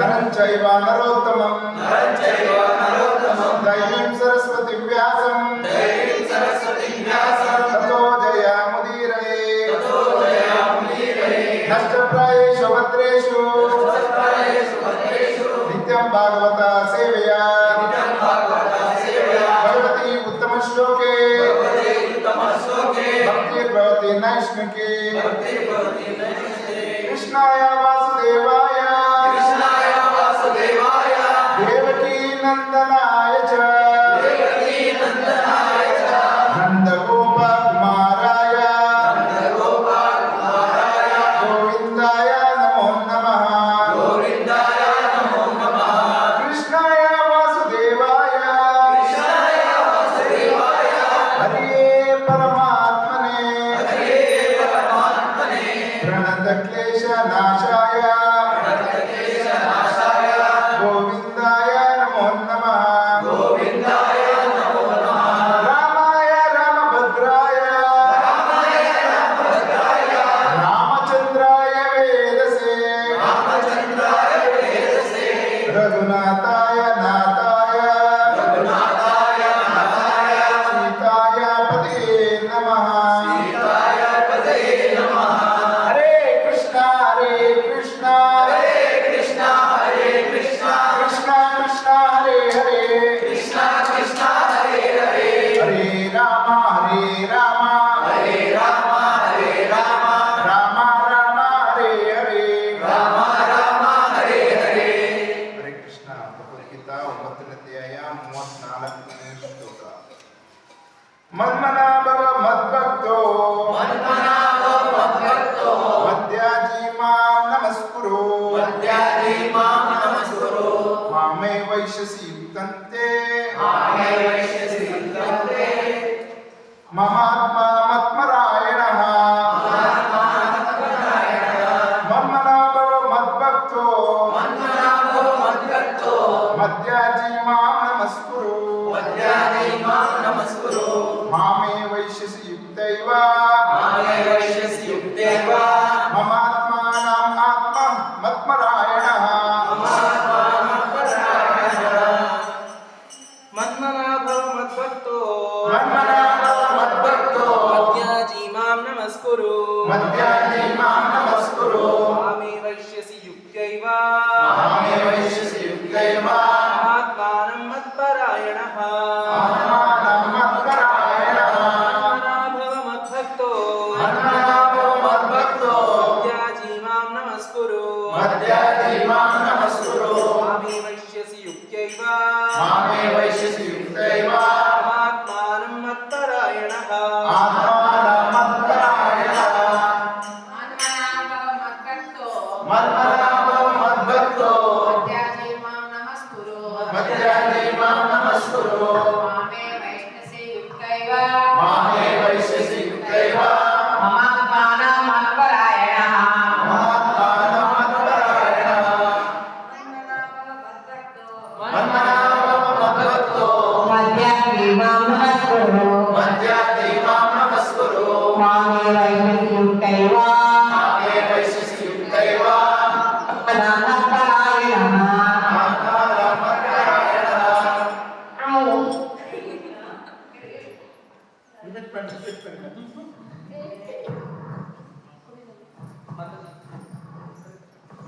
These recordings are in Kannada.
नरं चैव नरोत्तमं दैवीं सरस्वतीं व्यासं ततो जयामुदीरये नष्टप्रायेषु भद्रेषु नित्यं भागवता सेवया भगवती उत्तमश्लोके भक्तिर्भवति नैष्णिके कृष्णाय वासुदेवाय देवकी नंदनाय च नंदगोपकुमाराय गोविंदाय नमो नमः कृष्णाय वासुदेवाय हरे परमात्मने प्रणतक्लेशनाशाय गोविंदाय नमो नमः रामाय रामभद्राय रामचंद्राय वेदसे रघुनाथाय नाथाय सीताय पते नमः हरे कृष्णा कृष्णा कृष्णा कृष्णा हरे हरे हरे राम राम राम हरे हरे हरे कृष्ण ಭಗವದ್ಗೀತಾ 9ನೇ ಅಧ್ಯಾಯ 34ನೇ ಶ್ಲೋಕ ಮನ್ಮನಾಭವ ಮದ್ಭಕ್ತೋ ಮಧ್ಯಾಜಿ ಮಾಂ ನಮಸ್ಕುರು ಮಾಮೇ ವೈಶ್ಯಸಿ ಯುಕ್ತಂತೆ ಮಮಾತ್ಮ ಮತ್ಮರಾಯಣಃ ಮನ್ಮನಾಭವ ಮದ್ಭಕ್ತೋ ಮಧ್ಯಾಜಿ ಮಾಂ ನಮಸ್ಕುರು ಮಾಮೇ ವೈಶ್ಯಸಿ ಯುಕ್ತೈವ ಮಮಾತ್ಮಾನಾಂ ಆತ್ಮ ಮತ್ಮರಾಯಣಃ ಮನ್ಮನಾಭವ ಮದ್ಭಕ್ತೋ ಮಧ್ಯಾಜಿ ಮಾಂ ನಮಸ್ಕುರು ಮಾಮೇ ವೈಶ್ಯಸಿ ಯುಕ್ತೈವ ಆತ್ಮಾನಂ ಮತ್ಪರಾಯಣಃ ಮನ್ಮನಾಭವ ಮದ್ಭಕ್ತೋ ಮಧ್ಯಾಜಿ ಮಾಂ ನಮಸ್ಕುರು ಮಾಮೇ ವೈಶ್ಯಸಿ ಯುಕ್ತೈವ ಆತ್ಮಾನಂ ಮತ್ಪರಾಯಣಃ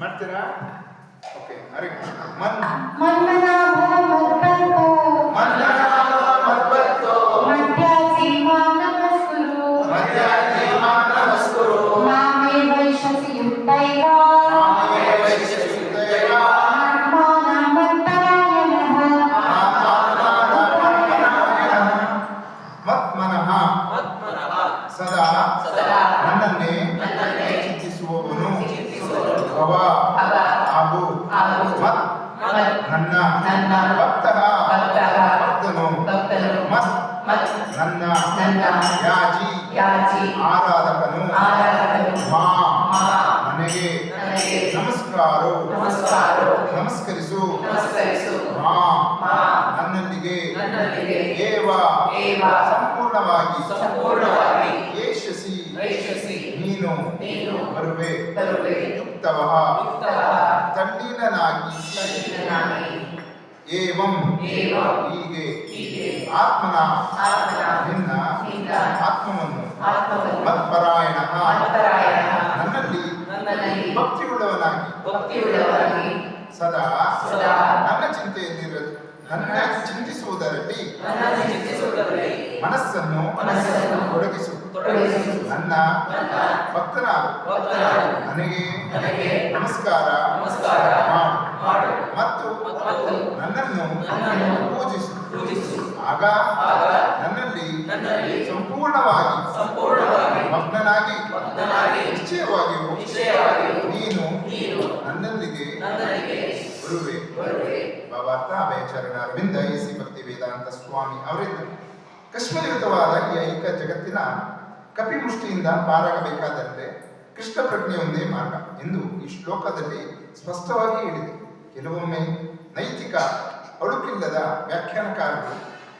ಮಾಡ್ತೀರಾ? ಓಕೆ. ಹರೇ ಕೃಷ್ಣ. ಮನ್ಮನಾಭವ ಮದ್ಭಕ್ತೋ ಮಧ್ಯಾಜಿ ಮಾಂ ನಮಸ್ಕುರು ಮಾಮೇ ವೈಶ್ಯಸಿ ಯುಕ್ತೈವ ಆತ್ಮಾನಂ ಮತ್ಪರಾಯಣಃ ಮತ್ಮನಃ ಸದಾ ನನ್ನನ್ನೇ ಚಿಂತಿಸುವವನು ಭವ ಹಾಗೂ ಮತ್ ನನ್ನ ಭಕ್ತಃ ಭಕ್ತನು ಮತ್ ನನ್ನ ಯಾಜಿ ಆರಾಧಕನು ಮಾ ನನಗೆ ನಮಸ್ಕರಿಸು ಮಾ ನನ್ನೊಂದಿಗೆ ಏವ ಸಂಪೂರ್ಣವಾಗಿ ಯಶಸ್ಸಿ ನೀನು ನೀನು ನೀನು ಬರುವೆ ಬರುವೆ ಯುಕ್ತವಃ ಯುಕ್ತಃ ತಲ್ಲೀನನಾಗಿ ತಲ್ಲೀನನಾಗಿ ಏವಂ ಏವಂ ಹೀಗೆ ಹೀಗೆ ಆತ್ಮನ ಆತ್ಮನ ನಿನ್ನ ನಿನ್ನ ಆತ್ಮವನ್ನು ಆತ್ಮವನ್ನು ಮತ್ಪರಾಯಣ ಮತ್ಪರಾಯಣಃ ನನ್ನಲ್ಲಿ ನನ್ನಲ್ಲಿ ಭಕ್ತಿಯುಳ್ಳವನಾಗಿ ಭಕ್ತಿಯುಳ್ಳವನಾಗಿ ಸದಾ ಸದಾ ನನ್ನ ನನ್ನ ಚಿಂತಿಸುವುದರಲ್ಲಿ ನನ್ನನ್ನು ಚಿಂತಿಸುವುದರಲ್ಲಿ ಮನಸ್ಸನ್ನು ಮನಸ್ಸನ್ನು ತೊಡಗಿಸು ತೊಡಗಿಸು. ನನ್ನ ನನ್ನ ಭಕ್ತನಾಗು ಭಕ್ತನಾಗು. ನನಗೆ ನನಗೆ ನಮಸ್ಕಾರ ನಮಸ್ಕಾರ ಮಾಡು ಮಾಡು. ಮತ್ತು ಮತ್ತು ನನ್ನನ್ನು ನನ್ನನ್ನು ಪೂಜಿಸು ಪೂಜಿಸು. ಆಗ ಆಗ ನನ್ನಲ್ಲಿ ನನ್ನಲ್ಲಿ ಸಂಪೂರ್ಣವಾಗಿ ಸಂಪೂರ್ಣವಾಗಿ ಭಕ್ತನಾಗಿ ಭಕ್ತನಾಗಿ ನಿಶ್ಚಯವಾಗಿಯೂ ನಿಶ್ಚಯವಾಗಿಯೂ ನೀನು ನೀನು ನನ್ನಲ್ಲಿಗೆ ನನ್ನಲ್ಲಿಗೆ ಬರುವೆ ಬರುವೆ. ಬಾಬಾರ್ಥ ಅಭಯಚರಣ ಅರವಿಂದ ಎಸಿ ಭಕ್ತಿ ವೇದಾಂತ ಸ್ವಾಮಿ ಅವರಿಂದ ಕಶ್ಮಲಯುತವಾದ ಈ ಐಕ ಜಗತ್ತಿನ ಕಪಿಮುಷ್ಟಿಯಿಂದ ಪಾರಾಗಬೇಕಾದರೆ ಕೃಷ್ಣ ಪ್ರಜ್ಞೆಯೊಂದೇ ಮಾರ್ಗ ಎಂದು ಈ ಶ್ಲೋಕದಲ್ಲಿ ಸ್ಪಷ್ಟವಾಗಿ ಹೇಳಿದೆ. ಕೆಲವೊಮ್ಮೆ ನೈತಿಕ ಅಳುಕಿಲ್ಲದ ವ್ಯಾಖ್ಯಾನಕಾರರು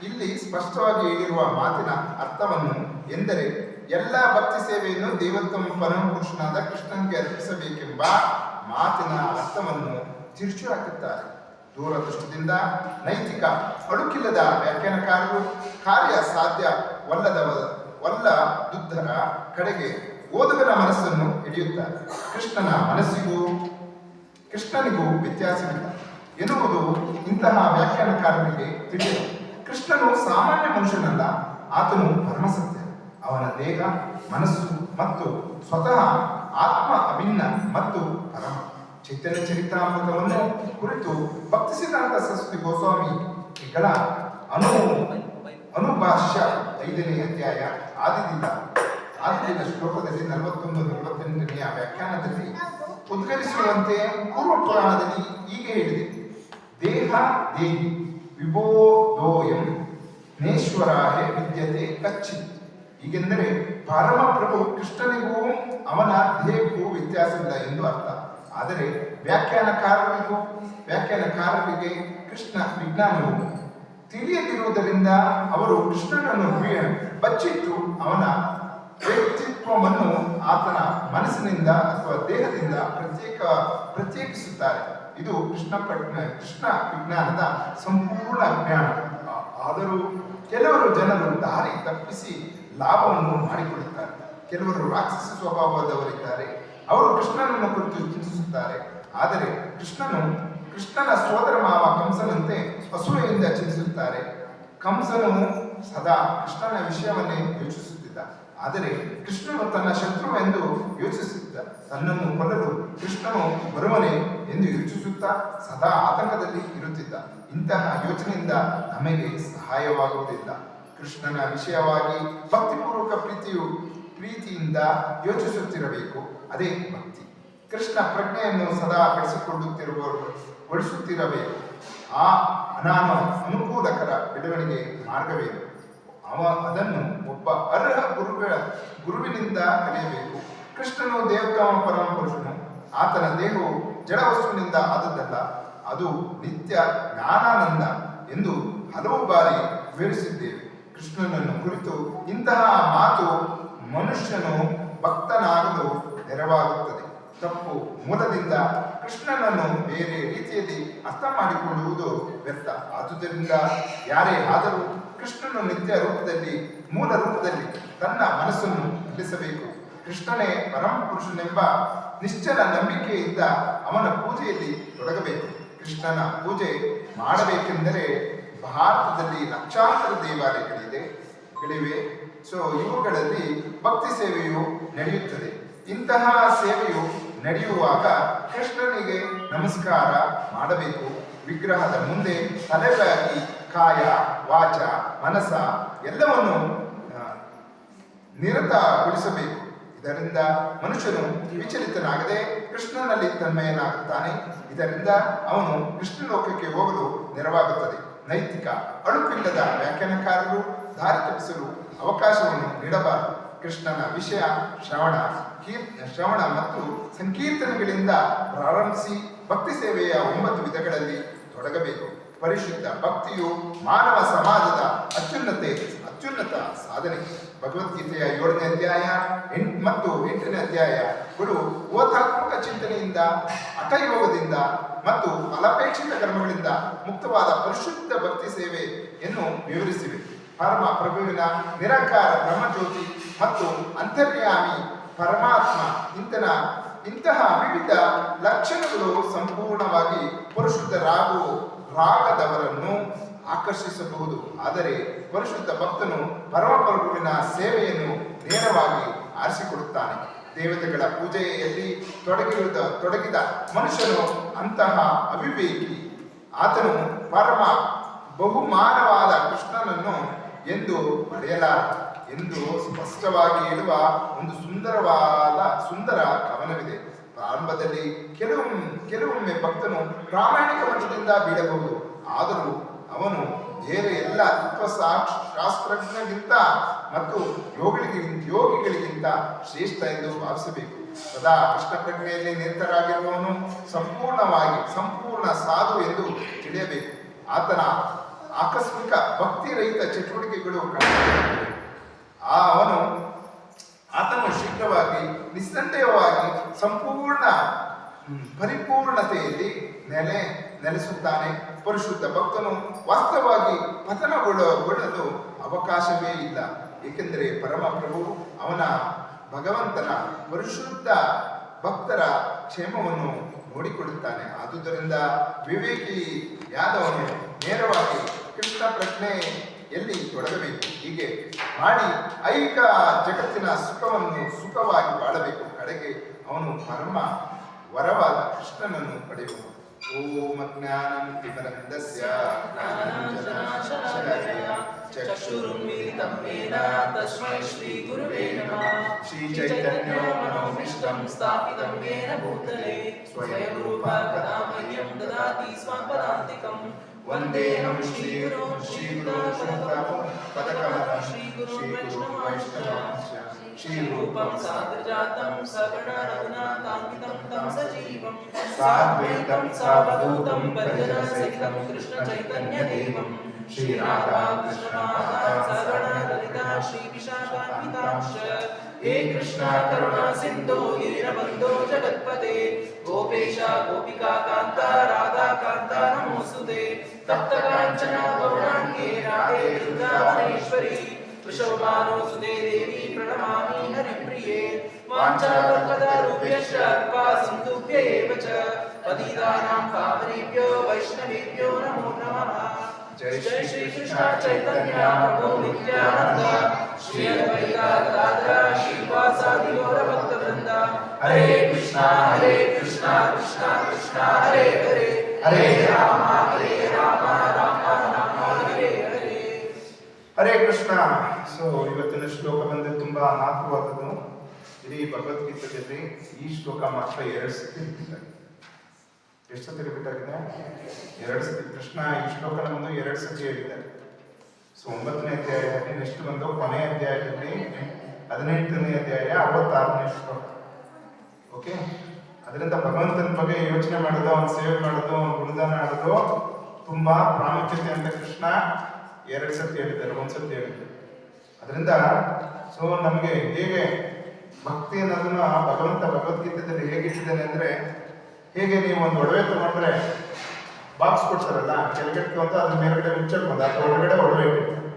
ಇಲ್ಲಿ ಸ್ಪಷ್ಟವಾಗಿ ಹೇಳಿರುವ ಮಾತಿನ ಅರ್ಥವನ್ನು ಎಂದರೆ ಎಲ್ಲ ಭಕ್ತಿ ಸೇವೆಯನ್ನು ದೇವೋತ್ತಮ ಪರಮಪುರುಷನಾದ ಕೃಷ್ಣನಿಗೆ ಅರ್ಪಿಸಬೇಕೆಂಬ ಮಾತಿನ ಅರ್ಥವನ್ನು ತಿರುಚು ಹಾಕುತ್ತಾರೆ. ದೂರದೃಷ್ಟದಿಂದ ನೈತಿಕ ಅಳುಕಿಲ್ಲದ ವ್ಯಾಖ್ಯಾನಕಾರರು ಕಾರ್ಯ ಸಾಧ್ಯವಲ್ಲದುದ್ದರ ಕಡೆಗೆ ಓದುಗರ ಮನಸ್ಸನ್ನು ಹಿಡಿಯುತ್ತಾರೆ. ಕೃಷ್ಣನಿಗೂ ವ್ಯತ್ಯಾಸವಿಲ್ಲ ಎನ್ನುವುದು ಇಂತಹ ವ್ಯಾಖ್ಯಾನಕಾರರಿಗೆ ತಿಳಿಯದು. ಕೃಷ್ಣನು ಸಾಮಾನ್ಯ ಮನುಷ್ಯನಲ್ಲ, ಆತನು ಪರಮಸತ್ಯ. ಅವನ ದೇಹ, ಮನಸ್ಸು ಮತ್ತು ಸ್ವತಃ ಆತ್ಮ ಅಭಿನ್ನ ಮತ್ತು ಪರಮ. ಚೈತನ್ಯ ಚರಿತಾಮೃತವನ್ನು ಕುರಿತು ಭಕ್ತಿ ಸಿದ್ಧಾಂತ ಸರಸ್ವತಿ ಗೋಸ್ವಾಮಿಗಳ ಅನುಭಾಷ್ಯ 5ನೇ ಅಧ್ಯಾಯ ಆದಿದಿನ ಶ್ಲೋಕದಲ್ಲಿ 41-48ನೆಯ ವ್ಯಾಖ್ಯಾನದಲ್ಲಿ ಉದ್ಗರಿಸುವಂತೆ ಪೂರ್ವ ಪುರಾಣದಲ್ಲಿ ಹೀಗೆ ಹೇಳಿದೆ: ದೇಹ ದೇಹಿ ವಿಬೋಧೋಯಂ ನೇಶ್ವರಾಹೇ ವಿದ್ಯತೆ ಕಚ್ಚಿತ್. ಹೀಗೆಂದರೆ ಪರಮಪ್ರಭು ಕೃಷ್ಣನಿಗೂ ಅವನ ದೇಹಕ್ಕೂ ವ್ಯತ್ಯಾಸವಿಲ್ಲ ಎಂದು ಅರ್ಥ. ಆದರೆ ವ್ಯಾಖ್ಯಾನಕಾರರಿಗೆ ಕೃಷ್ಣ ವಿಜ್ಞಾನವು ತಿಳಿಯದಿರುವುದರಿಂದ ಅವರು ಕೃಷ್ಣನನ್ನು ಬಚ್ಚಿಟ್ಟು ಅವನ ವ್ಯಕ್ತಿತ್ವವನ್ನು ಆತನ ಮನಸ್ಸಿನಿಂದ ಅಥವಾ ದೇಹದಿಂದ ಪ್ರತ್ಯೇಕಿಸುತ್ತಾರೆ. ಇದು ಕೃಷ್ಣ ವಿಜ್ಞಾನದ ಸಂಪೂರ್ಣ ಜ್ಞಾನ. ಆದರೂ ಕೆಲವರು ಜನರು ದಾರಿ ತಪ್ಪಿಸಿ ಲಾಭವನ್ನು ಮಾಡಿಕೊಳ್ಳುತ್ತಾರೆ. ಕೆಲವರು ರಾಕ್ಷಸ ಸ್ವಭಾವದವರಿದ್ದಾರೆ. ಅವರು ಕೃಷ್ಣನನ್ನು ಕುರಿತು ಚಿಂತಿಸುತ್ತಾರೆ. ಆದರೆ ಕೃಷ್ಣನ ಸೋದರ ಮಾವ ಕಂಸನಂತೆ ಅಸೂಯೆಯಿಂದ ಚಿಂತಿಸುತ್ತಾರೆ. ಕಂಸನು ಸದಾ ಕೃಷ್ಣನ ವಿಷಯವನ್ನೇ ಯೋಚಿಸುತ್ತಿದ್ದ. ಆದರೆ ಕೃಷ್ಣನು ತನ್ನ ಶತ್ರುವೆಂದು ಯೋಚಿಸುತ್ತಿದ್ದ. ತನ್ನನ್ನು ಕೊಲ್ಲಲು ಕೃಷ್ಣನು ಬರುವನೆ ಎಂದು ಯೋಚಿಸುತ್ತಾ ಸದಾ ಆತಂಕದಲ್ಲಿ ಇರುತ್ತಿದ್ದ. ಇಂತಹ ಯೋಚನೆಯಿಂದ ನಮಗೆ ಸಹಾಯವಾಗುವುದಿಲ್ಲ. ಕೃಷ್ಣನ ವಿಷಯವಾಗಿ ಭಕ್ತಿಪೂರ್ವಕ ಪ್ರೀತಿಯಿಂದ ಯೋಚಿಸುತ್ತಿರಬೇಕು. ಅದೇ ಭಕ್ತಿ. ಕೃಷ್ಣ ಪ್ರಜ್ಞೆಯನ್ನು ಸದಾ ಬೆಳೆಸುತ್ತಿರಬೇಕು. ಆ ಅನುಕೂಲಕರ ಬೆಳವಣಿಗೆ ಮಾರ್ಗವೇನು? ಅದನ್ನು ಒಬ್ಬ ಅರ್ಹ ಗುರುವಿನಿಂದ ಕಲಿಯಬೇಕು. ಕೃಷ್ಣನು ದೇವೋತ್ತಮ ಪರಮಪುರುಷನು. ಆತನ ದೇಹವು ಜಡವಸ್ತುವಿನಿಂದ ಆದದ್ದಲ್ಲ, ಅದು ನಿತ್ಯ ಜ್ಞಾನಾನಂದ ಎಂದು ಹಲವು ಬಾರಿ ವಿವರಿಸಿದ್ದೇವೆ. ಕೃಷ್ಣನನ್ನು ಕುರಿತು ಇಂತಹ ಮಾತು ಮನುಷ್ಯನು ಭಕ್ತನಾಗಲು ನೆರವಾಗುತ್ತದೆ. ತಪ್ಪು ಮೂಲದಿಂದ ಕೃಷ್ಣನನ್ನು ಬೇರೆ ರೀತಿಯಲ್ಲಿ ಅರ್ಥ ಮಾಡಿಕೊಳ್ಳುವುದು ವ್ಯರ್ಥ. ಆದುದರಿಂದ ಯಾರೇ ಆದರೂ ಕೃಷ್ಣನು ನಿತ್ಯ ರೂಪದಲ್ಲಿ, ಮೂಲ ರೂಪದಲ್ಲಿ ತನ್ನ ಮನಸ್ಸನ್ನು ನಿಲ್ಲಿಸಬೇಕು. ಕೃಷ್ಣನೇ ಪರಮಪುರುಷನೆಂಬ ನಿಶ್ಚಲ ನಂಬಿಕೆಯಿಂದ ಅವನ ಪೂಜೆಯಲ್ಲಿ ತೊಡಗಬೇಕು. ಕೃಷ್ಣನ ಪೂಜೆ ಮಾಡಬೇಕೆಂದರೆ ಭಾರತದಲ್ಲಿ ಲಕ್ಷಾಂತರ ದೇವಾಲಯಗಳಿವೆ. ಇವುಗಳಲ್ಲಿ ಭಕ್ತಿ ಸೇವೆಯು ನಡೆಯುತ್ತದೆ. ಇಂತಹ ಸೇವೆಯು ನಡೆಯುವಾಗ ಕೃಷ್ಣನಿಗೆ ನಮಸ್ಕಾರ ಮಾಡಬೇಕು. ವಿಗ್ರಹದ ಮುಂದೆ ತಲೆಬಾಗಿ ಕಾಯ, ವಾಚ, ಮನಸ ಎಲ್ಲವನ್ನು ನಿರತಗೊಳಿಸಬೇಕು. ಇದರಿಂದ ಮನುಷ್ಯನು ವಿಚಲಿತನಾಗದೆ ಕೃಷ್ಣನಲ್ಲಿ ತನ್ಮಯನಾಗುತ್ತಾನೆ. ಇದರಿಂದ ಅವನು ಕೃಷ್ಣ ಲೋಕಕ್ಕೆ ಹೋಗಲು ನೆರವಾಗುತ್ತದೆ. ನೈತಿಕ ಅಳುಕಿಲ್ಲದ ವ್ಯಾಖ್ಯಾನಕಾರರು ದಾರಿ ತಪ್ಪಿಸಲು ಅವಕಾಶವನ್ನು ನೀಡಬಾರದು. ಕೃಷ್ಣನ ವಿಷಯ ಶ್ರವಣ ಮತ್ತು ಸಂಕೀರ್ತನೆಗಳಿಂದ ಪ್ರಾರಂಭಿಸಿ ಭಕ್ತಿ ಸೇವೆಯ 9 ವಿಧಗಳಲ್ಲಿ ತೊಡಗಬೇಕು. ಪರಿಶುದ್ಧ ಭಕ್ತಿಯು ಮಾನವ ಸಮಾಜದ ಅತ್ಯುನ್ನತ ಸಾಧನೆ. ಭಗವದ್ಗೀತೆಯ 7ನೇ ಅಧ್ಯಾಯ ಮತ್ತು 8ನೇ ಅಧ್ಯಾಯಗಳು ಓತಾತ್ಮಕ ಚಿಂತನೆಯಿಂದ, ಹಠಯೋಗದಿಂದ ಮತ್ತು ಫಲಾಪೇಕ್ಷಿತ ಕರ್ಮಗಳಿಂದ ಮುಕ್ತವಾದ ಪರಿಶುದ್ಧ ಭಕ್ತಿ ಸೇವೆಯನ್ನು ವಿವರಿಸಿವೆ. ಪರಮ ಪ್ರಭುವಿನ ನಿರಾಕಾರ ಬ್ರಹ್ಮಜ್ಯೋತಿ ಮತ್ತು ಅಂತರ್ಯಾಮಿ ಪರಮಾತ್ಮ ಇಂತಹ ವಿವಿಧ ಲಕ್ಷಣಗಳು ಸಂಪೂರ್ಣವಾಗಿ ರಾಗದವರನ್ನು ಆಕರ್ಷಿಸಬಹುದು. ಆದರೆ ಪರಿಶುದ್ಧ ಭಕ್ತನು ಪರಮಪ್ರಭುವಿನ ಸೇವೆಯನ್ನು ನೇರವಾಗಿ ಆರಿಸಿಕೊಡುತ್ತಾನೆ. ದೇವತೆಗಳ ಪೂಜೆಯಲ್ಲಿ ತೊಡಗಿದ ಮನುಷ್ಯನು ಅಂತಹ ಅವಿವೇಕಿ. ಆತನು ಪರಮ ಬಹುಮಾನವಾದ ಕೃಷ್ಣನನ್ನು ಎಂದು ಪಡೆಯಲಾರ ಎಂದು ಸ್ಪಷ್ಟವಾಗಿ ಹೇಳುವ ಒಂದು ಸುಂದರ ಕವನವಿದೆ. ಪ್ರಾರಂಭದಲ್ಲಿ ಕೆಲವೊಮ್ಮೆ ಭಕ್ತನು ಪ್ರಾಮಾಣಿಕ ಮಟ್ಟದಿಂದ ಬೀಳಬಹುದು, ಆದರೂ ಅವನು ಬೇರೆ ಎಲ್ಲ ತತ್ವಶಾಸ್ತ್ರಜ್ಞರಿಗಿಂತ ಮತ್ತು ಯೋಗಿಗಳಿಗಿಂತ ಶ್ರೇಷ್ಠ ಎಂದು ಭಾವಿಸಬೇಕು. ಸದಾ ಕೃಷ್ಣ ಪ್ರಜ್ಞೆಯಲ್ಲಿ ನಿರತರಾಗಿರುವವನು ಸಂಪೂರ್ಣ ಸಾಧು ಎಂದು ತಿಳಿಯಬೇಕು. ಆತನ ಆಕಸ್ಮಿಕ ಭಕ್ತಿರಹಿತ ಚಟುವಟಿಕೆಗಳು ಆತನು ಶೀಘ್ರವಾಗಿ ನಿಸ್ಸಂದೇಹವಾಗಿ ಸಂಪೂರ್ಣ ಪರಿಪೂರ್ಣತೆಯಲ್ಲಿ ನೆಲೆಸುತ್ತಾನೆ. ಪರಿಶುದ್ಧ ಭಕ್ತನು ವಾಸ್ತವವಾಗಿ ಪತನಗೊಳ್ಳಲು ಅವಕಾಶವೇ ಇಲ್ಲ, ಏಕೆಂದರೆ ಪರಮಪ್ರಭು ಭಗವಂತನ ಪರಿಶುದ್ಧ ಭಕ್ತರ ಕ್ಷೇಮವನ್ನು ನೋಡಿಕೊಳ್ಳುತ್ತಾನೆ. ಆದುದರಿಂದ ವಿವೇಕಿಯಾದವನು ನೇರವಾಗಿ ಕೃಷ್ಣ ಪ್ರಜ್ಞೆಯಲ್ಲಿ ತೊಡಗಬೇಕು. ಹೀಗೆ ಮಾಡಿ ಐಹಿಕ ಜಗತ್ತಿನ ಸುಖವಾಗಿ ಬಾಳಬೇಕು. ಕಡೆಗೆ ಅವನು ಪರಮ ವರವಾದ ಕೃಷ್ಣನನ್ನು ಪಡೆಯುವನು. ಓಂ ಅಜ್ಞಾನಂ ತಿಮಿರಮಿದಸ್ಯ ಚಕ್ಷುರುನ್ಮಿಲಿತಂ ಯೇನ ತಸ್ಮೈ ಶ್ರೀ ಗುರುವೇ ನಮಃ. ಶ್ರೀ ಚೈತನ್ಯೋ ಮನೋಭೀಷ್ಟಂ ಸ್ಥಾಪಿತಂ ಯೇನ ಭೂತಲೆ ಸ್ವಯಂ ರೂಪ ಕದಾ ಮಹ್ಯಂ ದದಾತಿ ಸ್ವಂ ಪದಾಂತಿಕಂ. ವಂದೇಹಂ ಶ್ರೀ ಗುರು ಪದಕಮಲಂ ಶ್ರೀ ಗುರು ವೈಷ್ಣವಾಂಶ್ಚ ಶ್ರೀ ರೂಪಂ ಸಾಗ್ರಜಾತಂ ಸಗಣ ರಘುನಾಥಾನ್ವಿತಂ ತಂ ಸಜೀವಂ ಸಾದ್ವೈತಂ ಸಾವಧೂತಂ ಪರಿಜನ ಸಹಿತಂ ಕೃಷ್ಣ ಚೈತನ್ಯ ದೇವಂ ಶ್ರೀ ರಾಧಾ ಕೃಷ್ಣ ಮಾತಾ ಸಗಣ ಲಲಿತಾ ಶ್ರೀ ವಿಶಾಖಾನ್ವಿತಾಂಶ್ಚ. ಹೇ ಕೃಷ್ಣ ಕರುಣಾ ಸಿಂಧು ದೀನಬಂಧೋ ಜಗತ್ಪತೆ ಗೋಪೇಶ ಗೋಪಿಕಾ ಕಾಂತ ರಾಧಾ ಕಾಂತ ನಮೋಸ್ತುತೆ. ತಪ್ತ ಕಾಂಚನ ಗೌರಾಂಗೇ ರಾಧೇ ವೃಂದಾವನೇಶ್ವರಿ ವೃಷಭಾನುಸುತೆ ದೇವಿ ಪ್ರಣಮಾಮಿ ಹರಿಪ್ರಿಯೇ. ವಾಂಛಾಕಲ್ಪತರುಭ್ಯಶ್ಚ ಕೃಪಾ ಸಿಂಧುಭ್ಯ ಏವ ಚ ಪತಿತಾನಾಂ ಪಾವನೇಭ್ಯೋ ವೈಷ್ಣವೇಭ್ಯೋ ನಮೋ ನಮಃ. ಜೈ ಶ್ರೀ ಕೃಷ್ಣ ಚೈತನ್ಯ ಪ್ರಭು ನಿತ್ಯಾನಂದ ಶ್ರೀ ಅದ್ವೈತ ಗದಾಧರ ಶ್ರೀವಾಸಾದಿ ಗೌರ ಭಕ್ತವೃಂದ. ಹರೇ ಕೃಷ್ಣ ಕೃಷ್ಣ ಕೃಷ್ಣ ಹರೇ ಹರೇ, ಹರೇ ರಾಮ ರಾಮ ರಾಮ ಹರೇ ಹರೇ. ಹರೇ ಕೃಷ್ಣ. ಸೊ ಇವತ್ತಿನ ಶ್ಲೋಕ ಬಂದು ತುಂಬಾ ಮಹತ್ವವಾದದ್ದು. ಇಡೀ ಭಗವದ್ಗೀತೆಯಲ್ಲಿ ಈ ಶ್ಲೋಕ ಮಾತ್ರ 2 ಸತಿ ರಿಪೀಟ್. ಎಷ್ಟು ಸತಿ ರಿಪೀಟ್ ಆಗಿದೆ? 2 ಸತಿ. ಕೃಷ್ಣ ಈ ಶ್ಲೋಕನ ಬಂದು 2 ಸತಿ ಹೇಳಿದ್ದಾರೆ. ಸೊ 9ನೇ ಅಧ್ಯಾಯದಲ್ಲಿ, ನೆಕ್ಸ್ಟ್ ಬಂದು ಕೊನೆಯ ಅಧ್ಯಾಯದಲ್ಲಿ 18ನೇ ಅಧ್ಯಾಯ 66ನೇ ಶ್ಲೋಕ. ಓಕೆ, ಅದರಿಂದ ಭಗವಂತನ ಬಗ್ಗೆ ಯೋಚನೆ ಮಾಡೋದು, ಅವನ ಸೇವೆ ಮಾಡೋದು, ಅವನ ಗುಣದಾನ ಮಾಡೋದು ತುಂಬಾ ಪ್ರಾಮುಖ್ಯತೆ ಅಂತ ಕೃಷ್ಣ 2 ಸತಿ ಹೇಳಿದ್ದಾರೆ, 1 ಸತಿ ಹೇಳಿದ್ದಾರೆ. ಅದರಿಂದ ಸೊ ನಮಗೆ ಹೇಗೆ ಭಕ್ತಿ ಅನ್ನೋದನ್ನ ಭಗವದ್ಗೀತೆಯಲ್ಲಿ ಹೇಗಿಟ್ಟಿದ್ದಾನೆ ಅಂದ್ರೆ, ಹೇಗೆ ನೀವು ಒಂದು ಒಡವೆ ತಗೊಂಡ್ರೆ ಬಾಕ್ಸ್ ಕೊಡ್ತಾರಲ್ಲ, ಕೆಳಗಡೆ ಅಂತ ಅದ್ರ ಮೇಲ್ಗಡೆ ಮುಚ್ಚಕೊಂಡು ಅಥವಾ ಒಳಗಡೆ ಒಡವೆ ಇಟ್ಟಿರ್ತಾರೆ.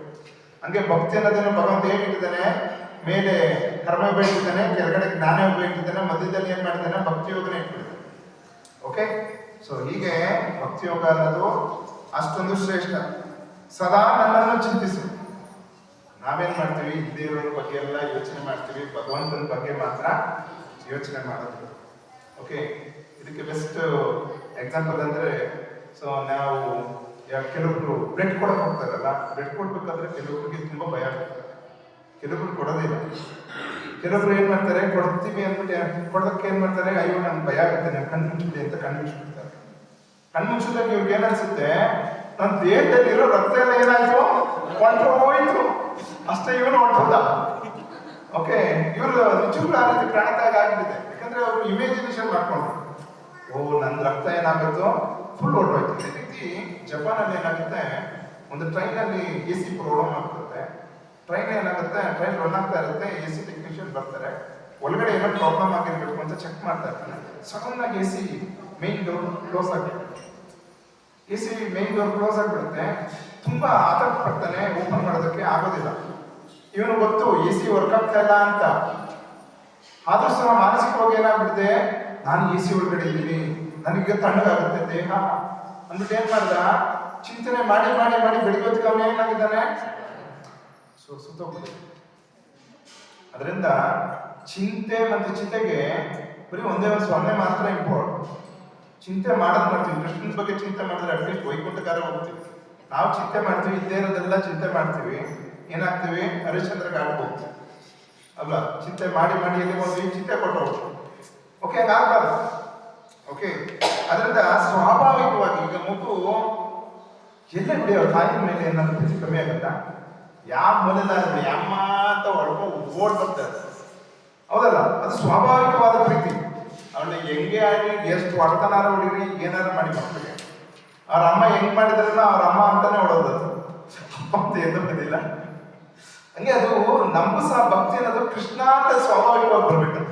ಹಂಗೆ ಭಕ್ತಿ ಅನ್ನೋದನ್ನು ಭಗವಂತ ಹೇಗಿಟ್ಟಿದ್ದಾನೆ, ಮೇಲೆ ಕರ್ಮ ಇಟ್ಟಿದ್ದಾನೆ, ಕೆಳಗಡೆ ಜ್ಞಾನ ಇಟ್ಟಿದ್ದಾನೆ, ಮಧ್ಯದಲ್ಲಿ ಏನ್ ಮಾಡಿದ್ದಾನೆ, ಭಕ್ತಿ ಯೋಗನ ಇಟ್ಟಿದ್ದಾನೆ. ಓಕೆ, ಸೊ ಹೀಗೆ ಭಕ್ತಿ ಯೋಗ ಅನ್ನೋದು ಅಷ್ಟೊಂದು ಶ್ರೇಷ್ಠ. ಸದಾ ನನ್ನನ್ನು ಚಿಂತಿಸು. ನಾವೇನ್ ಮಾಡ್ತೀವಿ, ದೇವರ ಬಗ್ಗೆ ಎಲ್ಲ ಯೋಚನೆ ಮಾಡ್ತೀವಿ, ಭಗವಂತನ ಬಗ್ಗೆ ಮಾತ್ರ ಯೋಚನೆ ಮಾಡೋದು. ಓಕೆ, ಇದಕ್ಕೆ ಬೆಸ್ಟ್ ಎಕ್ಸಾಂಪಲ್ ಅಂದ್ರೆ, ಸೊ ನಾವು ಕೆಲವೊಬ್ರು ಬ್ರೆಡ್ ಕೊಡಕ್ ಹೋಗ್ತಾರಲ್ಲ, ಬ್ರೆಡ್ ಕೊಡ್ಬೇಕಾದ್ರೆ ಕೆಲವೊಬ್ರಿಗೆ ತುಂಬಾ ಭಯ ಆಗ್ತದೆ, ಕೆಲವೊಬ್ರು ಕೊಡೋದಿಲ್ಲ. ಕೆಲವೊಬ್ರು ಏನ್ ಮಾಡ್ತಾರೆ, ಕೊಡ್ತೀವಿ ಅಂದ್ಬಿಟ್ಟು ಕೊಡೋದಕ್ಕೆ ಏನ್ ಮಾಡ್ತಾರೆ, ಅಯ್ಯೋ ನನ್ಗೆ ಭಯ ಆಗುತ್ತೆ, ನಾನು ಕಣ್ಣು ಮುಚ್ಚಿದೆ ಅಂತ ಕಣ್ಣು ಮುಚ್ಚಿಬಿಡ್ತಾರೆ. ಕಣ್ಣು ಮುಚ್ಚಿದಾಗ ಇವ್ರಿಗೆ ಏನ್ಸುತ್ತೆ, ನನ್ನ ದೇಹದಲ್ಲಿರೋ ರಕ್ತ ಎಲ್ಲ ಏನಾಯ್ತು, ಹೋಯ್ತು ಅಷ್ಟೇ, ಇವನು ಹೊಂಟೋದ. ಓಕೆ, ಇವರು ನಿಜವಾಗ್ಲೂ ಆ ರೀತಿ ಪ್ರಾಣತ್ಯಾಗ ಆಗಿಬಿಟ್ಟಿದೆ. ಯಾಕಂದ್ರೆ ಅವರು ಇಮೇಜಿನೇಷನ್ ಮಾಡ್ಕೊಂಡ್ರು, ಓ ನನ್ನ ರಕ್ತ ಏನಾಗುತ್ತೋ ಫುಲ್ ಹೊರಟೋಯ್ತು. ಈ ರೀತಿ ಜಪಾನಲ್ಲಿ ಏನಾಗುತ್ತೆ, ಒಂದು ಟ್ರೈನಲ್ಲಿ AC ಪ್ರಾಬ್ಲಮ್ ಆಗ್ತದೆ, ಟ್ರೈನ್ ಏನಾಗುತ್ತೆ, ಟ್ರೈನ್ ರನ್ ಆಗ್ತಾ ಇರುತ್ತೆ, ಎ ಸಿ ಟೆಕ್ನಿಷಿಯನ್ ಬರ್ತಾರೆ, ಒಳಗಡೆ ಏನೋ ಪ್ರಾಬ್ಲಮ್ ಆಗಿರ್ಬೇಕು ಅಂತ ಚೆಕ್ ಮಾಡ್ತಾ ಇರ್ತಾನೆ. ಸಡನ್ ಆಗಿ A C main door close ಆಗಿಬಿಡುತ್ತೆ. A C main door close ಆಗಿಬಿಡುತ್ತೆ. ತುಂಬಾ ಆತಂಕ ಪಡ್ತಾನೆ, ಓಪನ್ ಮಾಡೋದಕ್ಕೆ ಆಗೋದಿಲ್ಲ. ಇವನು ಗೊತ್ತು ಎ ಸಿ ವರ್ಕ್ ಆಗ್ತಾ ಇಲ್ಲ ಅಂತ, ಆದ್ರೂ ಸಹ ಮಾನಸಿಕವಾಗಿ ಏನಾಗ್ಬಿಡುತ್ತೆ, ನಾನು ಎ ಸಿ ಒಳಗಡೆ ಇದ್ದೀನಿ, ನನಗೆ ತಣ್ಣಗಾಗುತ್ತೆ ದೇಹ ಅಂದ್ಬಿಟ್ಟು ಏನ್ ಮಾಡ್ದ, ಚಿಂತನೆ ಮಾಡಿ ಮಾಡಿ ಮಾಡಿ ಬೆಳಿಗ್ಗೆ ಅವನು ಏನಾಗಿದ್ದಾನೆ, ಸುತ್ತೋಗ್ಬಿಟ್ಟಿದೆ. ಅದರಿಂದ ಚಿಂತೆ ಮತ್ತು ಚಿತೆಗೆ ಬರೀ ಒಂದೇ ಒಂದು ಸೊನ್ನೆ ಮಾತ್ರ ಇಂಪಾರ್ಟೆಂಟ್. ಚಿಂತೆ ಮಾಡೋದು ಮಾಡ್ತೀವಿ, ಕೃಷ್ಣನ ಬಗ್ಗೆ ಚಿಂತೆ ಮಾಡಿದ್ರೆ ಅಟ್ಲೀಸ್ಟ್ ವೈಕುಂಠಕಾರ ಹೋಗ್ತೀವಿ. ನಾವು ಚಿಂತೆ ಮಾಡ್ತೀವಿ, ಇದ್ದೇ ಇರೋದೆಲ್ಲ ಚಿಂತೆ ಮಾಡ್ತೀವಿ, ಏನಾಗ್ತೀವಿ, ಹರಿಶ್ಚಂದ್ರಗೆ ಹೋಗ್ತೀವಿ ಅಲ್ವಾ. ಚಿಂತೆ ಮಾಡಿ ಮಾಡಿ ಎಲ್ಲಿ ಹೋದ್ವಿ, ಚಿಂತೆ ಕೊಟ್ಟರು. ಓಕೆ, ಹಂಗಾಗ್ಬಾರ್ದು. ಓಕೆ, ಅದರಿಂದ ಸ್ವಾಭಾವಿಕವಾಗಿ ಈಗ ಮಗು ಎಲ್ಲೇ ಬಿಡಿ ಅವ್ರ ತಾಯಿ ಮೇಲೆ ಏನಾದ್ರು ಪ್ರೀತಿ ಕಮ್ಮಿ ಆಗುತ್ತಾ, ಯಾವ ಮೂಲೆಲ್ಲ ಅಮ್ಮ ಅಂತ ಹೊಡ್ಕೊಂಡು ಓಡ್ ಬರ್ತಾರೆ, ಹೌದಲ್ಲ, ಅದು ಸ್ವಾಭಾವಿಕವಾದ ಪ್ರೀತಿ. ಅವಳು ಹೆಂಗೆ ಆಗಿ ಎಷ್ಟು ಹೊಡ್ತನಾರ ಹೊಡಿರಿ, ಏನಾರು ಮಾಡಿ ಮಕ್ಕಳಿಗೆ ಅವ್ರ ಅಮ್ಮ ಹೆಂಗ್ ಮಾಡಿದ್ರಲ್ಲ ಅವ್ರ ಅಮ್ಮ ಅಂತಾನೆ ಹೊಡೋದು, ಅಪ್ಪ ಅಂತ ಏನು ಬಂದಿಲ್ಲ. ಹಂಗೆ ಅದು ನಮಗೂ ಸಹ ಭಕ್ತಿ ಅನ್ನೋದು ಕೃಷ್ಣ ಅಂತ ಸ್ವಾಭಾವಿಕವಾಗಿ ಬರ್ಬೇಕಂತ.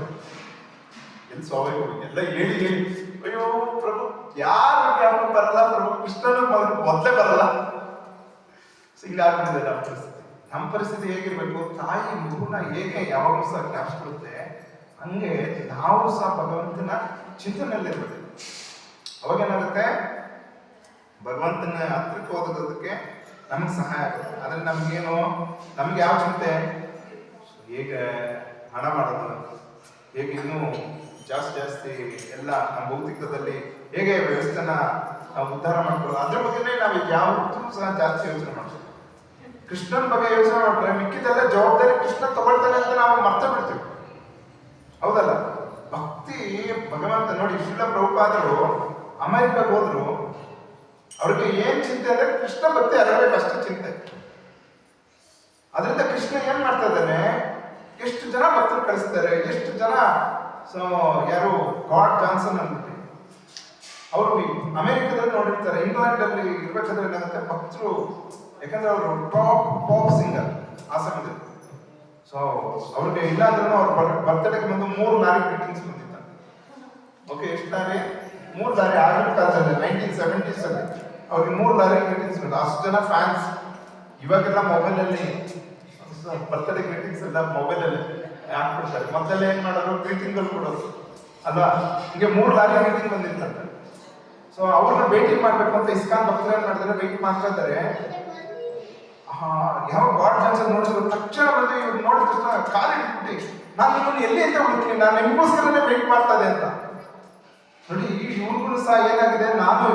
ಎಲ್ಲಿ ಸ್ವಾಭಾವಿಕವಾಗಿ ಎಲ್ಲ ಹೇಳಿ ಹೇಳಿ ಅಯ್ಯೋ ಪ್ರಭು ಯಾರು ಬರಲ್ಲ ಪ್ರಭು, ಕೃಷ್ಣನ ಮೊದಲೇ ಬರಲ್ಲ. ಹಿಂಗಾಗ್ಬಿಟ್ಟಿದೆ ನಮ್ಮ ಪರಿಸ್ಥಿತಿ. ನಮ್ಮ ಪರಿಸ್ಥಿತಿ ಹೇಗಿರ್ಬೇಕು, ತಾಯಿ ಮಗುನ ಹೇಗೆ ಯಾವಾಗಲೂ ಸಹ ಜ್ಞಾಪಿಸ್ಕೊಡುತ್ತೆ, ಹಂಗೆ ನಾವು ಸಹ ಭಗವಂತನ ಚಿಂತನೆಯಲ್ಲಿರ್ಬೇಕು. ಅವಾಗೇನಾಗುತ್ತೆ, ಭಗವಂತನ ಹತ್ರಕ್ಕೆ ಹೋಗೋದಕ್ಕೆ ನಮ್ಗೆ ಸಹಾಯ ಆಗುತ್ತೆ. ಆದ್ರೆ ನಮ್ಗೇನು, ನಮ್ಗೆ ಯಾವ ಚಿಂತೆ, ಹೇಗೆ ಹಣ ಮಾಡೋದು, ಹೇಗೆ ಇನ್ನೂ ಜಾಸ್ತಿ ಎಲ್ಲ ನಮ್ಮ ಭೌತಿಕದಲ್ಲಿ ಹೇಗೆ ವ್ಯವಸ್ಥೆನ ನಾವು ಉದ್ಧಾರ ಮಾಡ್ಕೊಳ್ಳೋದು, ಅದ್ರ ಬಗ್ಗೆನೇ ನಾವು ಯಾವತ್ತೂ ಸಹ ಜಾಸ್ತಿ ಯೋಚನೆ ಮಾಡ್ತೀವಿ. ಕೃಷ್ಣನ ಬಗ್ಗೆ ಯೋಚನೆ ಮಾಡ್ರೆ ಮಿಕ್ಕಿದೆಲ್ಲ ಜವಾಬ್ದಾರಿ ಕೃಷ್ಣ ತಗೊಳ್ತಾನೆ ಅಂತ ನಾವು ಮರ್ತ ಬಿಡ್ತೀವಿ, ಹೌದಲ್ಲ. ಭಕ್ತಿ ಭಗವಂತ ನೋಡಿ, ಶ್ರೀಲ ಪ್ರಭುಪಾದರು ಅಮೆರಿಕಾಗೆ ಹೋದ್ರು, ಅವ್ರಿಗೆ ಏನ್ ಚಿಂತೆ ಅಂದ್ರೆ ಕೃಷ್ಣ ಭಕ್ತಿ ಹರಡಬೇಕು ಅಷ್ಟೇ ಚಿಂತೆ. ಅದರಿಂದ ಕೃಷ್ಣ ಏನ್ ಮಾಡ್ತಾ ಇದ್ದಾನೆ, ಎಷ್ಟು ಜನ ಭಕ್ತರು ಕಳಿಸ್ತಾರೆ, ಎಷ್ಟು ಜನ. ಸೊ ಯಾರು ಗಾಡ್ ಜಾನ್ಸನ್ ಅಂದ್ಬಿಟ್ಟು ಅವರು ಅಮೆರಿಕದಲ್ಲಿ ನೋಡಿರ್ತಾರೆ, ಇಂಗ್ಲೆಂಡ್ ಅಲ್ಲಿ ಇರ್ಬೇಕಾದ್ರೆ ಏನಾಗುತ್ತೆ, ಭಕ್ತರು, ಯಾಕಂದ್ರೆ ಅವರು ಪಾಪ್ ಸಿಂಗರ್ ಆ ಸಮಯದಲ್ಲಿ. ಸೊ ಅವ್ರಿಗೆ ಇಲ್ಲ ಅಂದ್ರೂ ಅವ್ರ ಬರ್ತ್ಡೇಗೆ ಬಂದು 3 ಲಾರಿ ಗ್ರೀಟಿಂಗ್ಸ್ ಬಂದಿದ್ದ. ಓಕೆ, ಎಷ್ಟು ಲಾರಿ, 3 ಲಾರಿ. ಆಗಿನ ಕಾಲದಲ್ಲಿ 1970s ಅಲ್ಲಿ ಅವ್ರಿಗೆ 3 ಲಾರಿ ಗ್ರೀಟಿಂಗ್ಸ್ ಬಂದ, ಅಷ್ಟು ಜನ ಫ್ಯಾನ್ಸ್. ಇವಾಗೆಲ್ಲ ಮೊಬೈಲಲ್ಲಿ ಬರ್ತ್ಡೇ ಗ್ರೀಟಿಂಗ್ಸ್ ಎಲ್ಲ ಮೊಬೈಲಲ್ಲಿ ಹಾಕ್ಬಿಡ್ತಾರೆ. ಮೊದಲೆಲ್ಲ ಏನ್ ಮಾಡೋರು, ಗ್ರೀಟಿಂಗ್ಗಳು ಕೊಡೋದು ಅಲ್ವಾ. ಹಿಂಗೆ 3 ಲಾರಿ ಗ್ರೀಟಿಂಗ್ ಬಂದಿತ್ತಂತೆ. ಸೊ ಅವ್ರನ್ನ ಭೇಟಿ ಮಾಡ್ಬೇಕು ಅಂತ ಇಸ್ಕಾನ್ ಭಕ್ತರು ಏನ್ ಮಾಡಿದ್ರೆ, ವೇಟ್ ಮಾಡ್ತಾ ಇದ್ದಾರೆ. ಯಾವ ಗಾಡ್ ಜಾನ್ಸನ್ ನೋಡಿದ್ರು ತಕ್ಷಣ ಬಂದು ಇವ್ರು ನೋಡಿದ ತಕ್ಷಣ ಕಾಲಿಟ್ಬಿಟ್ಟು, ನಾನು ನಿಮ್ಮನ್ನು ಎಲ್ಲಿ ಅಂತ ಹುಡುಕ್ತೀನಿ, ನಾನು ನಿಮಗೋಸ್ಕರನೇ ವೇಟ್ ಮಾಡ್ತಾ ಇದೆ ಅಂತ. ನೋಡಿ, ಈ ಇವ್ರಿಗೂ ಸಹ ಏನಾಗಿದೆ, ನಾನು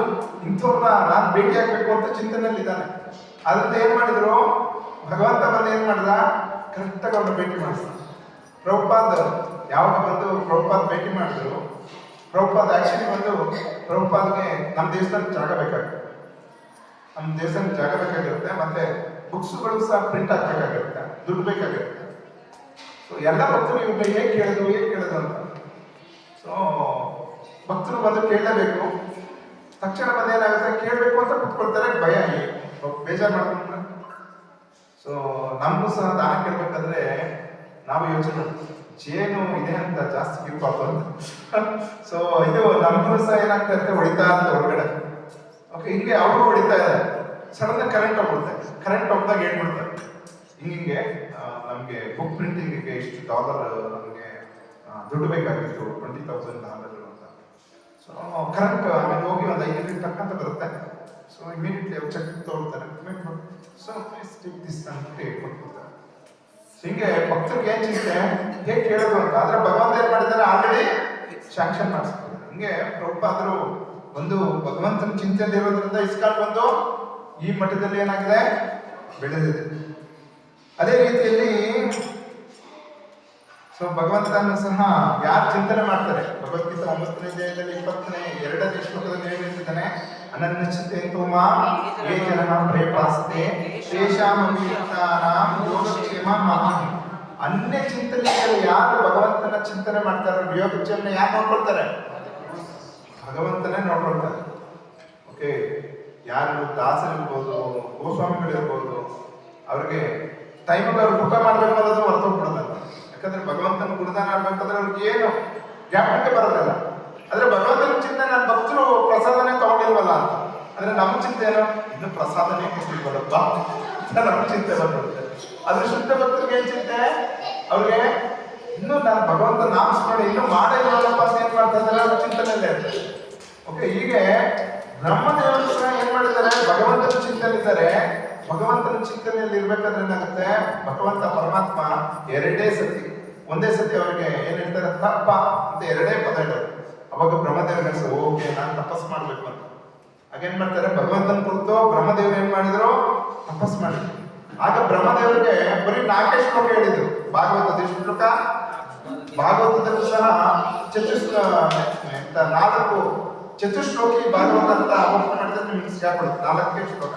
ಇಂಥವ್ರನ್ನ ನಾನು ಭೇಟಿ ಆಗ್ಬೇಕು ಅಂತ ಚಿಂತನೆಯಲ್ಲಿ ಇದ್ದಾನೆ. ಅದರಿಂದ ಏನ್ ಮಾಡಿದ್ರು, ಭಗವಂತ ಬಂದು ಏನ್ ಮಾಡಿದ, ಕರೆಕ್ಟಾಗಿ ಅವ್ರನ್ನ ಭೇಟಿ ಮಾಡಿಸ್ದ. ಪ್ರಭುಪಾದ್ ಯಾವಾಗ ಬಂದು ಪ್ರಭುಪಾದ್ ಭೇಟಿ ಮಾಡಿದ್ರು, ಪ್ರಭುಪಾದ್ ಆಕ್ಚುಲಿ ಬಂದು ಪ್ರಭುಪಾದ್ಗೆ ನಮ್ಮ ದೇಶದಲ್ಲಿ ಜಾಗ ಬೇಕಾಗುತ್ತೆ, ನಮ್ಮ ದೇಶದಲ್ಲಿ ಜಾಗ ಬೇಕಾಗಿರುತ್ತೆ, ಮತ್ತೆ ಬುಕ್ಸ್ಗಳು ಸಹ ಪ್ರಿಂಟ್ ಆಗ್ಬೇಕಾಗಿರುತ್ತೆ, ದುಡ್ಡು ಬೇಕಾಗಿರುತ್ತೆ. ಸೊ ಎಲ್ಲ ಭಕ್ತರು ಇವ್ರನ್ನ ಹೇಗೆ ಕೇಳೋದು ಅಂತ. ಸೊ ಭಕ್ತರು ಬಂದು ಕೇಳಲೇಬೇಕು. ತಕ್ಷಣ ಬಂದು ಏನಾಗುತ್ತೆ, ಕೇಳಬೇಕು ಅಂತ ಕುತ್ಕೊಳ್ತಾರೆ, ಭಯ ಬೇಜಾರು ಮಾಡ್ಕೊಂಡ್ರೆ. ಸೊ ನಮಗೂ ಸಹ ದಾನ ಕೇಳ್ಬೇಕಾದ್ರೆ ನಾವು ಯೋಚನೆ ಜೇನು ಇದೆ ಅಂತ ಜಾಸ್ತಿ ಇರ್ಬಾರ್ದು ಅಂತ. ಸೊ ಇದು ನಮಗೂ ಸಹ ಏನಾಗ್ತಾ ಇರುತ್ತೆ, ಹೊಡಿತಾ ಇರುತ್ತೆ ಹೊರಗಡೆ. ಓಕೆ, ಹಿಂಗೆ ಅವರು ಹೊಡಿತಾ ಇದ್ದಾರೆ, ಸಡನ್ ಕರೆಂಟ್ ಹೋಗ್ಬಿಡುತ್ತೆ. ಕರೆಂಟ್ ಹೋಗ್ದಾಗ ಹೇಳ್ಬಿಡ್ತಾರೆ, ಹಿಂಗೆ ನಮಗೆ ಬುಕ್ ಪ್ರಿಂಟಿಂಗಿಗೆ ಇಷ್ಟು $, ನಮಗೆ ದುಡ್ಡು ಬೇಕಾಗಿತ್ತು, $20,000 ಅಂತ. ಸೊ ಕರೆಂಟ್ ಆಮೇಲೆ ಹೋಗಿ ಒಂದು 5 ನಿಮಿಷ ತಕ್ಕಂತ ಬರುತ್ತೆ. ಸೊ ಇಮಿಡಿಯೇಟ್ಲಿ ಅವ್ರು ಚೆಕ್ ತಗೊಳ್ತಾರೆ. ಸೊ ಪ್ಲೀಸ್ ಟೇಕ್ ದಿಸ್ ಅಂತ ಕೊಟ್ಬಿಡ್ತಾರೆ. ಹಿಂಗೆ ಭಕ್ತರಿಗೆ ಏನ್ ಚಿಂತೆ, ಹೇಗೆ ಕೇಳೋದು ಅಂತ. ಆದ್ರೆ ಭಗವಂತ ಏನ್ ಮಾಡಿದ್ದಾರೆ, ಆಲ್ರೆಡಿ ಶಾಂಕ್ಷನ್ ಮಾಡಿಸ್ತಾರೆ. ಹಿಂಗೆ ಪ್ರಭುಪಾದರು ಒಂದು ಭಗವಂತನ ಚಿಂತೆಯಲ್ಲಿ ಇರೋದ್ರಿಂದ ಇಸ್ಕಾನ್ ಬಂದು ಈ ಮಟ್ಟದಲ್ಲಿ ಏನಾಗಿದೆ, ಬೆಳೆದಿದೆ. ಅದೇ ರೀತಿಯಲ್ಲಿ ಸೊ ಭಗವಂತನ ಸಹ ಯಾರು ಚಿಂತನೆ ಮಾಡ್ತಾರೆ, ಭಗವದ್ಗೀತಾ 9ನೇ ಅಧ್ಯಾಯದಲ್ಲಿ 22ನೇ ಶ್ಲೋಕದಲ್ಲಿ ಏನ್ ಹೇಳ್ತಿದ್ದಾನೆ, ಅನನ್ಯ ಚಿಂತೆಯಂತೋ ಮಾಂ ಯೇ ಜನಃ ಪ್ರಯಪಾಸ್ತೆ ತೇಷಾಂ ಅಭಿಯುಕ್ತಾನಾಂ ಯೋಗಕ್ಷೇಮ ಮಹಾನ್. ಅನ್ಯ ಚಿಂತನೆಗಳು ಯಾರು ಭಗವಂತನ ಚಿಂತನೆ ಮಾಡ್ತಾರೆ, ಯೋಗಕ್ಷೇಮನ ಯಾರು ನೋಡ್ಕೊಳ್ತಾರೆ, ಭಗವಂತನೇ ನೋಡ್ಕೊಳ್ತಾರೆ. ಓಕೆ, ಯಾರು ದಾಸರಿರ್ಬೋದು, ಗೋಸ್ವಾಮಿಗಳಿರ್ಬೋದು, ಅವ್ರಿಗೆ ಟೈಮಿಗೆ ಅವ್ರು ಊಟ ಮಾಡ್ಬೇಕು ಅನ್ನೋದು ಹೊರತೋಗ್ಬಿಡೋದಲ್ಲ. ಯಾಕಂದ್ರೆ ಭಗವಂತನ ಗುಣದಾನ ಆಗ್ಬೇಕಂದ್ರೆ ಅವ್ರಿಗೆ ಏನು ಜ್ಞಾಪಕಕ್ಕೆ ಬರೋದಿಲ್ಲ. ಆದ್ರೆ ಭಗವಂತನ ಚಿಂತೆ ನನ್ನ ಭಕ್ತರು ಪ್ರಸಾದನೇ ತಗೊಂಡಿಲ್ವಲ್ಲ ಅಂತ. ಅಂದ್ರೆ ನಮ್ಮ ಚಿಂತೆ ಏನೋ ಇನ್ನು ಪ್ರಸಾದನೇ ಕೊಟ್ಟಿಲ್ವಲ್ಲಪ್ಪ ಅಂತ ನಮ್ಮ ಚಿಂತೆ ಬಂದ್ಬಿಡುತ್ತೆ. ಆದ್ರೆ ಶುದ್ಧ ಭಕ್ತರಿಗೆ ಏನ್ ಚಿಂತೆ? ಅವ್ರಿಗೆ ಇನ್ನು ನಾನು ಭಗವಂತ ನಾಮಸ್ಮರಣೆ ಇನ್ನೂ ಮಾಡೇ ಇಲ್ಲವಲ್ಲಪ್ಪ ಅಂತ ಏನ್ ಮಾಡ್ತಾ ಇದ್ದಾರೆ, ಅವ್ರ ಚಿಂತನೆಯಲ್ಲೇ ಇರ್ತಾರೆ. ಓಕೆ, ಹೀಗೆ ಬ್ರಹ್ಮದೇವರು ಸಹ ಏನ್ ಮಾಡಿದ್ದಾರೆ, ಭಗವಂತನ ಚಿಂತನೆಯಿದ್ದಾರೆ. ಭಗವಂತನ ಚಿಂತನೆಯಲ್ಲಿ ಇರ್ಬೇಕಾದ್ರೆ ಏನಾಗುತ್ತೆ, ಭಗವಂತ ಪರಮಾತ್ಮ ಎರಡೇ ಸತಿ, ಒಂದೇ ಸತಿ ಅವರಿಗೆ ಏನ್ ಹೇಳ್ತಾರೆ, ತಪ್ಪ ಅಂತ ಎರಡೇ ಪದ ಹೇಳೋದು. ಅವಾಗ ಬ್ರಹ್ಮದೇವ್ರಿಗೆ ಅನ್ಸ, ಓಕೆ ನಾನು ತಪಸ್ ಮಾಡ್ಬೇಕು ಅಂತ. ಹಾಗೇನ್ ಮಾಡ್ತಾರೆ, ಭಗವಂತನ ಕುರಿತು ಬ್ರಹ್ಮದೇವ್ರು ಏನ್ ಮಾಡಿದ್ರು, ತಪಸ್ ಮಾಡಿದ್ರು. ಆಗ ಬ್ರಹ್ಮದೇವರಿಗೆ ಬರೀ 4 ಶ್ಲೋಕ ಹೇಳಿದ್ರು. ಭಾಗವತದ ಎಷ್ಟು ಶ್ಲೋಕ? ಭಾಗವತದಲ್ಲೂ ಸಹ 4 ಚತುಶ್ಲೋಕಿ ಭಾಗವತ ಅಂತ ಅವತ್ತು ಮಾಡಿದ್ರೆ ನಿಮ್ಗೆ ಸಿಕ್ಕಾಕೊಡುತ್ತೆ. 4 ಶ್ಲೋಕ.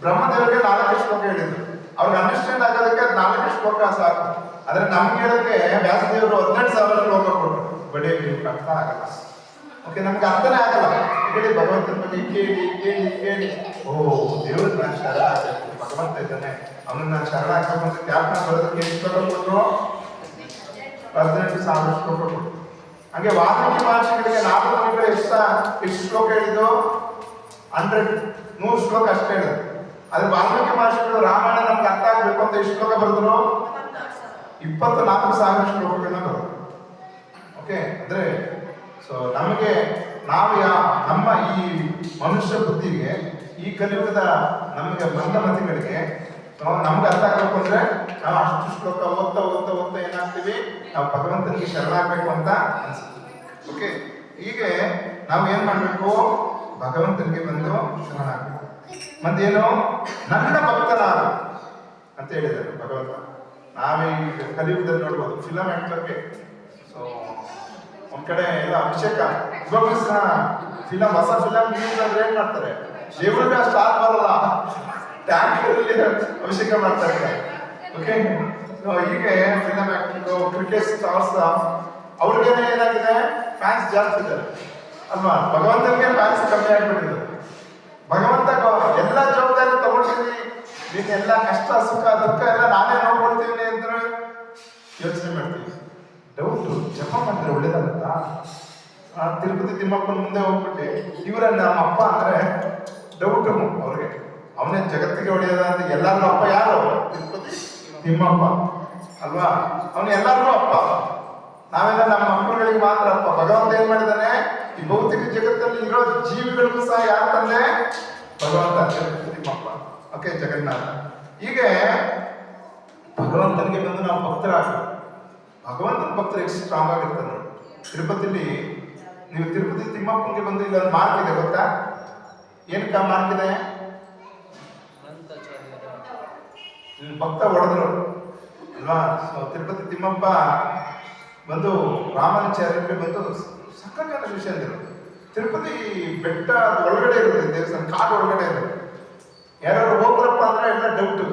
ಬ್ರಹ್ಮದೇವರಿಗೆ 4 ಶ್ಲೋಕ ಹೇಳಿದ್ರು. ಅವ್ರಿಗೆ ಅಂಡರ್ಸ್ಟ್ಯಾಂಡ್ ಆಗೋದಕ್ಕೆ 4 ಶ್ಲೋಕ ಸಾಕು. ಆದ್ರೆ ನಮ್ಗೆ ಹೇಳಕ್ಕೆ ವ್ಯಾಸದೇವರು 18,000 ಶ್ಲೋಕ ಕೊಟ್ಟರು. ಬಡೇ ನಿಮ್ಗೆ ಅರ್ಥ ಆಗಲ್ಲ. ಓಕೆ, ನಮ್ಗೆ ಅರ್ಥನೇ ಆಗಲ್ಲ. ಹೇಳಿ ಭಗವಂತನ ಬಗ್ಗೆ ಕೇಳಿ ಕೇಳಿ ಕೇಳಿ, ಓ ದೇವ್ರಿಗೆ ನಾನು ಶರಣ ಆಗ್ಬೇಕು, ಭಗವಂತ ಇದ್ದಾನೆ, ಅವನನ್ನ ನಾನು ಶರಣ ಆಗ್ಬೇಕು ಅಂತ ಜ್ಞಾಪನ ಬರೋದಕ್ಕೆ ಎಷ್ಟು ಶ್ಲೋಕ ಕೊಟ್ಟರು? 18,000 ಶ್ಲೋಕ ಕೊಟ್ಟರು. ಹಾಗೆ ವಾಲ್ಮೀಕಿ ಮಹರ್ಷಿಗಳಿಗೆ 4 ಮುನಿಗಳು ಎಷ್ಟು ಶ್ಲೋಕ ಹೇಳಿದ್ದು? 100 ಶ್ಲೋಕ ಅಷ್ಟೇ ಹೇಳಿದ್ರು. ಆದ್ರೆ ವಾಲ್ಮೀಕಿ ಮಹರ್ಷಿಗಳು ರಾಮಾಯಣ ನಮ್ಗೆ ಅರ್ಥ ಆಗ್ಬೇಕು ಅಂತ ಎಷ್ಟು ಶ್ಲೋಕ ಬರೆದ್ರು? 24,000 ಶ್ಲೋಕಗಳನ್ನ ಬರೆದ್ರು. ಓಕೆ, ಅಂದ್ರೆ ಸೊ ನಮಗೆ ನಮ್ಮ ಈ ಮನುಷ್ಯ ಬುದ್ಧಿಗೆ, ಈ ಕಲಿಯುಗದ ನಮಗೆ ಮಂದಮತಿಗಳಿಗೆ ನಮ್ಗೆ ಅರ್ಥ ಆಗ್ಬೇಕು ಅಂದ್ರೆ ನಾವು ಅಷ್ಟು ಶ್ಲೋಕ ಓದ್ತಾ ಓದ್ತಾ ಓದ್ತಾ ಏನಾಗ್ತೀವಿ, ನಾವು ಭಗವಂತನಿಗೆ ಶರಣಾಗಬೇಕು ಅಂತ ಅನ್ಸುತ್ತೆ. ಓಕೆ, ಹೀಗೆ ನಾವು ಏನ್ ಮಾಡ್ಬೇಕು, ಭಗವಂತನಿಗೆ ಬಂದು ಶರಣಾಗಬೇಕು. ಮತ್ತೇನು, ನನ್ನ ಭಕ್ತನಾದ ಅಂತ ಹೇಳಿದ್ದಾರೆ ಭಗವಂತ. ನಾವೇ ಈ ಕಲಿಯುಗದಲ್ಲಿ ನೋಡ್ಬೋದು ಫಿಲಂ ಆಕ್ಟರ್ಗೆ. ಸೊ ಒಂದ್ ಕಡೆ ಎಲ್ಲ ಅಭಿಷೇಕ, ಇವಾಗ ಸಹ ಫಿಲಂ, ಹೊಸ ಫಿಲಂ ರಿಲೀಸ್ ಆದ್ರೆ ಏನ್ ಮಾಡ್ತಾರೆ, ದೇವರಿಗೆ ಸ್ಟಾರ್ ಬರಲ್ಲ, ಟ್ಯಾಂಕಲ್ಲಿ ಅಭಿಷೇಕ ಮಾಡ್ತಾ ಇರ್ತಾರೆ. ಓಕೆ, ಹೀಗೆ ಫಿಲಂ ಆಕ್ಟರ್, ಕ್ರಿಕೆಟ್ ಸ್ಟಾರ್ಸ್ ಅವ್ರಿಗೇನೆ ಏನಾಗಿದೆ, ಫ್ಯಾನ್ಸ್ ಜಾಸ್ತಿ ಇದ್ದಾರೆ ಅಲ್ವಾ. ಭಗವಂತನಿಗೆ ಫ್ಯಾನ್ಸ್ ಕಮ್ಮಿ ಆಗ್ಬಿಟ್ಟಿದ್ದಾರೆ. ಭಗವಂತ ಎಲ್ಲ ಜವಾಬ್ದಾರಿ ತಗೊಳ್ತೀನಿ, ನೀನ್ ಎಲ್ಲ ಕಷ್ಟ ಸುಖ ದುಃಖ ಎಲ್ಲ ನಾನೇ ನೋಡ್ಕೊಳ್ತೀನಿ ಅಂದ್ರೆ ಯೋಚನೆ ಮಾಡ್ತೀವಿ. ಡೌಟು, ಜಪ ಮಾಡಿದ್ರೆ ಒಳ್ಳೇದಾಗತ್ತ? ತಿರುಪತಿ ತಿಮ್ಮಪ್ಪನ ಮುಂದೆ ಹೋಗ್ಬಿಟ್ಟು ಇವರ ನಮ್ಮ ಅಪ್ಪ ಅಂದ್ರೆ ಡೌಟು ಅವ್ರಿಗೆ. ಅವನೇ ಜಗತ್ತಿಗೆ ಒಳ್ಳೆಯದ ಅಂತ ಎಲ್ಲಾರು ಅಪ್ಪ ಯಾರು? ತಿರುಪತಿ ತಿಮ್ಮಪ್ಪ ಅಲ್ವಾ. ಅವನು ಎಲ್ಲರಿಗೂ ಅಪ್ಪ, ನಾವೆಲ್ಲ ನಮ್ಮ ಮಕ್ಕಳುಗಳಿಗೆ ಮಾತ್ರ ಅಪ್ಪ. ಭಗವಂತ ಏನ್ ಮಾಡಿದಾನೆ, ಈ ಭೌತಿಕ ಜಗತ್ತಲ್ಲಿ ಇರೋ ಜೀವಿಗಳಿಗೂ ಸಹ ಯಾರ ತಂದೆ? ಭಗವಂತ, ತಿರುಪತಿ ತಿಮ್ಮಪ್ಪ. ಓಕೆ, ಜಗನ್ನಾಥ. ಹೀಗೆ ಭಗವಂತನಿಗೆ ಬಂದು ನಾವು ಭಕ್ತರಾಗಬೇಕು. ಭಗವಂತನ ಭಕ್ತರು ಎಷ್ಟು ಸ್ಟ್ರಾಂಗ್ ಆಗಿರ್ತಾರೆ ನೋಡಿ. ತಿರುಪತಿಲಿ ನೀವು ತಿರುಪತಿ ತಿಮ್ಮಪ್ಪನಿಗೆ ಬಂದು ಇಲ್ಲೊಂದು ಮಾರ್ಕ್ ಇದೆ ಗೊತ್ತಾ? ಏನಕ್ಕ ಮಾರ್ಕ್ ಇದೆ? ಭಕ್ತ ಹೊಡೆದ್ರು ಅಲ್ವಾ. ತಿರುಪತಿ ತಿಮ್ಮಪ್ಪ ಬಂದು ರಾಮಾನುಚಾರ್ಯರಿಗೆ ಬಂದು ಸಕ್ಕತ್ತಾದ ವಿಷಯ ಅಂದರು. ತಿರುಪತಿ ಬೆಟ್ಟ ಒಳಗಡೆ ಇರುತ್ತೆ, ದೇವಸ್ಥಾನ ಕಾಡು ಒಳಗಡೆ ಇರುತ್ತೆ. ಯಾರು ಹೋಗ್ರಪ್ಪ ಅಂದ್ರೆ ಎಲ್ಲ ಡೌಟ್.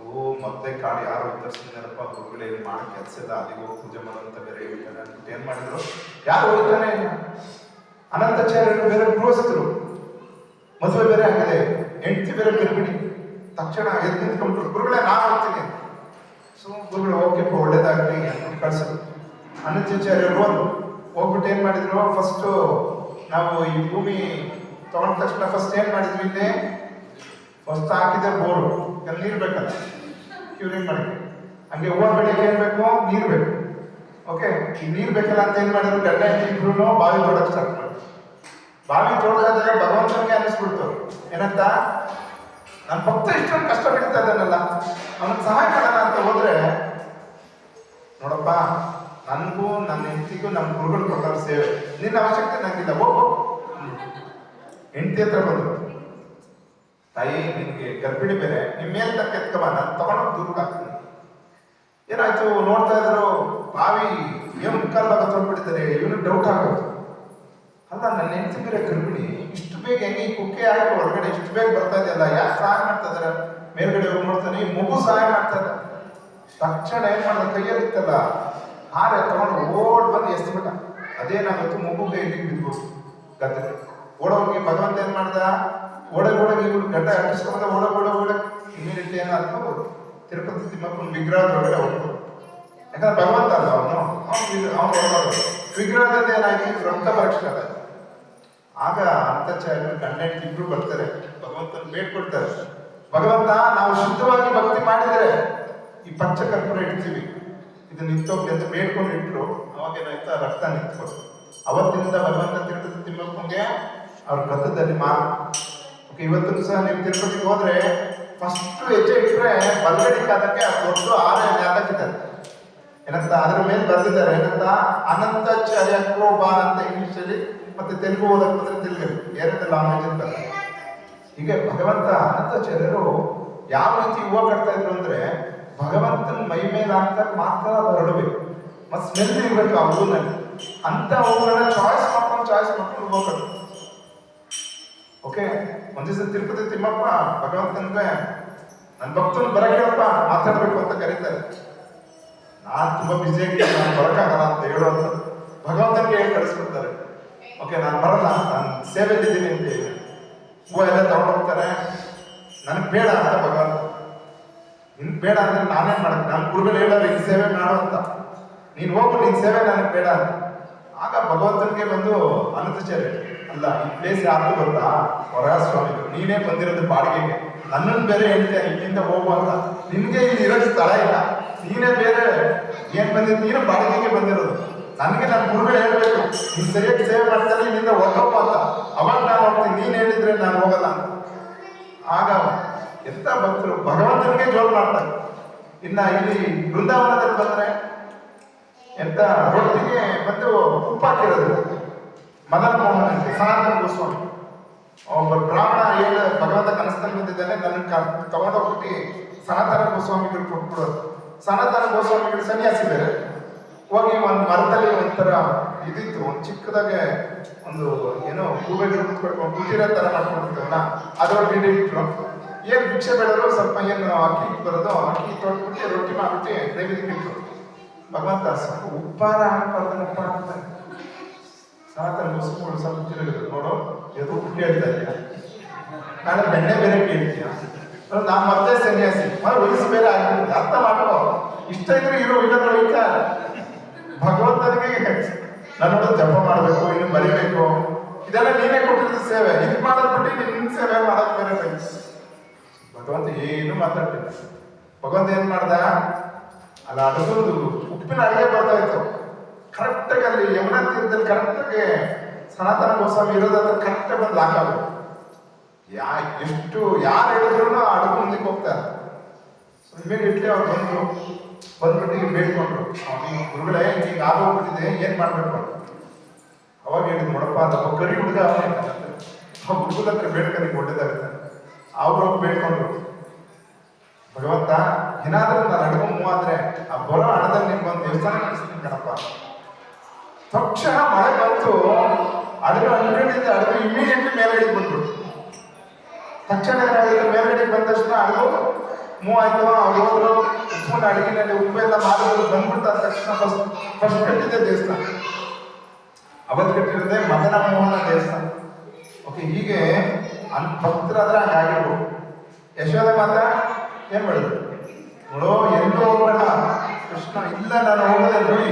ಓ ಮತ್ತೆ ಕಾಡು ಯಾರು ಹೋಗ್ತಾರಪ್ಪ, ಗುರುಗಳು ಏನು ಮಾಡೋ ಕೆಲಸ ಇಲ್ಲ, ಅಲ್ಲಿಗೆ ಹೋಗಿ ಪೂಜೆ ಮಾಡೋಂತ ಬೇರೆ ಹೇಳ್ತಾರೆ ಅಂದ್ಬಿಟ್ಟು ಏನ್ ಮಾಡಿದ್ರು, ಯಾರು ಹೋಗ್ತಾನೆ ಇಲ್ಲ. ಅನಂತಾಚಾರ್ಯರು ಬೇರೆ ಗೃಹಸ್ಥರು, ಮದುವೆ ಬೇರೆ ಆಗಿದೆ, ಹೆಂಡತಿ ಬೇರೆ ಗರ್ಭಿಣಿ. ತಕ್ಷಣ ಎದ್ದು ನಿಂತ್ಕೊಂಡ್ರು, ಗುರುಗಳೇ ನಾನು ಹೋಗ್ತೀನಿ. ಸೊ ಗುರುಗಳು ಓಕೆಪ್ಪ ಒಳ್ಳೇದಾಗ್ಲಿ ಅಂತ ಕಳ್ಸಿದ್ರು. ಅನಂತಾಚಾರ್ಯರು ಹೋಗ್ಬಿಟ್ಟು ಏನ್ ಮಾಡಿದ್ರು, ಫಸ್ಟ್ ನಾವು ಈ ಭೂಮಿ ತಗೊಂಡ ತಕ್ಷಣ ಫಸ್ಟ್ ಏನ್ ಮಾಡಿದ್ವಿ, ಇಲ್ಲಿ ಫಸ್ಟ್ ಹಾಕಿದೆ ಬೋರು, ನೀರು ಬೇಕಲ್ಲ, ಕ್ಯೂರಿಂಗ್ ಮಾಡಿ. ಹಂಗೆ ಹೂವು ಬೆಳೆಗೆ ಏನ್ ಬೇಕು, ನೀರು ಬೇಕು. ಓಕೆ, ಈ ನೀರು ಬೇಕಲ್ಲ ಅಂತ ಏನ್ ಮಾಡಿದ್ರು, ಗಂಡ ಇಬ್ರು ಬಾವಿ ತೋಡಕ್ ಸ್ಟಾರ್ಟ್ ಮಾಡಿದ್ರು. ಬಾವಿ ತೋಡೋದಾದ್ರೆ ಭಗವಂತನಿಗೆ ಅನ್ನಿಸ್ಬಿಡ್ತು, ಏನಂತ, ನನ್ನ ಭಕ್ತ ಇಷ್ಟೊಂದು ಕಷ್ಟ ಬಿಡ್ತಾ ಇದ್ದಾನಲ್ಲ, ಅವನಿಗೆ ಸಹಾಯ ಮಾಡೋಣ ಅಂತ ಹೋದ್ರೆ, ನೋಡಪ್ಪ ನನಗೂ ನನ್ನ ಹೆಂಡತಿಗೂ ನಮ್ಮ ಗುರುಗಳು ಕೊಡ್ತಾರೆ ಸೇವೆ, ನಿನ್ನ ಅವಶ್ಯಕತೆ ನಂಗಿಲ್ಲ, ಹೋಗು. ಹೆಂಡತಿ ಹತ್ರ ಬಂದ್ರು, ತಾಯಿ ನಿನ್ಗೆ ಗರ್ಭಿಣಿ ಬೇರೆ, ನಿಮ್ ಮೇಲ್ ತಕ್ಕ ಎತ್ಕಬ, ನಾನು ತಗೊಂಡು ದೂರಕ್ಕೆ ಹಾಕ್ತೀನಿ. ಏನಾಯ್ತು ನೋಡ್ತಾ ಇದ್ರು, ಬಾವಿ ಏನು ಮುಕ್ಕಾಲ್ ಭಾಗ ತೊಗೊಂಡ್ಬಿಟ್ಟಿದ್ದಾರೆ. ಇವನು ಡೌಟ್ ಆಗೋದು, ಅಲ್ಲ ನನ್ನ ಹೆಂಡತಿ ಬೇರೆ ಗರ್ಭಿಣಿ, ಇಷ್ಟು ಬೇಗ ಹೆಂಗೆ ಈ ಕುಕ್ಕೆ ಆಯ್ತು ಹೊರಗಡೆ ಇಷ್ಟು ಬೇಗ ಬರ್ತಾ ಇದೆಯಲ್ಲ, ಯಾಕೆ ಸಹಾಯ ಮಾಡ್ತಾ ಇದಾರೆ? ಮೇಲ್ಗಡೆ ಹೋಗಿ ನೋಡ್ತಾನೆ, ಈ ಮಗು ಸಹಾಯ ಮಾಡ್ತಾ ಇದ್ದ. ತಕ್ಷಣ ಏನ್ ಮಾಡ್ದ, ಕೈಯಲ್ಲಿ ಇತ್ತಲ್ಲ ಹಾರೆ ತಗೊಂಡು ಓಡ್ ಬಂದು ಎಸ್ಬಿಟ್ಟ. ಅದೇನಾಗುತ್ತೆ, ಮಗು ಕೈಯಲ್ಲಿ ಬಿದ್ಬಿಟ್ಟು ಗದ್ದೆ ಓಡೋಗಿ. ಭಗವಂತ ಏನ್ ಮಾಡ್ದ, ಓಡೋಗಿ ಇವ್ರು ಗಡ್ಡ ಅಟ್ಟಿಸ್ಕೊಂಡ ಓಡೋಗಿ ಇಮಿಡಿಯೇಟ್ಲಿ ಏನಾದ್ರು ತಿರುಪತಿ ತಿಮ್ಮಪ್ಪನ ವಿಗ್ರಹದೊಳಗಡೆ ಹೋಗ್ಬೋದು. ಯಾಕಂದ್ರೆ ಭಗವಂತ ಅಲ್ಲ ಅವನು ಅವನು ವಿಗ್ರಹದಿಂದ ಏನಾಯ್ತು, ರಕ್ತ ಪರೀಕ್ಷೆ ಆದ. ಆಗ ಅಂತರ್ಚಾರ್ಯರು ಗಂಡ ಹೆಂಡತಿ ಇಬ್ರು ಬರ್ತಾರೆ, ಭಗವಂತನ ಬೇಡ್ಕೊಡ್ತಾರೆ, ಭಗವಂತ ನಾವು ಶುದ್ಧವಾಗಿ ಭಕ್ತಿ ಮಾಡಿದ್ರೆ ಈ ಪಂಚಕರ್ಪೂರ ಇಡ್ತೀವಿ, ಇದು ನಿಂತೋಗ್ಲಿ ಅಂತ ಬೇಡ್ಕೊಂಡು ಇಟ್ರು. ಅವಾಗ ಏನಾಯ್ತು, ಆ ರಕ್ತ ನಿಂತ್ಕೊಂಡು ಅವತ್ತಿನಿಂದ ಭಗವಂತ ತಿರುಪತಿ ತಿಮ್ಮಪ್ಪನಿಗೆ ಅವ್ರ ರಥದಲ್ಲಿ ಮಾರು. ಓಕೆ, ಇವತ್ತು ಸಹ ನೀವು ತಿರುಪತಿಗೆ ಹೋದ್ರೆ ಫಸ್ಟ್ ಹೆಜ್ಜೆ ಇಟ್ಟರೆ ಬಲಗಡೆ ಕಾಲಕ್ಕೆ ಆ ದೊಡ್ಡ ಆನೆ ಹಾಕಿದ್ದಾರೆ. ಏನಂತ ಅದ್ರ ಮೇಲೆ ಬರೆದಿದ್ದಾರೆ, ಏನಂತ ಅನಂತಾಚಾರ್ಯ ಕ್ರೋಬಾ ಅಂತ ಇಂಗ್ಲಿಷಲ್ಲಿ, ಮತ್ತೆ ತೆಲುಗು ಓದಕ್ಕೆ ಬಂದ್ರೆ ತೆಲುಗಲ್ಲಿ ಎರಡು ಲ್ಯಾಂಗ್ವೇಜ್ ಇರ್ತಾರೆ. ಹೀಗೆ ಭಗವಂತ ಅನಂತಾಚಾರ್ಯರು ಯಾವ ರೀತಿ ಹೂವು ಕಟ್ತಾ ಇದ್ರು ಅಂದ್ರೆ ಭಗವಂತನ ಮೈ ಮೇಲೆ ಹಾಕ್ದಾಗ ಮಾತ್ರ ಅದು ಹೊರಡಬೇಕು, ಮತ್ತೆ ಸ್ಮೆಲ್ ಇರ್ಬೇಕು ಆ ಹೂವಿನಲ್ಲಿ. ಅಂತ ಹೂವುಗಳನ್ನ ಚಾಯ್ಸ್ ಮಾಡ್ಕೊಂಡು ಹೂವು ಕಟ್ಟು. ಓಕೆ, ಒಂದ್ ದಿವಸ ತಿರುಪತಿ ತಿಮ್ಮಪ್ಪ ಭಗವಂತನ್ಗೆ ನನ್ನ ಭಕ್ತನ ಬರಕೇಳಪ್ಪ ಮಾತಾಡ್ಬೇಕು ಅಂತ ಕರೀತಾರೆ. ನಾನ್ ತುಂಬಾ ಬಿಸಿ ಆಗಿದ್ದೀನಿ, ನಾನು ಬರಕ್ಕಾಗಲ್ಲ ಅಂತ ಹೇಳುವಂತ ಭಗವಂತನಿಗೆ ಹೇಳಿ ಕಳಿಸ್ಬಿಡ್ತಾರೆ. ಓಕೆ, ನಾನು ಬರಲ್ಲ, ನಾನು ಸೇವೆಯಲ್ಲಿದ್ದೀನಿ ಅಂತ ಹೇಳಿ ಹೂವು ಎಲ್ಲ ತಗೊಂಡು ಹೋಗ್ತಾರೆ. ನನಗೆ ಬೇಡ ಅಂತ ಭಗವಂತ, ನಿನ್ ಬೇಡ ಅಂದ್ರೆ ನಾನೇನ್ ಮಾಡಕ್ಕೆ, ನಾನು ಗುರುಗಳು ಹೇಳೋರು ನಿನ್ ಸೇವೆ ಮಾಡು ಅಂತ, ನೀನ್ ಹೋಗು, ನಿನ್ ಸೇವೆ ನನಗೆ ಬೇಡ ಅಂತ. ಆಗ ಭಗವಂತನಿಗೆ ಬಂದು ಅನಂತಾಚಾರ್ಯ, ಅಲ್ಲ ಈ ಪ್ಲೇಸ್ ಯಾರು ಗೊತ್ತಾ, ವರಹ ಸ್ವಾಮಿಗಳು, ನೀನೇ ಬಂದಿರೋದು ಬಾಡಿಗೆಗೆ, ನನ್ನನ್ನು ಬೇರೆ ಹೇಳ್ತೀಯ ಇಲ್ಲಿಂದ ಹೋಗು ಅಂತ, ನಿನ್ಗೆ ಇಲ್ಲಿ ಇರೋದು ಸ್ಥಳ ಇಲ್ಲ, ನೀನೇ ಬೇರೆ ಏನ್ ಬಂದಿದ್ದು, ನೀನು ಬಾಡಿಗೆಗೆ ಬಂದಿರೋದು, ನನಗೆ ನನ್ನ ಗುರುಗಳು ಹೇಳ್ಬೇಕು ನೀನ್ ಸರಿಯಾಗಿ ಸೇವೆ ಮಾಡ್ತಾನೆ, ಇಲ್ಲಿಂದ ಹೊರಟೋಗು ಅಂತ. ಅವಾಗ ನಾನು ಹೋಗ್ತೀನಿ, ನೀನ್ ಹೇಳಿದ್ರೆ ನಾನು ಹೋಗಲ್ಲ ಅಂತ. ಆಗ ಎಂತ ಭಕ್ತರು ಭಗವಂತನಿಗೆ ಜೋರು ಮಾಡ್ತಾರೆ. ಇನ್ನ ಇಲ್ಲಿ ಬೃಂದಾವನದಲ್ಲಿ ಬಂದ್ರೆ ಎಂತ ರೊಟ್ಟಿಗೆ ಬಂದು ಉಪ್ಪು ಹಾಕಿರೋದು ಮದನ ಮೋಹನ್ ಅಂತ ಸನಾತನ ಗೋಸ್ವಾಮಿ, ಒಬ್ಬ ಬ್ರಾಹ್ಮಣ ಹೇಳ ಭಗವಂತ ಕನಸ್ತಲ್ಲಿ ಬಂದಿದ್ದಾನೆ, ನನ್ನ ತಗೊಂಡೋಗ್ಬಿಟ್ಟು ಸನಾತನ ಗೋಸ್ವಾಮಿಗಳು ಕೊಟ್ಬಿಡೋದು. ಸನಾತನ ಗೋಸ್ವಾಮಿಗಳು ಸನ್ಯಾಸಿ ಬೇರೆ, ಹೋಗಿ ಒಂದು ಮರದಲ್ಲಿ ಒಂಥರ ಇದಿತ್ತು, ಒಂದು ಚಿಕ್ಕದಾಗೆ ಒಂದು ಏನೋ ಹೂವೆಗಳು ಕುತ್ಕೊಳ್ಕೊಂಡು ಕುಟೀರ ತರ ಮಾಡ್ಕೊಂಡಿರ್ತೇವಲ್ಲ, ಅದ್ರೊಳಗೆ ಇಟ್ರು. ಏನ್ ಭಿಕ್ಷೆ ಬೇಡರು, ಸ್ವಲ್ಪ ಏನು ಅಕ್ಕಿ ಬರೋದು, ಅಕ್ಕಿ ತೊಳ್ಬಿಟ್ಟು ರೊಟ್ಟಿ ಮಾಡ್ಬಿಟ್ಟು ನೈವೇದ್ಯಕ್ಕೆ ಇಟ್ರು. ಭಗವಂತ ಸ್ವಲ್ಪ ಉಪ್ಪಾರ ಹಾಕ್ಬಾರ್ದನಪ್ಪ ಅಂತ ಸನಾತನ ಗೋಸ್ವಾಮಿಗಳು ಸ್ವಲ್ಪ ತಿರುಗಿದ್ರು, ನೋಡು ಎದು ಉಪ್ಪು ಕೇಳ್ತಾ ಇದೆಯಾ, ನಾಳೆ ಬೆಣ್ಣೆ ಬೇರೆ ಕೇಳ್ತೀಯ, ನಾವು ಮತ್ತೆ ಸನ್ಯಾಸಿ ವಯಸ್ಸು ಬೇರೆ ಆಗ್ಬಿಡುತ್ತೆ, ಅರ್ಥ ಮಾಡ್ಕೋ, ಇಷ್ಟ ಇದ್ರೆ ಇರೋ ಇಲ್ಲದ ವೈಕ ಭಗವಂತನಿಗೆ ನನ್ನೋட ಜಪ ಮಾಡಬೇಕು, ಇನ್ನು ಬರೀಬೇಕು, ಇದೆಲ್ಲ ನೀನೇ ಕೊಟ್ಟಿದ್ದ ಸೇವೆ, ಇದು ಮಾಡೋದ್ ಬಿಟ್ಟು ನಿನ್ನ ಸೇವೆ ಮಾಡೋದ್ ಬೇರೆ ಬೇಕು. ಭಗವಂತ ಏನು ಮಾತಾಡ್ತಿಲ್ಲ. ಭಗವಂತ ಏನ್ ಮಾಡ್ದ, ಅಲ್ಲ ಅದೊಂದು ಉಪ್ಪಿನ ಅಡಿಗೆ ಬರ್ತಾ ಇತ್ತು ಕರೆಕ್ಟಾಗಿ, ಅಲ್ಲಿ ಯಮುನಾ ತೀರದಲ್ಲಿ ಕರೆಕ್ಟಾಗಿ ಸನಾತನ ಗೋಸ್ವಾಮಿ ಇರೋದಾದ್ರೆ ಕರೆಕ್ಟಾಗಿ ಬಂದು ಲಾಕಾಗು. ಎಷ್ಟು ಯಾರು ಹೇಳಿದ್ರು ಅಡುಗೆ ಮುಂದಕ್ಕೆ ಹೋಗ್ತಾರೆ. ಇಮಿಡಿಯೇಟ್ಲಿ ಅವ್ರು ಬಂದ್ಬಿಟ್ಟು ಬೇಡ್ಕೊಂಡ್ರು, ಗುರುಗಳೇ ಈಗ ಆಗೋಗ್ಬಿಟ್ಟಿದೆ, ಏನ್ ಮಾಡ್ಬೇಕು? ಅವಾಗ ಹೇಳಿದ್, ನೋಡಪ್ಪ ಅದಪ್ಪ ಕರಿ ಹುಡುಗ ಹುಡುಗದ ಹತ್ರ ಬೇಡ್ಕನಿಗೆ ಒಳ್ಳೇದಾಗುತ್ತೆ. ಅವ್ರು ಬೇಡ್ಕೊಂಡ್ರು, ಭಗವಂತ ಏನಾದ್ರೂ ನಾನು ಅಡುಗೆ ಮೂವಾದ್ರೆ ಆ ಬರೋ ಹಣದಲ್ಲಿ ನಿಮ್ಗೊಂದು ದೇವಸ್ಥಾನ ಕಳಿಸ್ತೀನಿ ಕಣಪ್ಪ. ತಕ್ಷಣ ಮಳೆ ಬಂತು, ಅಡುಗೆ ಅಂಗಡಿಯಿಂದ ಅಡುಗೆ ಇಮಿಡಿಯೇಟ್ಲಿ ಮೇಲ್ಗಡೆಗೆ ಬಂದ್ರು. ತಕ್ಷಣ ಮೇಲ್ಗಡೆಗೆ ಬಂದ ತಕ್ಷಣ ಅಡುಗೆ ಮೂವ್ ಆಯ್ತು. ಅವ್ರು ಹೋದ್ರು, ಉಪ್ಪಿನ ಅಡುಗೆನಲ್ಲಿ ಉಪ್ಪೆಲ್ಲ ಮಾಡಿದ್ರು, ಬಂದ್ಬಿಟ್ಟು ಅದ ತಕ್ಷಣ ಫಸ್ಟ್ ಕಟ್ಟಿದ್ದೆ ದೇವಸ್ಥಾನ, ಅವತ್ತು ಕಟ್ಟಿರೋದೇ ಮದನ ಮೋಹನ ದೇವಸ್ಥಾನ. ಓಕೆ, ಹೀಗೆ ಭಕ್ತರಾದ್ರೆ ಹಂಗಾಗಿರ್ಬೋದು. ಯಶೋಧ ಮಾತಾ ಏನ್ ಮಾಡಿದ್ರು, ನೋಡೋ ಎಲ್ಲೂ ಹೋಗ್ಬೇಡ ಕೃಷ್ಣ, ಇಲ್ಲ ನಾನು ಹೋಗೋದೇ ನೋಡಿ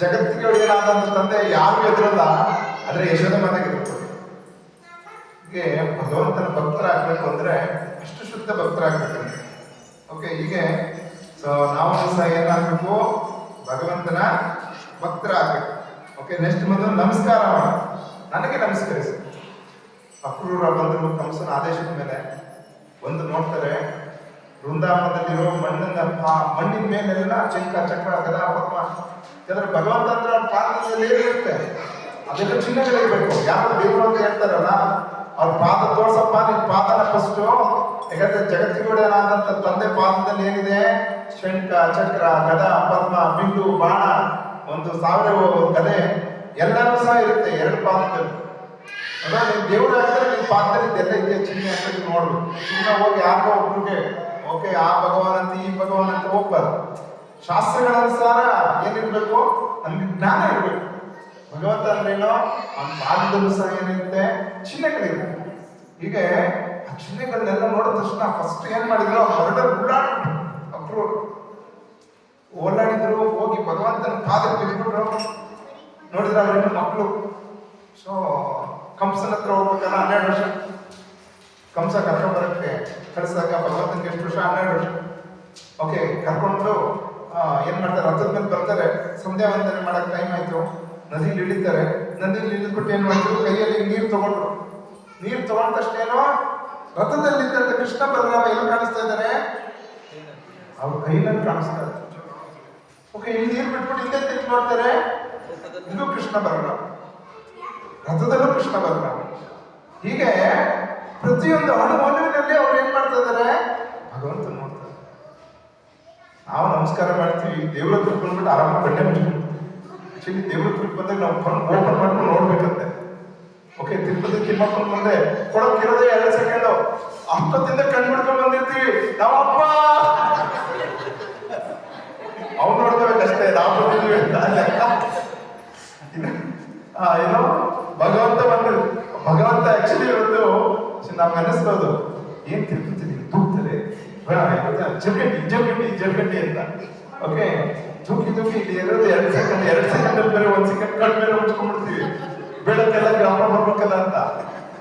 ಜಗತ್ತಿಗೆ ಏನಾದಂತ ತಂದೆ ಯಾರು ಎದುರಲ್ಲ, ಆದ್ರೆ ಯಶೋಧ ಮಾತಾಗೆ ಇರ್ಬೋದು. ಹೀಗೆ ಭಗವಂತನ ಭಕ್ತರಾಗಬೇಕು ಅಂದ್ರೆ ಅಷ್ಟು ಶುದ್ಧ ಭಕ್ತರಾಗಬೇಕಂದ್ರೆ. ಓಕೆ, ಹೀಗೆ ಸೊ ನಾವು ಸಹ ಏನಾಗಬೇಕು, ಭಗವಂತನ ಭಕ್ತರಾಗಬೇಕು. ಓಕೆ, ನೆಕ್ಸ್ಟ್ ಬಂದು ನಮಸ್ಕಾರ ಮಾಡ, ನನಗೆ ನಮಸ್ಕರಿಸಿ. ಅಕ್ರೂರ ಬಂದರು ಕಂಸನ ಆದೇಶದ ಮೇಲೆ ಒಂದು ನೋಡ್ತಾರೆ, ವೃಂದಾವನದಲ್ಲಿರೋ ಮಣ್ಣಿನ ಮೇಲೆಲ್ಲ ಚಂಕ ಚಕ್ರ ಗದಾ ಪದ್ಮ, ಯಾಕಂದ್ರೆ ಭಗವಂತ ಅಂದ್ರೆ ಅವ್ರ ಪಾದದಲ್ಲಿ ಏನಿರುತ್ತೆ ಅದೆಲ್ಲ ಚಿಹ್ನೆಗಳಿರ್ಬೇಕು. ಯಾರು ದೇವರು ಅಂತ ಹೇಳ್ತಾರಲ್ಲ, ಅವ್ರ ಪಾದ ತೋರ್ಸಪ್ಪ, ನಿನ್ ಪಾದನ ಫಸ್ಟು. ಯಾಕಂದ್ರೆ ಜಗತ್ತಿಗೂಡನಾದಂತ ತಂದೆ ಪಾದದಲ್ಲಿ ಏನಿದೆ, ಶಂಖ ಚಕ್ರ ಗದಾ ಪದ್ಮ ಬಿಂದು ಬಾಣ, ಒಂದು 1000 ಗದೆ ಎಲ್ಲರೂ ಸಹ ಇರುತ್ತೆ ಎರಡು ಪಾದದಲ್ಲಿ. ಅದ ನಿಮ್ ದೇವ್ರ ಆಗಿದ್ರೆ ನಿಮ್ ಪಾದದಲ್ಲಿ ಇದೆಲ್ಲ ಇದೆ ಚಿಹ್ನೆ ಅಂತ ನೋಡ್ಬೇಕು. ಸುಮ್ಮನೆ ಹೋಗಿ ಯಾಕೋ ಒಬ್ರಿಗೆ ಓಕೆ ಆ ಭಗವಾನ್ ಅಂತ ಈ ಭಗವಾನ್ ಅಂತ ಹೋಗ್ಬಾರ್ದು. ಶಾಸ್ತ್ರಗಳ ಅನುಸಾರ ಏನಿರ್ಬೇಕು, ನಮ್ಗೆ ಜ್ಞಾನ ಇರ್ಬೇಕು. ಭಗವಂತ ಅಂದ್ರೇನೋ ಅವ್ನ ಪಾದದಲ್ಲೂ ಸಹ ಏನಿರುತ್ತೆ, ಚಿಹ್ನೆಗಳಿರುತ್ತೆ. ಹೀಗೆ ಆ ಚಿಹ್ನೆಗಳನ್ನೆಲ್ಲ ನೋಡಿದ ತಕ್ಷಣ ಫಸ್ಟ್ ಏನ್ ಮಾಡಿದ್ರು, ಹೊರಡ ಉಳ್ಳಾಡ್ಬಿಟ್ಟು ಮಕ್ಕಳು ಓಲಾಡಿದ್ರು, ಹೋಗಿ ಭಗವಂತನ ಪಾದಕ್ಕೆ ಬಿದ್ದುಬಿಟ್ರು. ನೋಡಿದ್ರೆ ಅವ್ರಿನ್ನು ಮಕ್ಕಳು. ಸೊ ಕಂಸನ ಹತ್ರ ಹೋಗ್ಬೇಕಲ್ಲ, 12 ವರ್ಷ. ಕಂಸ ಕರ್ಕೊಂಡ್ಬರಕ್ಕೆ ಕಳಿಸಿದಾಗ ಭಗವಂತನಿಗೆ ಎಷ್ಟು ವರ್ಷ? 12 ವರ್ಷ. ಓಕೆ, ಕರ್ಕೊಂಡು ಏನ್ ಮಾಡ್ತಾರೆ, ರಥದ ಮೇಲೆ ಬರ್ತಾರೆ. ಸಂಧ್ಯಾ ವಂದನೆ ಮಾಡಕ್ ಟೈಮ್ ಆಯ್ತು. ನದಿಲಿ ಇಳಿತಾರೆ. ನದಿಲಿ ಇಳಿದ್ಬಿಟ್ಟು ಏನ್ ಮಾಡಿದ್ರು, ಕೈಯಲ್ಲಿ ನೀರು ತಗೊಂಡ್ರು. ನೀರು ತಗೊಂಡ ತಕ್ಷಣ ರಥದಲ್ಲಿದ್ದಂತ ಕೃಷ್ಣ ಬಲರಾಮ ಎಲ್ಲಿ ಕಾಣಿಸ್ತಾ ಇದ್ದಾರೆ? ಅವ್ರ ಕೈನಲ್ಲಿ ಕಾಣಿಸ್ತಾ ಇದ್ದಾರೆ. ಓಕೆ, ಇಲ್ಲಿ ನೀರು ಬಿಟ್ಬಿಟ್ಟು ಹಿಂದೆ ತಿರುಗಿ ನೋಡ್ತಾರೆ, ಇದು ಕೃಷ್ಣ ಬಲರಾಮ. ರಥದಲ್ಲೂ ಕೃಷ್ಣ ಬಲರಾಮ. ಹೀಗೆ ಪ್ರತಿಯೊಂದು ಅಣುವಿನಲ್ಲಿ ಅವ್ರು ಏನ್ ಮಾಡ್ತಾ ಇದ್ದಾರೆ? ಭಗವಂತ ನೋಡ್ತಾರೆ. ನಾವು ನಮಸ್ಕಾರ ಮಾಡ್ತೀವಿ, ದೇವ್ರ ಹತ್ರಕ್ಕೆ ಬಂದ್ಬಿಟ್ಟು ಆರಾಮ ಗಂಟೆ ಮುಚ್ಕೊಂಡು. ಆಕ್ಚುಲಿ ದೇವ್ರ ಹತ್ರಕ್ಕೆ ಬಂದಾಗ ನಾವು ಓಪನ್ ಮಾಡ್ಕೊಂಡು ನೋಡ್ಬೇಕಂತೆ. ಓಕೆ, ತಿರುಪತಿ ತಿಮ್ಮಪ್ಪನ ಮುಂದೆ ಕೊಡಕ್ಕಿರೋದೇ 2 ಸೆಕೆಂಡು. ಅಪ್ಪತ್ತಿಂದ ಕಣ್ಬಿಡ್ಕೊಂಡು ಬಂದಿರ್ತೀವಿ. ನಾವಪ್ಪ ಅವ್ನು ನೋಡ್ಕೋಬೇಕಷ್ಟೇ, ನಾವು ಬಂದಿದ್ದೀವಿ ಅಂತ. ಏನೋ ಭಗವಂತ ಬಂದು, ಭಗವಂತ ಆಕ್ಚುಲಿ ಇವತ್ತು ನಮ್ಗೆ ಅನ್ನಿಸ್ಬೋದು, ಏನ್ ತಿರುಪತಿ ತೂಗ್ತಾರೆ ಜರ್ಗಂಡಿ ಅಂತ. ಓಕೆ, ತೂಕಿ ಇಲ್ಲಿ ಇರೋದು 2 ಸೆಕೆಂಡ್, 2 ಸೆಕೆಂಡ್ ಬೇರೆ 1 ಸೆಕೆಂಡ್ ಕಣ್ ಬೇರೆ ಮುಚ್ಕೊಂಡ್ಬಿಡ್ತೀವಿ. ಬೆಳಕೆಲ್ಲ ಗ್ರಾಮ ಬರ್ಬೇಕಲ್ಲ ಅಂತ.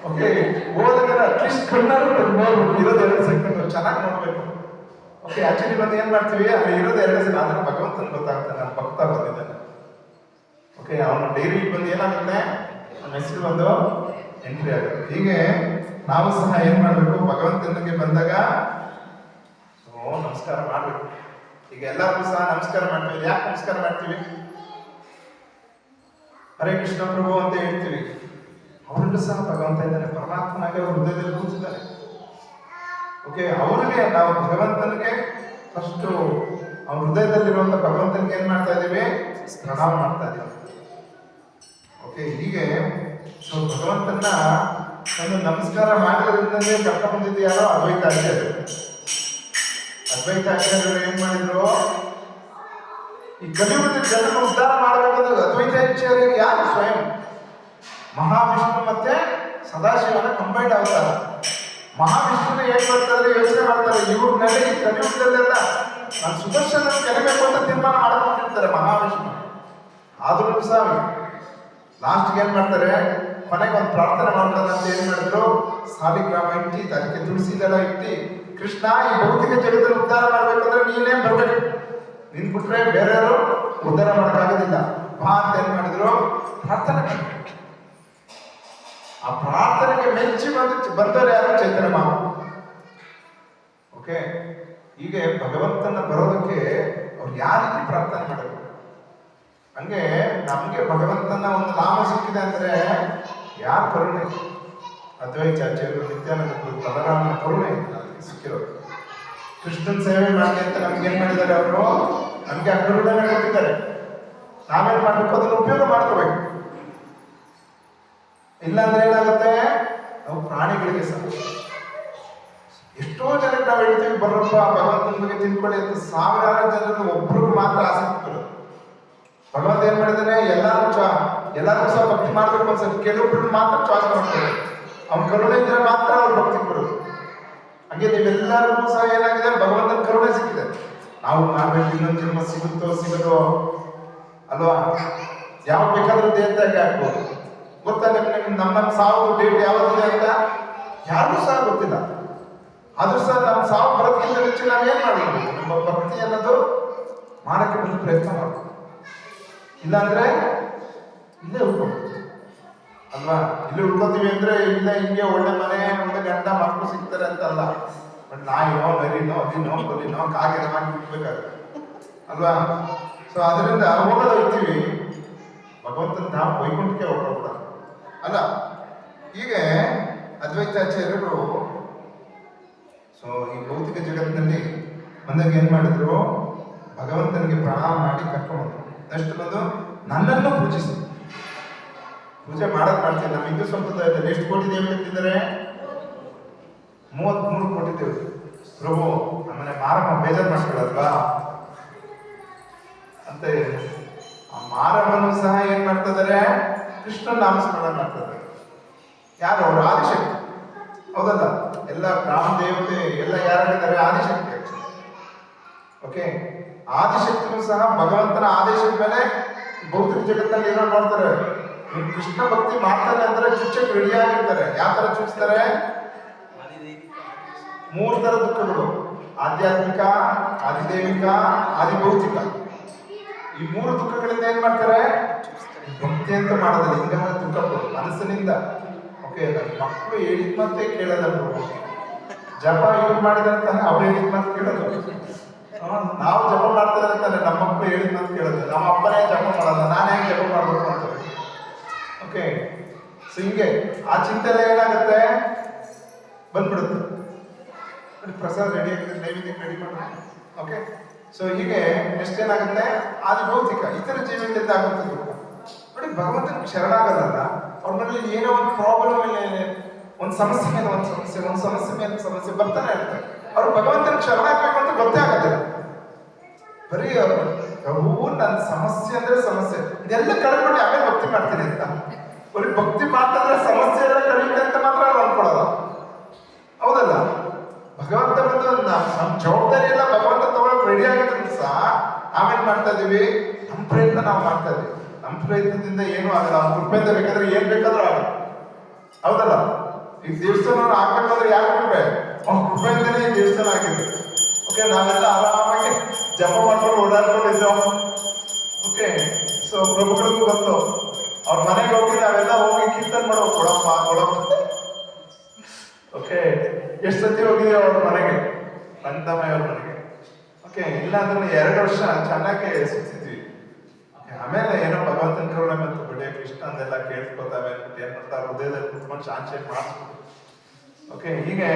ಓಕೆ, ಹೋದಾಗ ಅಟ್ಲೀಸ್ಟ್ ಕಣ್ಣಾರು ನೋಡ್ಬೇಕು. ಇರೋದು 2 ಸೆಕೆಂಡ್, ಚೆನ್ನಾಗಿ ನೋಡ್ಬೇಕು. ಓಕೆ, ಆಕ್ಚುಲಿ ಬಂದು ಏನ್ ಮಾಡ್ತೀವಿ, ಅಲ್ಲಿ ಇರೋದು 2 ಸೆಕೆಂಡ್. ಆದ್ರೆ ಭಗವಂತನ ಗೊತ್ತಾಗ್ತಾನೆ, ನಾನು ಭಕ್ತ ಬಂದಿದ್ದಾನೆ. ಓಕೆ, ಅವನ ಡೈರಿ ಬಂದು ಏನಾಗುತ್ತೆ, ನನ್ನ ಹೆಸರು ಬಂದು ಎಂಟ್ರಿ ಆಗುತ್ತೆ. ಹೀಗೆ ನಾವು ಸಹ ಏನ್ ಮಾಡ್ಬೇಕು, ಭಗವಂತನಿಗೆ ಬಂದಾಗ ನಮಸ್ಕಾರ ಮಾಡ್ಬೇಕು. ಈಗ ಎಲ್ಲರಿಗೂ ಸಹ ನಮಸ್ಕಾರ ಮಾಡ್ತೀವಿ. ಯಾಕೆ ನಮಸ್ಕಾರ ಮಾಡ್ತೀವಿ? ಹರೇ ಕೃಷ್ಣ ಪ್ರಭು ಅಂತ ಹೇಳ್ತೀವಿ. ಅವರಲ್ಲೂ ಸಹ ಭಗವಂತ ಇದ್ದಾನೆ, ಪರಮಾತ್ಮನಾಗಿ ಅವ್ರ ಹೃದಯದಲ್ಲಿ ಕೂತಿದ್ದಾನೆ. ಓಕೆ, ಅವರಿಗೆ ನಾವು ಭಗವಂತನಿಗೆ ಫಸ್ಟ್ ಅವ್ರ ಹೃದಯದಲ್ಲಿರುವಂತ ಭಗವಂತನಿಗೆ ಏನ್ ಮಾಡ್ತಾ ಇದೀವಿ? ಪ್ರಣಾಮ ಮಾಡ್ತಾ ಇದೀವಿ. ಓಕೆ, ಹೀಗೆ ಭಗವಂತನ ಒಂದು ನಮಸ್ಕಾರ ಮಾಡೋದ್ರಿಂದಲೇ ಕರ್ಕೊಂಡು ಬಂದಿದ್ದು ಯಾರೋ ಅದ್ವೈತ ಆಚಾರ್ಯರು. ಅದ್ವೈತ ಆಚಾರ್ಯರು ಏನ್ ಮಾಡಿದ್ರು, ಈ ಕಲಿಯುಗದ ಜನರನ್ನು ಉದ್ಧಾರ ಮಾಡಬೇಕಂದ್ರೆ ಅದ್ವೈತ ಆಚಾರ್ಯರು ಯಾರು? ಸ್ವಯಂ ಮಹಾವಿಷ್ಣು ಮತ್ತೆ ಸದಾಶಿವನ ಕಂಬೈಂಡ್ ಅವತಾರ. ಮಹಾವಿಷ್ಣುನ ಏನ್ ಮಾಡ್ತಾರೆ, ಯೋಚನೆ ಮಾಡ್ತಾರೆ, ಇವ್ರನ್ನೆಲ್ಲ ಈ ಕಲಿಯುಗದಲ್ಲೆಲ್ಲ ನಾನು ಸುದರ್ಶನ ಕಲಿಬೇಕು ಅಂತ ತೀರ್ಮಾನ ಮಾಡ್ಕೊಂಡಿರ್ತಾರೆ ಮಹಾವಿಷ್ಣು. ಆದ್ರೂ ಸಹ ಲಾಸ್ಟ್ಗೆ ಏನ್ ಮಾಡ್ತಾರೆ, ಕೊನೆಗೆ ಒಂದು ಪ್ರಾರ್ಥನೆ ಮಾಡ್ತಾರೆ ಅಂತ ಏನ್ ಮಾಡಿದ್ರು, ಸಾಲಿಗ್ರಾಮ ಇಟ್ಟಿ, ಅದಕ್ಕೆ ತುಳಸಿದೆಲ್ಲ ಇಟ್ಟಿ, ಕೃಷ್ಣ ಈ ಭೌತಿಕ ಜಗತ್ತನ್ನು ಉದ್ಧಾರ ಮಾಡ್ಬೇಕಂದ್ರೆ ನೀನೇ ಬರ್ಬೇಕು, ನಿನ್ ಬಿಟ್ರೆ ಬೇರೆ ಯಾರು ಉದ್ಧಾರ ಮಾಡೋಕ್ಕಾಗೋದಿಲ್ಲ ಬಾ ಅಂತ ಏನ್ ಮಾಡಿದ್ರು, ಪ್ರಾರ್ಥನೆ ಮಾಡಿದ್ರು. ಆ ಪ್ರಾರ್ಥನೆಗೆ ಮೆಚ್ಚಿ ಬಂದವರು ಯಾರು? ಚೈತನ್ಯ ಮಹಾಪ್ರಭು. ಓಕೆ, ಹೀಗೆ ಭಗವಂತನ ಬರೋದಕ್ಕೆ ಅವ್ರು ಯಾವ ರೀತಿ ಪ್ರಾರ್ಥನೆ ಮಾಡಬೇಕು? ಹಂಗೆ ನಮ್ಗೆ ಭಗವಂತನ ಒಂದು ನಾಮ ಸಿಕ್ಕಿದೆ ಅಂದ್ರೆ ಯಾರ ಕರುಣೆ? ಅದ್ವೈತಾಚಾರ್ಯರು, ನಿತ್ಯಾನಂದ ಪ್ರಭು, ಬಲರಾಮನ ಕರುಣೆ ನಮಗೆ ಸಿಕ್ಕಿರೋದು. ಕೃಷ್ಣನ ಸೇವೆ ಮಾಡಿ ಅಂತ ನಮ್ಗೆ ಏನ್ ಮಾಡಿದ್ದಾರೆ ಅವರು? ನಮ್ಗೆ ಆ ಕರುಣೆ ಕೊಟ್ಟಿದ್ದಾರೆ. ನಾವೇನ್ ಮಾಡ್ಬೇಕು? ಅದನ್ನು ಉಪಯೋಗ ಮಾಡ್ಕೋಬೇಕು. ಇಲ್ಲಾಂದ್ರೆ ಏನಾಗುತ್ತೆ, ನಾವು ಪ್ರಾಣಿಗಳಿಗೆ ಸಹ ಎಷ್ಟೋ ಜನಕ್ಕೆ ನಾವು ಹೇಳ್ತೀವಿ ಬರಪ್ಪ ಭಗವಂತನ ಬಗ್ಗೆ ತಿಳ್ಕೊಳ್ಳಿ ಅಂತ. ಸಾವಿರಾರು ಜನರು ಒಬ್ರಿಗೂ ಮಾತ್ರ ಆಸಕ್ತಿ ಬರೋದು. ಭಗವಂತ ಏನ್ ಮಾಡಿದಾನೆ, ಎಲ್ಲರೂ ಸಹ ಭಕ್ತಿ ಮಾಡ್ಬೇಕು ಅನ್ಸುತ್ತೆ. ಕೆಲವೊಬ್ರು ಮಾತ್ರ ಚಾಯ್ಸ್ ಮಾಡ್ತಾರೆ. ಅವ್ನ ಕರುಣೆ ಇದ್ರೆ ಮಾತ್ರ ಅವ್ರ ಭಕ್ತಿ ಬರೋದು. ಹಾಗೆ ನೀವೆಲ್ಲರಿಗೂ ಸಹ ಏನಾಗಿದೆ, ಭಗವಂತನ ಕರುಣೆ ಸಿಕ್ಕಿದೆ. ನಾವು ಮಾಡ್ಬೇಕು, ಇನ್ನೊಂದು ಜನ್ಮ ಸಿಗುತ್ತೋ ಸಿಗದೋ ಅಲ್ವಾ? ಯಾವ ಬೇಕಾದ್ರೂ ದೇವತೆಗೆ ಹಾಕ್ಬೋದು. ಗೊತ್ತಾ ನಿಮ್ಗೆ ನಮ್ಮ ಸಾವು ಡೇಟ್ ಯಾವತ್ತಿದೆ ಅಂತ ಯಾರಿಗೂ ಸಹ ಗೊತ್ತಿಲ್ಲ. ಆದ್ರೂ ಸಹ ನಮ್ಮ ಸಾವು ಬರೋದಕ್ಕಿಂತ ಮುಂಚೆ ನಾವೇನ್ ಮಾಡಬೇಕು? ನಮ್ಮ ಭಕ್ತಿ ಅನ್ನೋದು ಮಾಡಕ್ಕೆ ಒಂದು ಪ್ರಯತ್ನ ಮಾಡಬೇಕು. ಇಲ್ಲಾಂದ್ರೆ ಇಲ್ಲೇ ಉಳ್ಕೊಳ್ತೀವಿ ಅಲ್ವಾ? ಇಲ್ಲೇ ಉಳ್ಕೊತೀವಿ ಅಂದ್ರೆ ಇಲ್ಲ ಹಿಂಗೆ ಒಳ್ಳೆ ಮನೆ, ಒಳ್ಳೆ ಗಂಡ, ಮಕ್ಕಳು ಸಿಗ್ತಾರೆ ಅಂತಲ್ಲ. ಬಟ್ ನಾಯಿನೋ, ನರಿನೋ, ಅದಿನೋ, ಕೊಲಿನೋ, ಕಾಗೆನೋ ಹಾಕಿ ಬಿಡ್ಬೇಕಾಗುತ್ತೆ ಅಲ್ವಾ? ಸೊ ಅದರಿಂದ ಹೋಗೋದು ಹೋಗ್ತೀವಿ, ಭಗವಂತನ ನಾವು ವೈಕುಂಠಕ್ಕೆ ಹೊರಟೋಗ್ಬಿಡ ಅಲ್ಲ. ಹೀಗೆ ಅದ್ವೈತಾಚಾರ್ಯರು ಸೊ ಈ ಭೌತಿಕ ಜಗತ್ತಿನಲ್ಲಿ ಬಂದಾಗ ಏನ್ ಮಾಡಿದ್ರು, ಭಗವಂತನಿಗೆ ಪ್ರಣಾಮ ಮಾಡಿ ಕರ್ಕೊಂಡು ನೆಕ್ಸ್ಟ್ ಬಂದು ನನ್ನನ್ನು ಪೂಜಿಸಿ. ಪೂಜೆ ಮಾಡೋದು ಮಾಡ್ತೀನಿ. ನಮ್ಮ ಹಿಂದೂ ಸಂಪ್ರದಾಯದಲ್ಲಿ ಎಷ್ಟು ಕೋಟಿ ದೇವತೆಗಳಿದ್ದಾರೆ? 33 ಕೋಟಿ ದೇವತೆ. ಪ್ರಭು ನಮ್ಮನೆ ಮಾರಮ್ಮ ಬೇಜಾರು ಮಾಡ್ಕೊಳ್ಳಲ್ವಾ ಅಂತ ಆ ಮಾರಮ್ಮನು ಸಹ ಏನ್ ಮಾಡ್ತಾ ಇದಾರೆ? ಕೃಷ್ಣನ ನಾಮಸ್ಮರಣ ಮಾಡ್ತಾ ಇದ್ದಾರೆ. ಯಾರು? ಅವರು ಆದಿಶಕ್ತಿ. ಹೌದಲ್ಲ? ಎಲ್ಲ ಗ್ರಾಮ ದೇವತೆ ಎಲ್ಲ ಯಾರಾಗಿದ್ದಾರೆ? ಆದಿಶಕ್ತಿ. ಓಕೆ, ಆದಿಶಕ್ತಿನೂ ಸಹ ಭಗವಂತನ ಆದೇಶದ ಮೇಲೆ ಭೌತಿಕ ಜಗತ್ತಲ್ಲಿ ಏನೋ ನೋಡ್ತಾರೆ. ಇವ್ರು ಕೃಷ್ಣ ಭಕ್ತಿ ಮಾಡ್ತಾರೆ ಅಂದ್ರೆ ಚುಚ್ಚಕ್ಕೆ ರೆಡಿ ಆಗಿರ್ತಾರೆ. ಯಾವ ತರ ಚುಚ್ತಾರೆ? ಮೂರು ತರ ದುಃಖಗಳು: ಆಧ್ಯಾತ್ಮಿಕ, ಆದಿದೈವಿಕ, ಆದಿಭೌತಿಕ. ಈ ಮೂರು ದುಃಖಗಳಿಂದ ಏನ್ ಮಾಡ್ತಾರೆ? ಭಕ್ತಿ ಅಂತ ಮಾಡೋದಿಲ್ಲ, ಹಿಂಗಾರ ದುಃಖ ಮನಸ್ಸಿನಿಂದ. ಓಕೆ, ಮಕ್ಕಳು ಹೇಳಿದ ಮತ್ತೆ ಕೇಳಲ್ಲ. ಜಪ ಇವ್ರು ಮಾಡಿದಂತ ಅವ್ರು ಹೇಳಿದ ಮಾತು ಕೇಳೋದು. ನಾವು ಜಪ ಮಾಡ್ತಾರೆ ಅಂತಾನೆ ನಮ್ಮ ಮಕ್ಕಳು ಹೇಳಿದ ಮಾತು ಕೇಳೋದು. ನಮ್ಮ ಅಪ್ಪನೇ ಜಪ ಮಾಡಲ್ಲ, ನಾನು ಹೆಂಗೆ ಜಪ ಮಾಡ್ಬೇಕು ಅಂತ. ಓಕೆ, ಸೊ ಹಿಂಗೆ ಆ ಚಿಂತನೆ ಏನಾಗುತ್ತೆ? ಬಂದ್ಬಿಡುತ್ತೆ. ಪ್ರಸಾದ ರೆಡಿ ಆಗಿದೆ, ನೈವೇದ್ಯ ರೆಡಿ ಮಾಡೋದು. ಓಕೆ, ಸೊ ಹೀಗೆ ಎಷ್ಟೇನಾಗುತ್ತೆ? ಆದಿಭೌತಿಕ ಇತರ ಜೀವನದಿಂದ ಆಗುತ್ತೆ ದುಃಖ. ನೋಡಿ, ಭಗವಂತನ ಶರಣಾಗಲ್ಲ, ಅವ್ರ ಮನೇಲಿ ಏನೋ ಒಂದು ಪ್ರಾಬ್ಲಮ್ ಮೇಲೆ ಒಂದು ಸಮಸ್ಯೆ ಮೇಲೆ ಒಂದು ಸಮಸ್ಯೆ, ಒಂದು ಸಮಸ್ಯೆ ಮೇಲೆ ಸಮಸ್ಯೆ ಬರ್ತಾನೆ ಇರ್ತಾರೆ. ಅವ್ರು ಭಗವಂತನ ಶರಣಾಗಬೇಕು ಅಂತ ಗೊತ್ತೇ ಆಗೋದಿಲ್ಲ. ಬರೀ ಪ್ರಭು ನನ್ನ ಸಮಸ್ಯೆ ಅಂದ್ರೆ ಸಮಸ್ಯೆ ಇದೆಲ್ಲ ಕಳ್ಕೊಂಡು ಆಮೇಲೆ ಭಕ್ತಿ ಮಾಡ್ತೀನಿ ಅಂತ. ಬರೀ ಭಕ್ತಿ ಮಾಡ್ತಂದ್ರೆ ಸಮಸ್ಯೆ ಎಲ್ಲ ಕಳೀತೆ ಅಂತ ಮಾತ್ರ ಅವ್ರು ಅನ್ಕೊಳ್ಳೋದು. ಹೌದಲ್ಲ? ಭಗವಂತ ಬಂದು ನಮ್ಮ ಜವಾಬ್ದಾರಿ ಎಲ್ಲ ಭಗವಂತ ತಗೊಳಕ್ ರೆಡಿ ಆಗಿದ್ರು ಸಹ ನಾವೇನ್ ಮಾಡ್ತಾ ಇದೀವಿ? ನಮ್ಮ ಪ್ರಯತ್ನ ನಾವು ಮಾಡ್ತಾ ಇದೀವಿ. ನಮ್ಮ ಪ್ರಯತ್ನದಿಂದ ಏನೂ ಆಗಲ್ಲ. ಅವ್ನ ಕೃಪೆಯಿಂದ ಬೇಕಾದ್ರೆ ಏನ್ ಬೇಕಾದ್ರೂ ಆಗಲ್ಲ. ಹೌದಲ್ಲ? ಈ ದೇವಸ್ಥಾನ ಆಗ್ಬೇಕಂದ್ರೆ ಯಾರು ಕೃಪೆ? ಅವ್ನ ಕೃಪೆಯಿಂದನೇ ಈ ದೇವಸ್ಥಾನ ಆಗಿದೆ. ಓಕೆ, ನಾವೆಲ್ಲ ಆರಾಮಾಗಿ ಜಪ ಮಾಡ್ಕೊಂಡು ಓಡಾಡ್ಕೊಂಡಿದ್ದೋ. ಓಕೆ, ಸೊ ಪ್ರಭುಗಳಿಗೂ ಬಂತು. ಅವ್ರ ಮನೆಗೆ ಹೋಗಿ ನಾವೆಲ್ಲ ಹೋಗಿ ಕೀರ್ತನೆ ಮಾಡೋ ಕೊಡಪ್ಪ ಕೊಡಪ್ಪ. ಓಕೆ, ಎಷ್ಟು ಸತಿ ಹೋಗಿದೀವಿ ಅವ್ರ ಮನೆಗೆ, ನಂದಮ್ಮಯ್ಯವ್ರ ಮನೆಗೆ. ಓಕೆ, ಇಲ್ಲ ಅಂದ್ರೆ 2 ವರ್ಷ ಚೆನ್ನಾಗಿ ಸುತ್ತಿದ್ವಿ. ಆಮೇಲೆ ಏನೋ ಭಗವಂತನ ಕರುಣೆ ಮತ್ತು ಬಿಡಿ ಕೃಷ್ಣ ಅಂದೆಲ್ಲ ಕೇಳ್ಕೊತಾವೆ ಅಂದ್ಬಿಟ್ಟು ಏನ್ ಮಾಡ್ತಾರೆ, ಹೃದಯದಲ್ಲಿ ಕುತ್ಕೊಂಡು ಶಾಂತಿ ಮಾಡಿಸ್ಬೋದು. ಓಕೆ, ಹೀಗೆ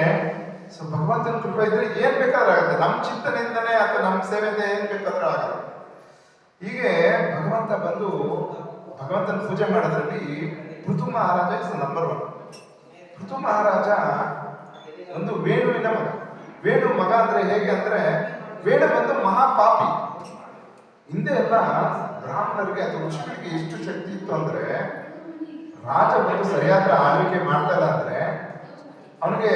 ಸೊ ಭಗವಂತನ ಕೃಪೆ ಇದ್ರೆ ಏನ್ ಬೇಕಾದ್ರೂ ಆಗುತ್ತೆ. ನಮ್ಮ ಚಿಂತನೆಯಿಂದನೇ ಅಥವಾ ನಮ್ಮ ಸೇವೆಯಿಂದ ಏನ್ ಬೇಕಾದ್ರೂ ಆಗಲ್ಲ. ಹೀಗೆ ಭಗವಂತ ಬಂದು ಭಗವಂತನ ಪೂಜೆ ಮಾಡೋದ್ರಲ್ಲಿ ಪೃಥು ಮಹಾರಾಜ ಇಸ್ ನಂಬರ್ 1. ಪೃಥು ಮಹಾರಾಜ ಒಂದು ವೇಣುವಿನ ಮಗ. ವೇಣು ಮಗ ಅಂದ್ರೆ ಹೇಗೆ ಅಂದ್ರೆ, ವೇಣು ಬಂದು ಮಹಾಪಾಪಿ. ಹಿಂದೆ ಎಲ್ಲ ಬ್ರಾಹ್ಮಣರಿಗೆ ಅಥವಾ ಋಷಿಗಳಿಗೆ ಎಷ್ಟು ಶಕ್ತಿ ಇತ್ತು ಅಂದ್ರೆ, ರಾಜ ಬಂದು ಸರಿಯಾದ ಆಳ್ವಿಕೆ ಮಾಡ್ತಾ ಇಲ್ಲ ಅಂದ್ರೆ ಅವನಿಗೆ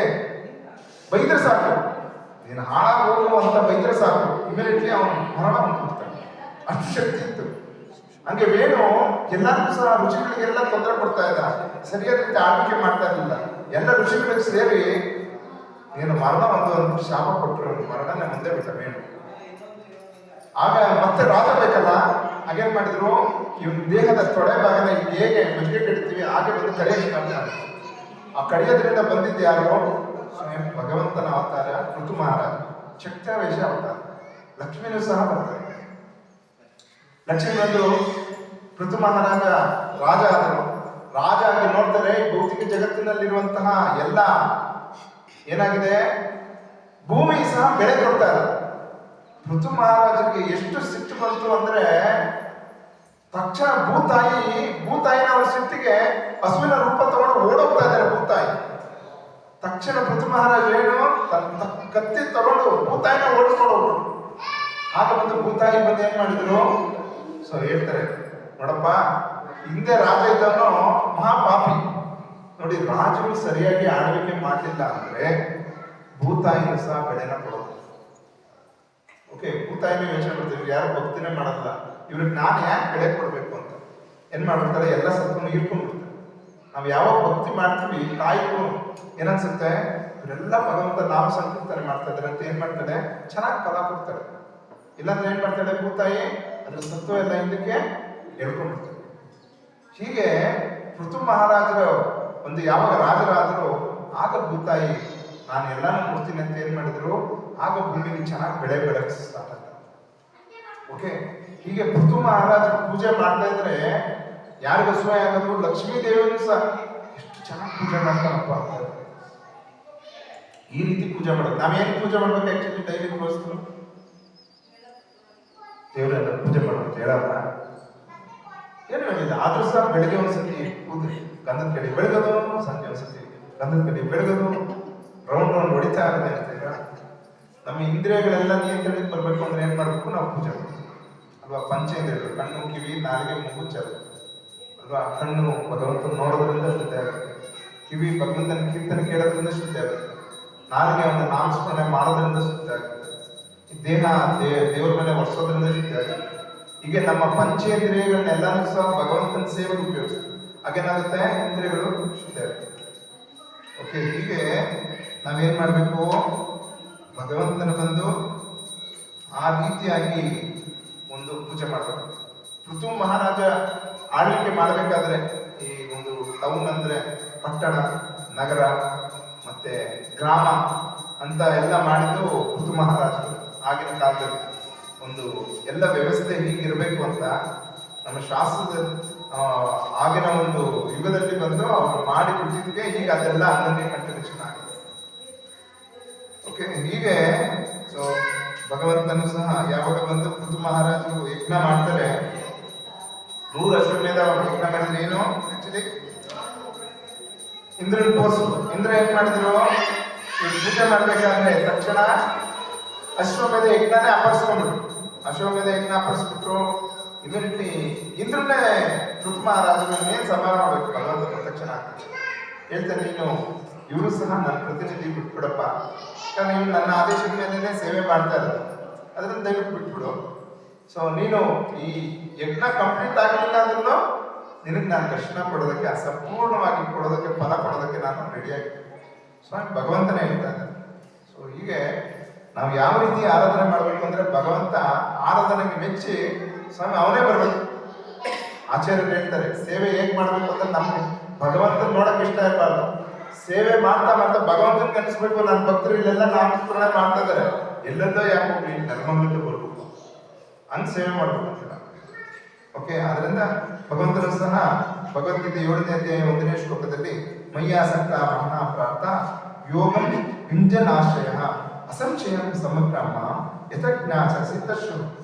ಬೈದ್ರೆ ಸಾಕು, ನೀನು ಹಾಳಾಗಿ ಹೋಗು ಅಂತ ಬೈದ್ರೆ ಸಾಕು, ಇಮಿಡಿಯೇಟ್ಲಿ ಅವನು ಮರಣ ಹೊಂದ್ಬಿಡ್ತಾನೆ. ಅಷ್ಟು ಶಕ್ತಿ ಇತ್ತು. ಹಂಗೆ ವೇಣು ಎಲ್ಲರಿಗೂ ಸಹ ಋಷಿಗಳಿಗೆಲ್ಲ ತೊಂದರೆ ಕೊಡ್ತಾ ಇದ್ದ, ಸರಿಯಾದ ರೀತಿ ಆಳ್ವಿಕೆ ಮಾಡ್ತಾ ಇರಲಿಲ್ಲ. ಎಲ್ಲ ಋಷಿಗಳಿಗೆ ಸೇರಿ ನೀನು ಮರಣ ಒಂದು ಶಾಪ ಕೊಟ್ಟರು, ಮರಣನೇ ಮುಂದೆ ಬಿಟ್ಟ ವೇಣು. ಆಗ ಮತ್ತೆ ರಾಜ ಬೇಕಲ್ಲ, ಹಾಗೇನ್ ಮಾಡಿದ್ರು, ಇವನ್ ದೇಹದ ತೊಡೆ ಭಾಗನ ಹೇಗೆ ಮೆಲ್ಗೆ ಕಡಿತೀವಿ ಹಾಗೆ ಬಂದು ಕಡಿಯಕ್ಕೆ ಮಾಡ್ತಾರೆ. ಆ ಕಡಿಯೋದ್ರಿಂದ ಬಂದಿದ್ದು ಯಾರು? ಸ್ವಯಂ ಭಗವಂತನ ಅವತಾರ ಪೃಥು ಮಹಾರಾಜ, ಚಕ್ರವೇಶ ಅವತಾರ. ಲಕ್ಷ್ಮೀನೂ ಸಹ ಬರ್ತಾರೆ. ಲಕ್ಷ್ಮೀ ಬಂದು ಪೃಥು ಮಹಾರಾಜ ರಾಜ ಆದರು. ರಾಜ ಆಗಿ ನೋಡ್ತಾರೆ, ಭೌತಿಕ ಜಗತ್ತಿನಲ್ಲಿರುವಂತಹ ಎಲ್ಲ ಏನಾಗಿದೆ, ಭೂಮಿ ಸಹ ಬೆಳೆ ಕೊಡ್ತಾ ಇಲ್ಲ. ಪೃಥು ಮಹಾರಾಜರಿಗೆ ಎಷ್ಟು ಸಿಟ್ಟು ಬಂತು ಅಂದ್ರೆ, ತಕ್ಷಣ ಭೂತಾಯಿನ ಅವ್ರ ಸಿಟ್ಟಿಗೆ ಹಸುವಿನ ರೂಪ ತಗೊಂಡು ಓಡೋಗ್ತಾ ಇದ್ದಾರೆ ಭೂತಾಯಿ. ತಕ್ಷಣ ಪೃಥು ಮಹಾರಾಜ ಏನು ಕತ್ತಿ ತಗೊಂಡು ಭೂತಾಯಿನ ಓಡಿಸ್ಕೊಂಡು ಹೋಗ್ರು. ಆಗ ಬಂದು ಭೂತಾಯಿ ಬಂದು ಏನ್ ಮಾಡಿದ್ರು, ಸೊ ಹೇಳ್ತಾರೆ, ನೋಡಪ್ಪ, ಹಿಂದೆ ರಾಜ ಇದ್ದವನು ಮಹಾಪಾಪಿ. ನೋಡಿ, ರಾಜರು ಸರಿಯಾಗಿ ಆಳ್ವಿಕೆ ಮಾಡಲಿಲ್ಲ ಅಂದ್ರೆ ಭೂತಾಯಿನೂ ಸಹ ಬೆಳೆನ ಕೊಡೋದು. ಓಕೆ, ಭೂತಾಯಿನ ಯೋಚನೆ ಮಾಡ್ತೀವಿ, ಯಾರು ಭಕ್ತಿನೇ ಮಾಡಲ್ಲ, ಇವ್ರಿಗೆ ನಾನು ಯಾಕೆ ಬೆಳೆ ಕೊಡ್ಬೇಕು ಅಂತ ಏನ್ ಮಾಡ್ಬಿಡ್ತಾರೆ, ಎಲ್ಲ ಸತ್ವನು ಇರ್ಕೊಂಡ್ಬಿಡ್ತಾರೆ. ನಾವು ಯಾವಾಗ ಭಕ್ತಿ ಮಾಡ್ತೀವಿ, ತಾಯಿಗೂ ಏನನ್ಸುತ್ತೆ, ಇವರೆಲ್ಲ ಭಗವಂತ ನಾಮ ಸಂಕೀರ್ತನೆ ಮಾಡ್ತಾ ಇದ್ದಾರೆ ಅಂತ ಏನ್ ಮಾಡ್ತಾರೆ, ಚೆನ್ನಾಗಿ ಫಲ ಕೊಡ್ತಾರೆ. ಇಲ್ಲಾಂದ್ರೆ ಏನ್ ಮಾಡ್ತಾಳೆ ಭೂತಾಯಿ, ಅದ್ರ ಸತ್ವ ಎಲ್ಲ ಹಿಂದಕ್ಕೆ ಹೇಳ್ಕೊಂಡ್ಬಿಡ್ತಾರೆ. ಹೀಗೆ ಪೃಥು ಮಹಾರಾಜರು ಒಂದು ಯಾವಾಗ ರಾಜರಾದರು, ಆಗ ಭೂತಾಯಿ ನಾನು ಎಲ್ಲಾನು ಕೊಡ್ತೀನಿ ಅಂತ ಏನ್ ಮಾಡಿದ್ರು, ಆಗ ಭೂಮಿಲಿ ಚೆನ್ನಾಗಿ ಬೆಳೆ ಬೆಳಕ್ ಸ್ಟಾರ್ಟ್ ಆಗ್ತದೆ. ಓಕೆ, ಹೀಗೆ ಪೃಥು ಮಹಾರಾಜ ಪೂಜೆ ಮಾಡ್ತಾ ಇದ್ರೆ ಯಾರಿಗೂ ಅಸೂಯೆ ಆಗೋದು. ಲಕ್ಷ್ಮೀ ದೇವಿಯೂ ಸಹ ಎಷ್ಟು ಚೆನ್ನಾಗಿ ಪೂಜೆ ಮಾಡ್ತಾರಪ್ಪ ಅಂತ. ಈ ರೀತಿ ಪೂಜೆ ಮಾಡೋದು. ನಾವೇನು ಪೂಜೆ ಮಾಡ್ಬೇಕು ಆಕ್ಚುಲಿ ಡೈಲಿ ತೋರಿಸ್ತು, ದೇವರೆಲ್ಲ ಪೂಜೆ ಮಾಡ್ಬೇಕು ಹೇಳಲ್ಲ, ಏನು ಹೇಳಿಲ್ಲ. ಆದ್ರೂ ಸಹ ಬೆಳಿಗ್ಗೆ ಒಂದ್ಸತಿ ಕೂದ್ರಿ ಗಂಧದ ಕಡೆ ಬೆಳಗೋದು, ಸಂಜೆ ಒಂದ್ಸತಿ ಗಂಧದ ಕಡೆ ಬೆಳಗೋದು, ರೌಂಡ್ ಹೊಡಿತಾ ಇರುತ್ತೆ ಅಂತೀರ. ನಮ್ಮ ಇಂದ್ರಿಯಗಳೆಲ್ಲ ನಿಯಂತ್ರಣಕ್ಕೆ ಬರ್ಬೇಕು ಅಂದ್ರೆ ಏನ್ ಮಾಡ್ಬೇಕು, ನಾವು ಪೂಜೆ ಮಾಡ್ಬೇಕು ಅಲ್ವಾ. ಪಂಚೇಂದ್ರಿಯಗಳು, ಕಣ್ಣು, ಕಿವಿ, ನಾಲಿಗೆ, ಮೂಗು, ಚರ್ಮ ಅಲ್ವಾ. ಕಣ್ಣು ಭಗವಂತನ ನೋಡೋದ್ರಿಂದ ಶುದ್ಧ ಆಗುತ್ತೆ, ಕಿವಿ ಭಗವಂತನ ಕೀರ್ತನೆ ಕೇಳೋದ್ರಿಂದ ಶುದ್ಧ ಆಗುತ್ತೆ, ನಾಲಿಗೆ ಒಂದು ನಾಮಸ್ಮರಣೆ ಮಾಡೋದ್ರಿಂದ ಶುದ್ಧ ಆಗುತ್ತೆ, ಈ ದೇಹ ದೇವರ ಮೇಲೆ ವರ್ಷೋದ್ರಿಂದ ಶುದ್ಧಿಯಾಗುತ್ತೆ. ಹೀಗೆ ನಮ್ಮ ಪಂಚೇಂದ್ರಿಯಗಳನ್ನೆಲ್ಲಾನು ಸಹ ಭಗವಂತನ ಸೇವೆಗೆ ಉಪಯೋಗಿಸ್ತೀವಿ. ಹಾಗೇನಾಗುತ್ತೆ, ಇಂದ್ರಿಯಗಳು ಶುದ್ಧ ಆಗುತ್ತೆ. ಓಕೆ, ಹೀಗೆ ನಾವೇನ್ ಮಾಡಬೇಕು, ಭಗವಂತನ ಬಂದು ಆ ರೀತಿಯಾಗಿ ಒಂದು ಪೂಜೆ ಮಾಡಬೇಕು. ಪೃಥು ಮಹಾರಾಜ ಆಳ್ವಿಕೆ ಮಾಡಬೇಕಾದ್ರೆ ಈ ಒಂದು ಟೌನ್ ಅಂದ್ರೆ ಪಟ್ಟಣ, ನಗರ ಮತ್ತೆ ಗ್ರಾಮ ಅಂತ ಎಲ್ಲ ಮಾಡಿದ್ದು ಪೃಥು ಮಹಾರಾಜರು. ಆಗಿನ ಕಾಲದಲ್ಲಿ ಒಂದು ಎಲ್ಲ ವ್ಯವಸ್ಥೆ ಹೀಗಿರಬೇಕು ಅಂತ ನಮ್ಮ ಶಾಸ್ತ್ರದ ಆಗಿನ ಒಂದು ಯುಗದಲ್ಲಿ ಬಂದು ಅವರು ಮಾಡಿ ಬಿಟ್ಟಿದ್ದಕ್ಕೆ ಈಗ ಅದೆಲ್ಲ ಅನ್ನೇ ಕಂಟಿನ್ಯೂಷನ್ ಆಗಿದೆ. ಓಕೆ, ಹೀಗೆ ಸೊ ಭಗವಂತನು ಸಹ ಯಾವಾಗ ಬಂದು ಪೃಥು ಮಹಾರಾಜರು ಯಜ್ಞ ಮಾಡ್ತಾರೆ, 100 ಅಶ್ವಮೇಧ ಯಜ್ಞ ಮಾಡಿದ್ರೆ ಏನು ಆಕ್ಚುಲಿ ಇಂದ್ರನ ಪೋಸ್ಟ್. ಇಂದ್ರ ಏನ್ ಮಾಡಿದ್ರು, ಈ ಪೂಜೆ ಮಾಡ್ಬೇಕಾದ್ರೆ ತಕ್ಷಣ ಅಶ್ವಮೇಧ ಯಜ್ಞನೇ ಅಪರಿಸ್ಕೊಂಡ್ರು. ಅಶ್ವಮೇಧ ಯಜ್ಞ ಅಪರಿಸ್ಬಿಟ್ರು. ಇಮಿಡಿಯೇಟ್ಲಿ ಇಂದ್ರನ್ನೇ ಪೃಥು ಮಹಾರಾಜರನ್ನೇ ಸಭಾ ಮಾಡ್ಬೇಕು. ಭಗವಂತ ಪ್ರತ್ಯಕ್ಷನ ಆಗ್ತದೆ. ಹೇಳ್ತಾರೆ, ನೀನು ಇವರು ಸಹ ನನ್ನ ಪ್ರತಿನಿಧಿ ಬಿಟ್ಬಿಡಪ್ಪ, ಯಾಕಂದ್ರೆ ಇವ್ರು ನನ್ನ ಆದೇಶದ ಮೇಲೆನೆ ಸೇವೆ ಮಾಡ್ತಾ ಇದ್ದಾರೆ, ಅದನ್ನ ದಯವಿಟ್ಟು ಬಿಟ್ಬಿಡು. ಸೊ ನೀನು ಈ ಯಜ್ಞ ಕಂಪ್ಲೀಟ್ ಆಗಲಿಲ್ಲ ಅಂದ್ರೂ ನಿನಗೆ ನಾನು ದರ್ಶನ ಕೊಡೋದಕ್ಕೆ, ಸಂಪೂರ್ಣವಾಗಿ ಕೊಡೋದಕ್ಕೆ, ಫಲ ಕೊಡೋದಕ್ಕೆ ನಾನು ರೆಡಿಯಾಗಿದ್ದೀನಿ. ಸ್ವಾಮಿ ಭಗವಂತನೇ ಹೇಳ್ತಾ ಇದ್ದಾನೆ. ಸೊ ಹೀಗೆ ನಾವು ಯಾವ ರೀತಿ ಆರಾಧನೆ ಮಾಡಬೇಕು ಅಂದ್ರೆ, ಭಗವಂತ ಆರಾಧನೆಗೆ ಮೆಚ್ಚಿ ಸ್ವಾಮಿ ಅವನೇ ಬರಬೇಕು. ಆಚಾರ್ಯರು ಹೇಳ್ತಾರೆ, ಸೇವೆ ಹೇಗ್ ಮಾಡ್ಬೇಕು ಅಂದ್ರೆ ನಮ್ಗೆ ಭಗವಂತನ ನೋಡಕ್ ಇಷ್ಟ ಇರಬಾರ್ದು. ಸೇವೆ ಮಾಡ್ತಾ ಮಾಡ್ತಾ ಭಗವಂತನ ಕನಿಸ್ಬೇಕು. ನನ್ನ ಭಕ್ತರು ಇಲ್ಲೆಲ್ಲ ನಾಮಸ್ಮರಣೆ ಮಾಡ್ತಾ ಇದಾರೆ, ಎಲ್ಲೆಲ್ಲೋ ಯಾಕೆ ಹೋಗ್ಲಿ, ಧರ್ಮಕ್ಕೆ ಬರ್ಬೇಕು, ಹಂಗ್ ಸೇವೆ ಮಾಡ್ಬೇಕು ಅಂತ. ಓಕೆ, ಅದರಿಂದ ಭಗವಂತನು ಸಹ ಭಗವದ್ಗೀತೆ 7ನೇ ಅಧ್ಯಾಯ 1ನೇ ಶ್ಲೋಕದಲ್ಲಿ ಮಯ್ಯಾಸಕ್ತ ಮಹಾಪ್ರಾರ್ಥ ಯೋಗಂ ಯುಂಜನಾಶ್ರಯ ಅಸಂಶಯಂ ಸಮಕ್ರಮ ಯಥಜ್ಞಾಸ ಸಿದ್ಧಶು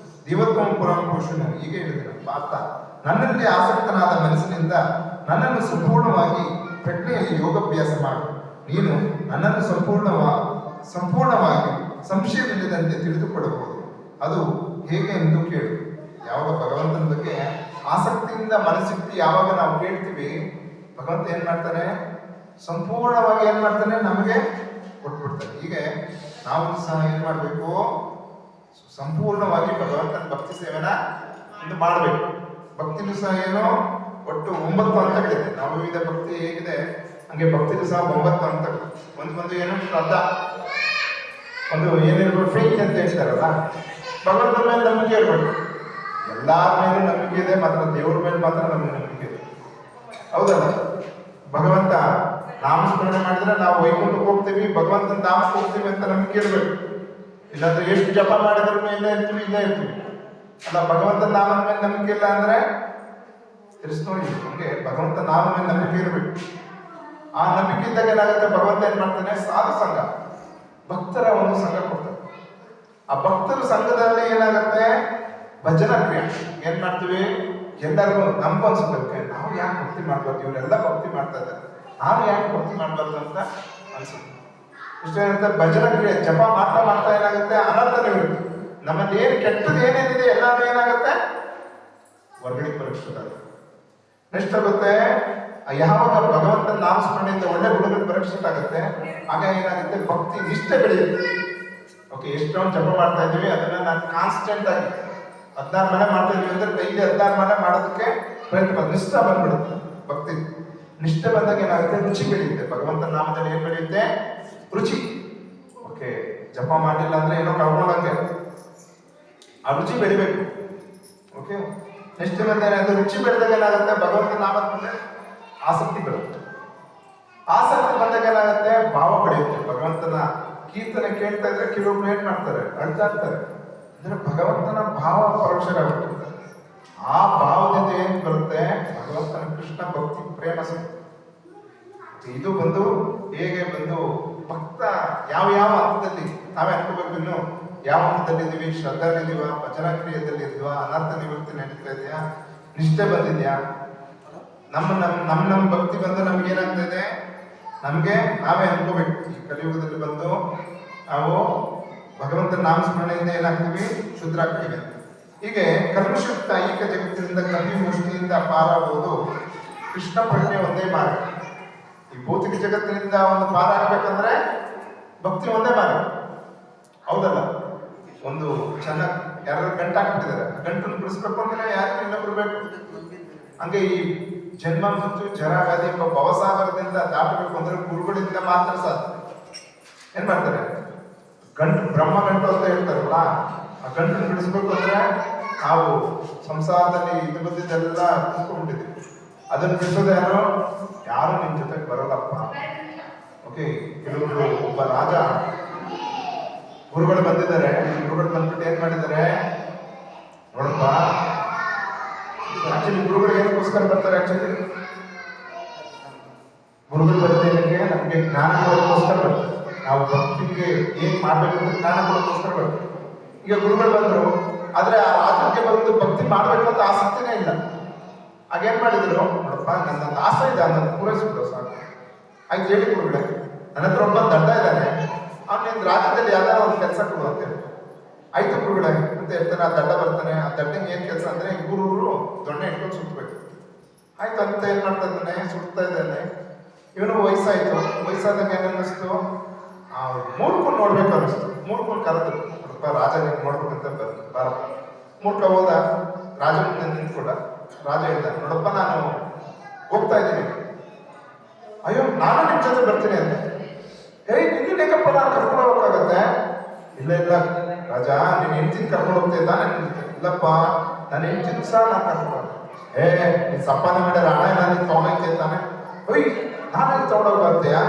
ದೇವತ್ವಂ ಪುರಂ ಪುರುಷನು. ಹೀಗೆ ಹೇಳಿದ್ರು, ಪಾರ್ಥ, ನನ್ನಲ್ಲಿ ಆಸಕ್ತನಾದ ಮನಸ್ಸಿನಿಂದ ನನ್ನನ್ನು ಸಂಪೂರ್ಣವಾಗಿ ಪ್ರಜ್ಞೆಯಲ್ಲಿ ಯೋಗಾಭ್ಯಾಸ ಮಾಡು. ನೀನು ನನ್ನನ್ನು ಸಂಪೂರ್ಣವಾಗಿ ಸಂಶಯವಿಲ್ಲದಂತೆ ತಿಳಿದುಕೊಳ್ಳಬಹುದು. ಅದು ಹೇಗೆ ಎಂದು ಕೇಳು. ಯಾವಾಗ ಭಗವಂತನ ಬಗ್ಗೆ ಆಸಕ್ತಿಯಿಂದ ಮನಸ್ಸಿಟ್ಟು ಯಾವಾಗ ನಾವು ಕೇಳ್ತೀವಿ, ಭಗವಂತ ಏನ್ ಮಾಡ್ತಾನೆ, ಸಂಪೂರ್ಣವಾಗಿ ಏನ್ ಮಾಡ್ತಾನೆ, ನಮಗೆ ಕೊಟ್ಬಿಡ್ತಾನೆ. ಹೀಗೆ ನಾವು ಸಹ ಏನ್ ಮಾಡ್ಬೇಕು, ಸಂಪೂರ್ಣವಾಗಿ ಭಗವಂತನ ಭಕ್ತಿ ಸೇವೆನ ಇದು ಮಾಡಬೇಕು. ಭಕ್ತಿನೂ ಸಹ ಏನು, ಒಟ್ಟು 9 ಹಂತಗಳಿದೆ. ನಾವು ವಿವಿಧ ಭಕ್ತಿ ಹೇಗಿದೆ ಹಂಗೆ ಭಕ್ತಿನೂ ಸಹ 9 ಹಂತಗಳು. ಒಂದು ಏನು ಶ್ರದ್ಧಾ, ಒಂದು ಏನಿರ್ಬೇಕು ಫೇತ್ ಅಂತ ಹೇಳ್ತಾರಲ್ಲ, ಭಗವಂತನ ಮೇಲೆ ನಂಬಿಕೆ ಇರಬೇಕು. ಎಲ್ಲಾರ ಮೇಲೆ ನಂಬಿಕೆ ಇದೆ, ಮಾತ್ರ ದೇವ್ರ ಮೇಲೆ ಮಾತ್ರ ನಮಗೆ ನಂಬಿಕೆ ಇದೆ. ಹೌದಲ್ಲ? ಭಗವಂತ ನಾಮಸ್ಮರಣೆ ಮಾಡಿದ್ರೆ ನಾವು ವೈಕುಂಠಕ್ಕೆ ಹೋಗ್ತೀವಿ, ಭಗವಂತನ ಧಾಮಕ್ಕೆ ಹೋಗ್ತೀವಿ ಅಂತ ನಂಬಿಕೆ ಇರಬೇಕು. ಇಲ್ಲಾಂದ್ರೆ ಎಷ್ಟು ಜಪ ಮಾಡಿದ್ರು ಇಲ್ಲೇ ಇರ್ತೀವಿ. ಅಲ್ಲ, ಭಗವಂತನ ನಾಮದ ಮೇಲೆ ನಂಬಿಕೆ ಇಲ್ಲ ಅಂದ್ರೆ ನೋಡಿ. ಹಂಗೆ ಭಗವಂತ ನಾಮದ ಮೇಲೆ ನಂಬಿಕೆ ಇರಬೇಕು. ಆ ನಂಬಿಕೆ ಇದ್ದಾಗ ಏನಾಗುತ್ತೆ, ಭಗವಂತ ಏನ್ ಮಾಡ್ತಾನೆ, ಸಾಧು ಸಂಘ, ಭಕ್ತರ ಒಂದು ಸಂಘ ಕೊಡ್ತಾರೆ. ಆ ಭಕ್ತರ ಸಂಘದಲ್ಲಿ ಏನಾಗುತ್ತೆ, ಭಜನಾ ಕ್ರಿಯೆ ಏನ್ ಮಾಡ್ತೀವಿ, ಎಲ್ಲರಿಗೂ ನಮ್ಗೂ ಅನ್ಸುತ್ತೆ, ನಾವು ಯಾಕೆ ಭಕ್ತಿ ಮಾಡ್ಬಾರ್ದು, ಇವರೆಲ್ಲ ಭಕ್ತಿ ಮಾಡ್ತಾ ಇದ್ದಾರೆ, ನಾನು ಯಾಕೆ ಭಕ್ತಿ ಮಾಡ್ಬಾರ್ದು ಅಂತ ಅನ್ಸುತ್ತೆ. ಇಷ್ಟೇನಂತ ಭಜನಾ ಕ್ರಿಯೆ ಜಪ ಮಾಡ್ತಾ ಏನಾಗುತ್ತೆ, ಅನಂತ ನಿವೃತ್ತಿ. ನಮ್ಮಲ್ಲಿ ಏನು ಕೆಟ್ಟದ್ದು ಏನೇನಿದೆ ಎಲ್ಲಾನು ಏನಾಗುತ್ತೆ, ಹೊರಗಡೆ ಪರೀಕ್ಷಿಸುತ್ತೆ. ನೆಕ್ಸ್ಟ್ ಆಗುತ್ತೆ, ಯಾವಾಗ ಭಗವಂತನ ನಾಮಸ್ಮರಣೆಯಿಂದ ಒಳ್ಳೆ ಗುಣಗಳು ಪರೀಕ್ಷಿತಾಗುತ್ತೆ, ಆಗ ಏನಾಗುತ್ತೆ, ಭಕ್ತಿ ನಿಷ್ಠೆ ಬೆಳೆಯುತ್ತೆ. ಓಕೆ, ಎಷ್ಟೊಂದು ಜಪ ಮಾಡ್ತಾ ಇದ್ದೀವಿ, ಅದನ್ನ ನಾನು ಕಾನ್ಸ್ಟೆಂಟ್ ಆಗಿ 16 ಮನೆ ಮಾಡ್ತಾ ಇದೀವಿ ಅಂದ್ರೆ ಡೈಲಿ 16 ಮನೆ ಮಾಡೋದಕ್ಕೆ ಪ್ರಯತ್ನ, ನಿಷ್ಠೆ ಬಂದ್ಬಿಡುತ್ತೆ. ಭಕ್ತಿ ನಿಷ್ಠೆ ಬಂದಾಗ ಏನಾಗುತ್ತೆ, ರುಚಿ ಬೆಳೆಯುತ್ತೆ. ಭಗವಂತನ ನಾಮದಲ್ಲಿ ಏನ್ ಬೆಳೆಯುತ್ತೆ, ರುಚಿ. ಓಕೆ, ಜಪ ಮಾಡಿಲ್ಲ ಅಂದ್ರೆ ಏನೋ ಕಳ್ಕೊಂಡಂಗೆ, ಆ ರುಚಿ ಬೆಳಿಬೇಕು. ಓಕೆ, ನೆಕ್ಸ್ಟ್ ಬಂದರೆ ಅದು ರುಚಿ ಬೆಳೆದಾಗ ಏನಾಗುತ್ತೆ, ಭಗವಂತನ ನಾಮದ ಮೇಲೆ ಆಸಕ್ತಿ ಬರುತ್ತೆ. ಆಸಕ್ತಿ ಬಂದಾಗ ಏನಾಗುತ್ತೆ, ಭಾವ ಪಡೆಯುತ್ತೆ. ಭಗವಂತನ ಕೀರ್ತನೆ ಕೇಳ್ತಾ ಇದ್ರೆ ಕೆಲವೊಬ್ರು ಏನ್ ಮಾಡ್ತಾರೆ, ಅಳ್ತಾ ಇರ್ತಾರೆ. ಅಂದ್ರೆ ಭಗವಂತನ ಭಾವ ಪರೋಕ್ಷರಾಗ್ಬಿಟ್ಟಿರ್ತಾರೆ. ಆ ಭಾವದಿಂದ ಏನ್ ಬರುತ್ತೆ, ಭಗವಂತನ ಕೃಷ್ಣ ಭಕ್ತಿ ಪ್ರೇಮ ಸಿಗುತ್ತೆ. ಇದು ಬಂದು ಹೇಗೆ ಬಂದು ಭಕ್ತ ಯಾವ ಹಂತದಲ್ಲಿ ನಾವೇ ಅನ್ಕೋಬೇಕು, ಇನ್ನು ಯಾವ ಹಂತದಲ್ಲಿದ್ದೀವಿ, ಶ್ರದ್ಧಾಲಿದ್ದೀವ, ಭಜನಾ ಕ್ರಿಯೆಯಲ್ಲಿ ಇದ್ವಾ, ಅನರ್ಥ ನಿವೃತ್ತಿ ನಡೀತಾ ಇದೆಯಾ, ನಿಷ್ಠೆ ಬಂದಿದ್ಯಾ. ನಮ್ಮ ಭಕ್ತಿ ಬಂದು ನಮ್ಗೆ ಏನಾಗ್ತಾ ಇದೆ, ನಮ್ಗೆ ನಾವೇ ಅನ್ಕೋಬೇಕು. ಈ ಕಲಿಯುಗದಲ್ಲಿ ಬಂದು ನಾವು ಭಗವಂತನ ನಾಮಸ್ಮರಣೆಯಿಂದ ಏನಾಗ್ತೀವಿ, ಶುದ್ಧರಾಗ್ತೀವಿ. ಹೀಗೆ ಕಲ್ಮಶಯುಕ್ತ ಐಕ ಜಗತ್ತಿನಿಂದ ಕವಿ ಮುಷ್ಟಿಯಿಂದ ಪಾರಾಗುವುದು ಕೃಷ್ಣ ಪ್ರಜ್ಞೆ ಒಂದೇ ಮಾರ್ಗ. ಈ ಭೌತಿಕ ಜಗತ್ತಿನಿಂದ ಒಂದು ಪಾರಾಗಬೇಕಂದ್ರೆ ಭಕ್ತಿ ಒಂದೇ ಮಾರ್ಗ, ಹೌದಲ್ಲ? ಒಂದು ಚೆನ್ನಾಗಿ ಯಾರು ಗಂಟು ಹಾಕ್ಬಿಟ್ಟಿದ್ದಾರೆ, ಗಂಟನ್ನು ಬಿಡಿಸ್ಬೇಕು ಅಂದ್ರೆ ಯಾರು ಇನ್ನೊಬ್ರು ಬೇಕು. ಹಂಗೆ ಈ ಜನ್ಮ ಮೃತ್ಯು ಜರ ವ್ಯಾಧಿ ಎಂಬ ಭವಸಾಗರದಿಂದ ದಾಟಬೇಕು ಅಂದ್ರೆ ಗುರುಗಳಿಂದ ಮಾತ್ರ ಸಾಧ್ಯ. ಏನ್ ಮಾಡ್ತಾರೆ, ಗಂಟು ಬ್ರಹ್ಮ ಗಂಟು ಅಂತ ಹೇಳ್ತಾರಲ್ಲ, ಆ ಗಂಟನ್ನು ಬಿಡಿಸ್ಬೇಕು ಅಂದ್ರೆ ನಾವು ಸಂಸಾರದಲ್ಲಿ ಇದು ಬಂದಿದ್ದೆಲ್ಲ ಕೂತ್ಕೊಂಡ್ಬಿಟ್ಟಿದ್ವಿ. ಅದನ್ನು ಬಿಡಿಸೋದು ಯಾರು ಯಾರು ನಿಮ್ ಜೊತೆಗೆ ಬರಲ್ಲಪ್ಪ. ಓಕೆ, ಕೆಲವರು ಒಬ್ಬ ರಾಜ ಗುರುಗಳು ಬಂದಿದ್ದಾರೆ, ಗುರುಗಳು ಬಂದ್ಬಿಟ್ಟು ಏನ್ ಮಾಡಿದ್ದಾರೆ ನೋಡಪ್ಪ, ಆಕ್ಚುಲಿ ಗುರುಗಳು ಏನಕ್ಕೋಸ್ಕರ ಬರ್ತಾರೆ? ಆಕ್ಚುಲಿ ಗುರುಗಳು ಬರೋದೇನಕ್ಕೆ? ನಮಗೆ ಜ್ಞಾನ ಕೊಡೋದಕ್ಕೋಸ್ಕರ ಬರ್ತಾರೆ. ನಾವು ಭಕ್ತಿಗೆ ಏನ್ ಮಾಡ್ಬೇಕು ಅಂತ ಜ್ಞಾನ ಕೊಡೋದಕ್ಕೋಸ್ಕರ ಬರ್ತಾರೆ. ಈಗ ಗುರುಗಳು ಬಂದ್ರು, ಆದ್ರೆ ಆ ರಾಜಕ್ಕೆ ಬಂದು ಭಕ್ತಿ ಮಾಡ್ಬೇಕು ಅಂತ ಆಸಕ್ತಿನೇ ಇಲ್ಲ. ಹಾಗೇನ್ ಮಾಡಿದ್ರು, ನೋಡಪ್ಪ ನನ್ನ ಆಸೆ ಇದೆ, ಅದನ್ನು ಪೂರೈಸ್ಬಿಡು ಸಾಕು. ಆಯ್ತು ಹೇಳಿ ಗುರುಗಳೇ, ನನ್ನ ಹತ್ರ ಒಬ್ಬ ದಡ್ಡ ಇದ್ದಾನೆ, ಅವ್ನ ರಾಜ್ಯದಲ್ಲಿ ಯಾವ್ದಾರ ಒಂದು ಕೆಲಸ ಕೊಡು ಅಂತ ಹೇಳಿ. ಆಯ್ತು ಗುರುಗಳೇ ಅಂತ ಹೇಳ್ತಾನೆ. ಆ ದಡ್ಡ ಬರ್ತಾನೆ. ಆ ದಡ್ಡಂಗೆ ಏನ್ ಕೆಲಸ ಅಂದ್ರೆ ಗುರುಗಳು ದೊಣ್ಣೆ ಇಟ್ಕೊಂಡು ಸುತ್ತಬೇಕು. ಆಯ್ತು ಅಂತ ಏನ್ ಮಾಡ್ತಾ ಇದ್ದಾನೆ, ಸುತ್ತಾ ಇದ್ದಾನೆ. ಇವನು ವಯಸ್ಸಾಯ್ತು. ವಯಸ್ಸಾದಾಗ ಏನ್ ಅನ್ನಿಸ್ತು, ಆ ಮೂರ್ಖನ್ ನೋಡ್ಬೇಕು ಅನ್ನಿಸ್ತು. ಮೂರ್ಖನ್ ಕರೆದ್ರು, ನೋಡಪ್ಪ ರಾಜ ನೀನ್ ನೋಡ್ಬೇಕಂತ ಬಾರ. ಮೂರ್ಖ ಹೋದ, ರಾಜ ಮುಂದೆ ನಿಂತ್ಕೊಂಡ. ರಾಜ ಹೇಳ್ದ, ನೋಡಪ್ಪ ನಾನು ಹೋಗ್ತಾ ಇದ್ದೀನಿ. ಅಯ್ಯೋ ನಾನು ನಿಮ್ ಜೊತೆ ಬರ್ತೀನಿ ಅಂತ. ನಿನ್ನ ಹೆಂಗಪ್ಪ ನಾನು ಕರ್ಕೊಂಡು ಹೋಗಕ್ಕಾಗತ್ತೆ? ಇಲ್ಲ ಇಲ್ಲ ರಾಜ, ನೀನ್ ಹೆಂಡತಿನ ಕರ್ಕೊಂಡು ಹೋಗ್ತಾ ಇದ್ದ? ಇಲ್ಲಪ್ಪ ನನ್ನ ಹೆಂಡತಿನ ಸಹ ನಾನು ಕರ್ಕೊಂಡು ನೀನ್ ಸಂಪಾದನೆ ಮಾಡ್ಯಾರ ಹಣ ಎಲ್ಲ ನೀನ್ ತಗೊಂಡೋಗ್ತಾ ಇದ್ದಾನೆ. ಒಯ್ ನಾನೆಲ್ಲಿ ತಗೊಂಡೋಗಿ ಬರ್ತೀಯಾ?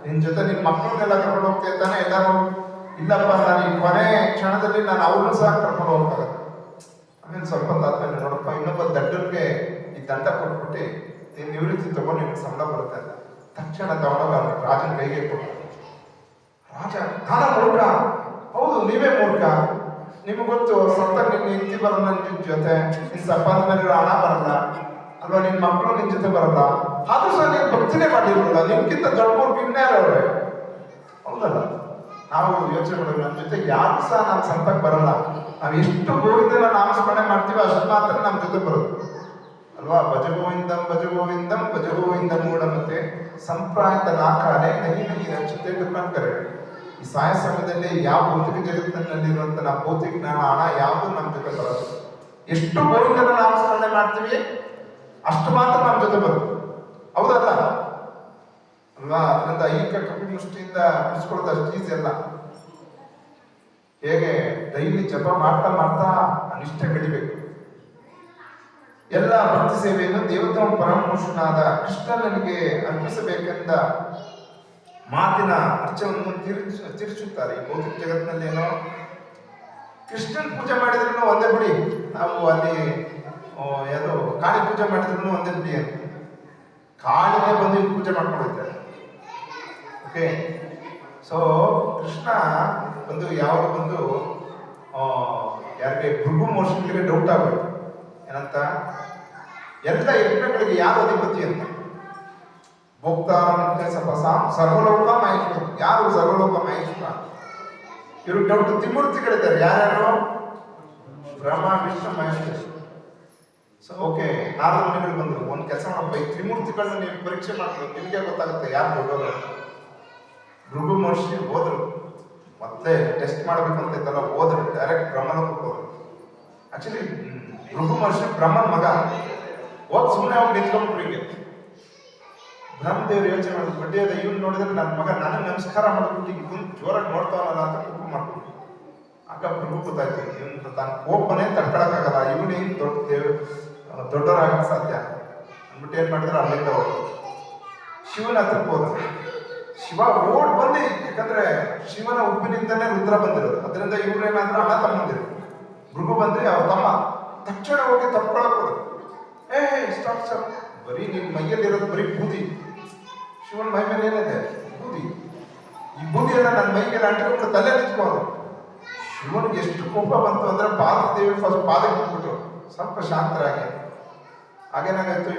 ನಿನ್ ಜೊತೆ ನಿನ್ ಮಕ್ಕಳನ್ನೆಲ್ಲ ಕರ್ಕೊಂಡು ಹೋಗ್ತಾ ಇದ್ದಾನೆ ಎಲ್ಲಾರು? ಇಲ್ಲಪ್ಪ ನಾನು ಈ ಕೊನೆ ಕ್ಷಣದಲ್ಲಿ ನಾನು ಅವ್ರನ್ನೂ ಸಹ ಕರ್ಕೊಂಡು ಹೋಗ್ಬೇಕಾಗತ್ತೆ. ಆಮೇಲೆ ಸ್ವಲ್ಪ ಹೊತ್ತಾದ್ಮೇಲೆ, ನೋಡಪ್ಪ ಇನ್ನೊಬ್ಬ ದಡ್ಡರಿಗೆ ಈ ದಂಡ ಕೊಟ್ಬಿಟ್ಟು ನೀನ್ ನಿವೃತ್ತಿ ತಗೊಂಡು ನಿಮ್ಗೆ ಸಂಬಳ ಬರುತ್ತೆ ಅಂತ ತಕ್ಷಣ ತಗೊಂಡೋಗ ರಾಜನ ಕೈಗೆ ಕೊಟ್ಟ. ರಾಜ, ನಾನ ಮೂರ್ಖ? ಹೌದು ನೀವೇ ಮೂರ್ಖ. ನಿಮ್ಗೆ ಗೊತ್ತು, ಸತ್ತ ನಿನ್ನ ಹೆಂಡತಿ ಬರಲ್ಲ ನಿನ್ ಜೊತೆ, ನಿನ್ ಸಂಪಾದನೆ ಮೇಲೆ ಹಣ ಬರಲ್ಲ ಅಲ್ವಾ, ನಿನ್ ಮಕ್ಕಳು ನಿನ್ ಜೊತೆ ಬರಲ್ಲ, ಆದ್ರೂ ಸಹ ನೀನ್ ಭಕ್ತಿನೇ ಮಾಡಿರಲ್ಲ. ನಿಮ್ಗಿಂತ ದೊಡ್ಡ ಮೂರ್ಖ ಇನ್ಯಾರವ್ರೆ? ಹೌದಲ್ಲ? ನಾವು ಯೋಚನೆ ಮಾಡೋದು, ನಮ್ಮ ಜೊತೆ ಯಾರು ಸಹ ನಮ್ಮ ಸಂತಕ್ಕೆ ಬರಲ್ಲ. ನಾವು ಎಷ್ಟು ಗೋವಿಂದನ ನಾಮಸ್ಮರಣೆ ಮಾಡ್ತೀವಿ ಅಷ್ಟು ಮಾತ್ರ ನಮ್ಮ ಜೊತೆ ಬರೋದು ಅಲ್ವಾ. ಭಜಗೋವಿಂದಂ ಭಜಗೋವಿಂದಂ ಭಜಗೋವಿಂದಂ ಮೂಢಮತೆ ಸಂಪ್ರಾಯತ ನಾಕಾಲೆ ನಹಿ ನಹಿ ರಕ್ಷತೆ ಕರೆ. ಈ ಸಾಯ ಸಮಯದಲ್ಲಿ ಯಾವ ಭೌತಿಕ ಜಗತ್ತಿನಲ್ಲಿರುವಂತ ನಾವು ಭೌತಿಕ ಜ್ಞಾನ, ಹಣ ಯಾವುದು ನಮ್ಮ ಜೊತೆ ಬರೋದು. ಎಷ್ಟು ಗೋವಿಂದನ ನಾಮಸ್ಮರಣೆ ಮಾಡ್ತೀವಿ ಅಷ್ಟು ಮಾತ್ರ ನಮ್ಮ ಜೊತೆ ಬರೋದು. ಹೌದಲ್ಲ ಅಲ್ವಾ? ಅದರಿಂದ ಐಕ ಕಪಿಮುಷ್ಟಿಯಿಂದ ಬಿಡಿಸ್ಕೊಳ್ಳೋದು ಅಷ್ಟು ಈಸಿ ಅಲ್ಲ. ಹೇಗೆ ಡೈಲಿ ಜಪ ಮಾಡ್ತಾ ಮಾಡ್ತಾ ಅನಿಷ್ಟೇ ಬೆಳಿಬೇಕು. ಎಲ್ಲ ಭಕ್ತಿ ಸೇವೆಯನ್ನು ದೇವತಾ ಪರಮಪುರುಷನಾದ ಕೃಷ್ಣನಿಗೆ ಅರ್ಪಿಸಬೇಕೆಂದ ಮಾತಿನ ಅರ್ಚವನ್ನು ತೀರಿಸುತ್ತಾರೆ. ಈ ಭೌತಿಕ ಜಗತ್ತಿನಲ್ಲಿ ಏನೋ ಕೃಷ್ಣನ್ ಪೂಜೆ ಮಾಡಿದ್ರು ಒಂದೇ ಬಿಡಿ, ನಾವು ಅಲ್ಲಿ ಯಾವುದು ಕಾಳಿ ಪೂಜೆ ಮಾಡಿದ್ರು ಒಂದೇ ಬಿಡಿ ಅಂತ ಕಾಳಿನೇ ಬಂದು ಇಲ್ಲಿ ಪೂಜೆ ಮಾಡ್ಕೊಂಡಿದ್ದಾರೆ. ಓಕೆ, ಸೊ ಕೃಷ್ಣ ಬಂದು ಯಾವಾಗ ಬಂದು ಯಾರಿಗೆ ಭೃಗು ಮೋಷನ್ಗೆ ಡೌಟ್ ಆಗೋದು ಏನಂತ, ಎಲ್ಲ ಯಜ್ಞಗಳಿಗೆ ಯಾರು ಅಧಿಪತಿ ಅಂತ. ಭೋಕ್ತಾರಂತೆ ಸರ್ವಲೋಕ ಮಹೇಶ್ವರ, ಯಾರು ಸರ್ವಲೋಕ ಮಹೇಶ್ವರ? ಇವರು ಡೌಟ್. ತ್ರಿಮೂರ್ತಿಗಳಿದ್ದಾರೆ, ಯಾರ್ಯಾರು? ಬ್ರಹ್ಮ ವಿಷ್ಣು ಮಹೇಶ್ವರ. ಸೊ ಓಕೆ, ನಾರದ ಮುನಿಗಳು ಬಂದ್ರು, ಒಂದು ಕೆಲಸ ಮಾಡಪ್ಪ, ಈ ತ್ರಿಮೂರ್ತಿಗಳನ್ನ ನೀವು ಪರೀಕ್ಷೆ ಮಾಡ್ಬೇಕು, ನಿಮಗೆ ಗೊತ್ತಾಗುತ್ತೆ ಯಾರು ದೊಡ್ಡವರು. ಭೃಗು ಮಹರ್ಷಿ ಹೋದ್ರು, ಮತ್ತೆ ಟೆಸ್ಟ್ ಮಾಡ್ಬೇಕು ಅಂತ ಇತ್ತಲ್ಲ, ಹೋದ್ರು ಡೈರೆಕ್ಟ್ ಬ್ರಹ್ಮಲೋಕಕ್ಕೆ ಹೋದ್ರು. ಆಕ್ಚುಲಿ ಭೃಗು ಮಹರ್ಷಿ ಬ್ರಹ್ಮನ ಮಗ. ಹೋಗಿ ಸುಮ್ಮನೆ ಹೋಗಿ ನಿಂತ್ಕೊಂಡ್ಬಿಟ್ರು. ಹೀಗೆ ಬ್ರಹ್ಮದೇವ್ರು ಯೋಚನೆ ಮಾಡಿದ್ರು, ಬಡ್ಡಿಯಾದ ಇವ್ನು ನೋಡಿದ್ರೆ ನನ್ನ ಮಗ ನನಗೆ ನಮಸ್ಕಾರ ಮಾಡ್ಬಿಟ್ಟು ಈಗ ಮುಂದೆ ಜೋರಾಗಿ ನೋಡ್ತಾವಲ್ಲ ಅಂತ ಕೋಪ ಮಾಡ್ಬಿಟ್ಟು. ಆಗ ಭೃಗು ಗೊತ್ತಾಯ್ತು, ಇವನು ತನ್ನ ಕೋಪನೇ ತಡ್ಕೊಳಕ್ಕಾಗಲ್ಲ, ಇವನು ಹೆಂಗ್ ದೊಡ್ಡವರಾಗಕ್ಕೆ ಸಾಧ್ಯ ಅಂದ್ಬಿಟ್ಟು ಏನ್ ಮಾಡಿದ್ರು, ಅಲ್ಲಿಂದ ಹೋದ್ರು ಶಿವನ ಹತ್ರಕ್ಕೆ ಹೋದ್ರು. ಶಿವ ಓಡ್ ಬಂದು, ಯಾಕಂದ್ರೆ ಶಿವನ ಉಪ್ಪಿನಿಂದನೇ ರುದ್ರ ಬಂದಿರೋದು, ಅದರಿಂದ ಇವ್ರೇನಾದ್ರೂ ಅಣ್ಣ ತಮ್ಮಂದಿರು. ಭೃಗು ಬಂದ್ರೆ ಅವ್ರ ತಮ್ಮ ತಕ್ಷಣ ಹೋಗಿ ತಪ್ಕೊಳಕ್ ಹೋದ್ರು. ಸ್ಟಾಪ್ ಸ್ಟಾಪ್, ಬರೀ ನಿನ್ ಮೈಯಲ್ಲಿರೋದು ಬರೀ ಬೂದಿ. ಶಿವನ ಮೈ ಮೇಲೆ ಏನಿದೆ? ಬೂದಿ. ಈ ಬೂದಿಯನ್ನ ನನ್ನ ಮೈಗೆಲ್ಲ ಅಂಟಿಕೊಂಡು ತಲೆ ನಿಂತ್ಕೊಂಡು. ಶಿವನಿಗೆ ಎಷ್ಟು ಕೋಪ ಬಂತು ಅಂದ್ರೆ ಪಾರ್ವದೇವಿ ಫಸ್ಟ್ ಪಾದಕ್ಕೆ ಬಿಟ್ಬಿಟ್ರು, ಸ್ವಲ್ಪ ಶಾಂತರಾಗಿ. ಹಾಗೇನಾಗಾಯ್ತು,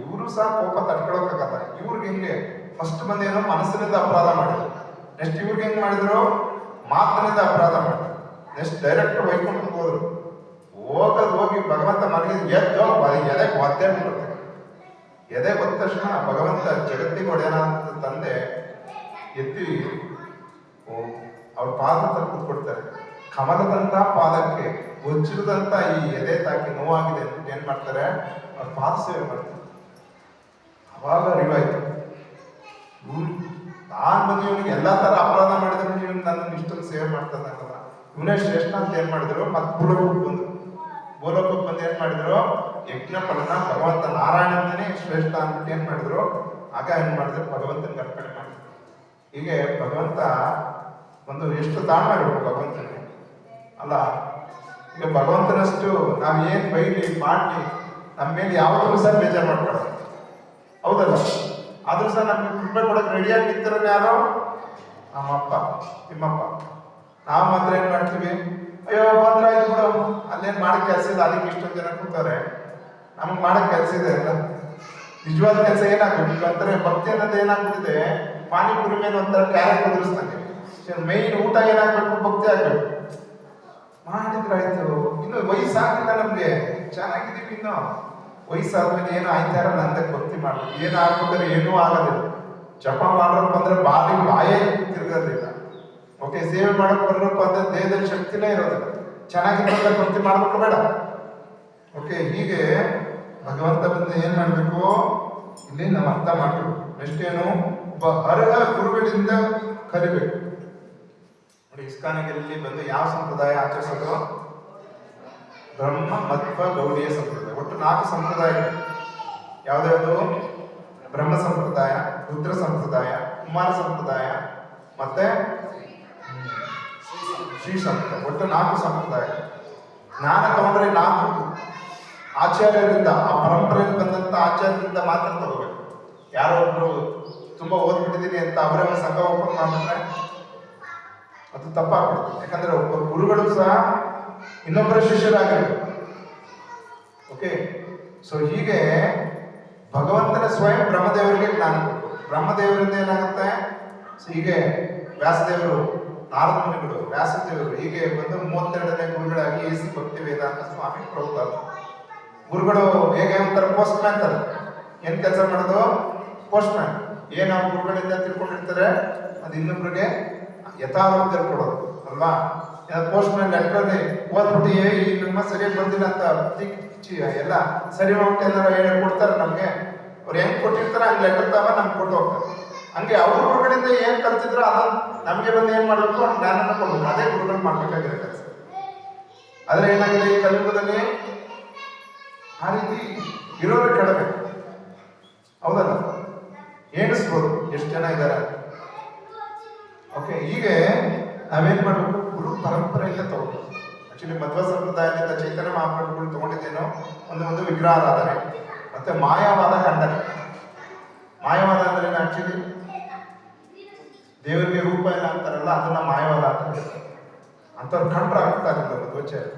ಇವರು ಸಹ ಕೋಪ ತಡ್ಕೊಳಕ್ಕಾಗಲ್ಲ. ಇವ್ರಿಗೆ ಹಿಂಗೆ ಫಸ್ಟ್ ಬಂದೇನೋ ಮನಸ್ಸಿನಿಂದ ಅಪರಾಧ ಮಾಡಿದ್ರು, ನೆಕ್ಸ್ಟ್ ಇವ್ರಿಗೆ ಹೆಂಗ್ ಮಾಡಿದ್ರು, ಮಾತಿನಿಂದ ಅಪರಾಧ ಮಾಡಿದ್ರು, ನೆಕ್ಸ್ಟ್ ಡೈರೆಕ್ಟ್ ವೈಕುಂಠಕ್ಕೆ ಹೋದ್ರು. ಹೋಗಿ ಭಗವಂತ ಮನೆಗೆ ಎದ್ದು ಎದೆ ಒದ್ದೆ ಬಿಡುತ್ತೆ. ಎದೆ ಬಂದ ತಕ್ಷಣ ಭಗವಂತ ಜಗತ್ತಿಗೆ ಹೊಡೆಯೋಣ ಅಂತ ತಂದೆ ಎತ್ತಿ ಅವ್ರ ಪಾದ ಹತ್ರ ಕೂತ್ಕೊಡ್ತಾರೆ. ಕಮಲದಂತ ಪಾದಕ್ಕೆ ವಜ್ರದಂತ ಈ ಎದೆ ತಾಕಿ ನೋವಾಗಿದೆ ಅಂತ ಏನ್ ಮಾಡ್ತಾರೆ, ಅವ್ರ ಪಾದ ಸೇವೆ ಮಾಡ್ತಾರೆ. ಅವಾಗ ಅರಿವಾಯ್ತು, ನಾನ್ ಬಂದು ಇವನಿಗೆ ಎಲ್ಲಾ ತರ ಅಪರಾಧ ಮಾಡಿದ್ರು ನೀವು ನನ್ನ ಇಷ್ಟೊಂದು ಸೇವೆ ಮಾಡ್ತದಲ್ಲ, ಇವನೇ ಶ್ರೇಷ್ಠ ಅಂತ ಏನ್ ಮಾಡಿದ್ರು. ಮತ್ತೆ ಭೂಲೋಕಕ್ಕೆ ಬಂದು ಏನ್ ಮಾಡಿದ್ರು, ಯಜ್ಞ ಫಲನ ಭಗವಂತ ನಾರಾಯಣನೇ ಶ್ರೇಷ್ಠ ಅಂದ್ಬಿಟ್ಟು ಏನ್ ಮಾಡಿದ್ರು. ಆಗ ಏನ್ ಮಾಡಿದ್ರು, ಭಗವಂತನಿಗೆ ಅರ್ಪಣೆ ಮಾಡಿದ್ರು. ಹೀಗೆ ಭಗವಂತ ಒಂದು ಎಷ್ಟು ತಾಳ್ಮೆ ಇರ್ಬೇಕು ಭಗವಂತನಿಗೆ ಅಲ್ಲ. ಈಗ ಭಗವಂತನಷ್ಟು ನಾವ್ ಏನ್ ಬೈಲಿ ಮಾಡ್ಲಿ ನಮ್ಮ ಮೇಲೆ ಯಾವತ್ತೂ ಸಹ ಬೇಜಾರು ಮಾಡ್ಕೊಳ್ಳೋದು, ಹೌದಲ್ಲ. ಆದ್ರೂ ಸಹ ನಮ್ಗೆ ಕೃಪೆ ಕೊಡಕ್ಕೆ ರೆಡಿಯಾಗಿ ನಿಂತಿರೋದು ಯಾರು, ನಮ್ಮಪ್ಪ ನಿಮ್ಮಪ್ಪ. ನಾವು ಮಾತ್ರ ಏನ್ ಮಾಡ್ತೀವಿ, ಅಯ್ಯೋ ಬಂದ್ರಾಯ್ತು ಬಿಡು, ಅಲ್ಲೇನ್ ಮಾಡಕ್ ಕೆಲಸ ಇಲ್ಲ, ಅದಕ್ಕೆ ಇಷ್ಟೊಂದು ಜನ ಕೂತಾರೆ, ನಮಗ್ ಮಾಡಕ್ ಕೆಲಸ ಇದೆ ಅಂತ. ನಿಜವಾದ ಕೆಲಸ ಏನಾಗ್ಬೇಕು ಅಂತಾರೆ, ಭಕ್ತಿ ಅನ್ನೋದು ಏನಾಗ್ಬಿಟ್ಟಿದೆ, ಪಾನಿಪುರಿ ಮೇಲೆ ಒಂಥರ ಕ್ಯಾರೆಟ್ ಬದಲಿಸ್ತಾನೆ. ಮೈನ್ ಊಟ ಏನಾಗ್ಬೇಕು, ಭಕ್ತಿ ಆಗ್ಬೇಕು. ಮಾಡಿದ್ರಾಯ್ತು, ಇನ್ನು ವಯಸ್ಸಾಗಿಲ್ಲ ನಮ್ಗೆ, ಚೆನ್ನಾಗಿದ್ದೀವಿ. ಇನ್ನು ವಯಸ್ಸಾದ್ಮೇಲೆ ಏನು ಆಯ್ತಾರಲ್ಲ ಅಂತ ಭಕ್ತಿ ಮಾಡ್ಬೇಕು. ಏನು ಆಗ್ಬೇಕಾದ್ರೆ ಏನೂ ಆಗೋದಿಲ್ಲ. ಜಪ ಮಾಡೋಕ್ ಬಂದ್ರೆ ಬಾಯೇ ತಿರ್ಗೋದಿಲ್ಲ. ಓಕೆ, ಸೇವೆ ಮಾಡಕ್ ಬರ್ಬೇಕು ಅಂದ್ರೆ ದೇಹದಲ್ಲಿ ಶಕ್ತಿನೇ ಇರೋದಿಲ್ಲ. ಚೆನ್ನಾಗಿರ್ಬೇಕಾದ್ರೆ ಭಕ್ತಿ ಮಾಡ್ಬೇಕು ಬೇಡ. ಓಕೆ, ಹೀಗೆ ಭಗವಂತ ಬಂದು ಏನ್ ಮಾಡ್ಬೇಕು, ಇಲ್ಲಿ ನಾವು ಅರ್ಥ ಮಾಡ್ಬೇಕು. ನೆಕ್ಸ್ಟ್ ಏನು, ಒಬ್ಬ ಅರ್ಹ ಗುರುಗಳಿಂದ ಕಲಿಬೇಕು. ನೋಡಿ, ಇಸ್ಕಾನಿಗೆ ಬಂದು ಯಾವ ಸಂಪ್ರದಾಯ ಆಚರಿಸೋದು, ಬ್ರಹ್ಮ ಮಧ್ವ ಗೌಡಿಯ ಸಂಪ್ರದಾಯ. ಒಟ್ಟು 4 ಸಂಪ್ರದಾಯಗಳು. ಯಾವ್ದಾವುದು, ಬ್ರಹ್ಮ ಸಂಪ್ರದಾಯ, ರುದ್ರ ಸಂಪ್ರದಾಯ, ಕುಮಾರ ಸಂಪ್ರದಾಯ, ಮತ್ತೆ ಶ್ರೀ ಸಂಪ್ರದಾಯ. ಒಟ್ಟು 4 ಸಂಪ್ರದಾಯ. ಜ್ಞಾನ ತಗೊಂಡ್ರೆ 4 ಆಚಾರ್ಯರಿಂದ, ಆ ಪರಂಪರೆಯಲ್ಲಿ ಬಂದಂತ ಆಚಾರ್ಯರಿಂದ ಮಾತ್ರ ತಗೋಬೇಕು. ಯಾರೋ ಒಬ್ರು ತುಂಬಾ ಓದ್ಬಿಟ್ಟಿದ್ದೀನಿ ಅಂತ ಅವರೇ ಒಂದು ಸಂಘ ಓಪನ್ ಮಾಡಿದ್ರೆ ಅದು ತಪ್ಪಾಗ್ಬಿಡುತ್ತೆ. ಯಾಕಂದ್ರೆ ಒಬ್ಬ ಗುರುಗಳು ಸಹ ಇನ್ನೊಬ್ಬರ ಶಿಷ್ಯರಾಗಿರ್ಬೇಕು. ಓಕೆ, ಸೊ ಹೀಗೆ ಭಗವಂತನ ಸ್ವಯಂ ಬ್ರಹ್ಮದೇವರಿಗೆ ಜ್ಞಾನ ಕೊಟ್ಟು, ಬ್ರಹ್ಮದೇವರಿಂದ ಏನಾಗುತ್ತೆ, ಸೊ ಹೀಗೆ ವ್ಯಾಸದೇವರು, ನಾರದ ಮುನಿಗಳು, ವ್ಯಾಸದೇವರು ಹೀಗೆ ಬಂದು 32ನೇ ಗುರುಗಳಾಗಿ ಎ ಸಿ ಭಕ್ತಿ ವೇದಾಂತ ಸ್ವಾಮಿ ಪ್ರಭುಪಾದ ಗುರುಗಳು. ಹೇಗೆ ಒಂಥರ ಪೋಸ್ಟ್ ಮ್ಯಾನ್ ತರ ಏನ್ ಕೆಲಸ ಮಾಡೋದು, ಪೋಸ್ಟ್ ಮ್ಯಾನ್. ಏನ್ ಅವ್ರ ಗುರುಗಳಿಂದ ತಿಳ್ಕೊಂಡಿರ್ತಾರೆ ಅದು ಇನ್ನೊಬ್ರಿಗೆ ಯಥಾವತ್ ಕೊಡೋದು ಅಲ್ವಾ. ಪೋಸ್ಟ್ ಮ್ಯಾನ್ ಲೆಟ್ರಲ್ಲಿ ಓದ್ಬಿಟ್ಟು ಈ ನಮ್ಮ ಸರಿಯಾಗಿ ಬಂದಿಲ್ಲ ಅಂತ ಎಲ್ಲ ಸರಿ ಹೋಗ್ಬಿಟ್ಟು ಏನಾರ ಹೇಳಿ ಕೊಡ್ತಾರೆ ನಮ್ಗೆ. ಅವ್ರು ಹೆಂಗ್ ಕೊಟ್ಟಿರ್ತಾರೆ ಹಂಗೆ ಲೆಟರ್ ತವ ನಮ್ಗೆ ಕೊಟ್ಟು ಹೋಗ್ತಾರೆ. ಹಂಗೆ ಅವ್ರ ಗುರುಗಳಿಂದ ಏನ್ ಕಲ್ತಿದ್ರು ಅದನ್ನ ನಮ್ಗೆ ಬಂದು ಏನ್ ಮಾಡ್ಬೇಕು, ಜ್ಞಾನನ ಕೊಡ್ಬೇಕು. ಅದೇ ಗುರುಗಳು ಮಾಡ್ಬೇಕಾಗಿರೋ ಕೆಲಸ. ಆದ್ರೆ ಏನಾಗಿದೆ ಈ ಕಲಿಯುಗದಲ್ಲಿ, ಆ ರೀತಿ ಇರೋರು ಕಡಿಮೆ, ಹೌದಲ್ಲ. ಎಣಿಸ್ಬೋದು ಎಷ್ಟು ಜನ ಇದ್ದಾರೆ. ಓಕೆ, ಹೀಗೆ ನಾವೇನ್ ಮಾಡ್ಬೇಕು, ಗುರು ಪರಂಪರೆಯಿಂದ ತಗೋಬೇಕು. ಆಕ್ಚುಲಿ ಮಧ್ವ ಸಂಪ್ರದಾಯದಿಂದ ಚೈತನ್ಯ ಮಹಾಪ್ರಭುಗಳು ತಗೊಂಡಿದ್ದೇನೋ ಒಂದು ವಿಗ್ರಹಾರಾಧನೆ, ಮತ್ತೆ ಮಾಯಾವಾದ ಖಂಡನೆ. ಮಾಯವಾದ ಅಂದ್ರೆ ಆಕ್ಚುಲಿ ದೇವರಿಗೆ ರೂಪ ಎಲ್ಲ ಅಂತಾರಲ್ಲ, ಅದನ್ನ ಮಾಯವಾದ ಅಂತ ಅಂಥವ್ರು ಕಂಡ್ರ ಆಗ್ತಾ ಇರಲಿಲ್ಲ ಮಧ್ವಾಚಾರ್ಯ.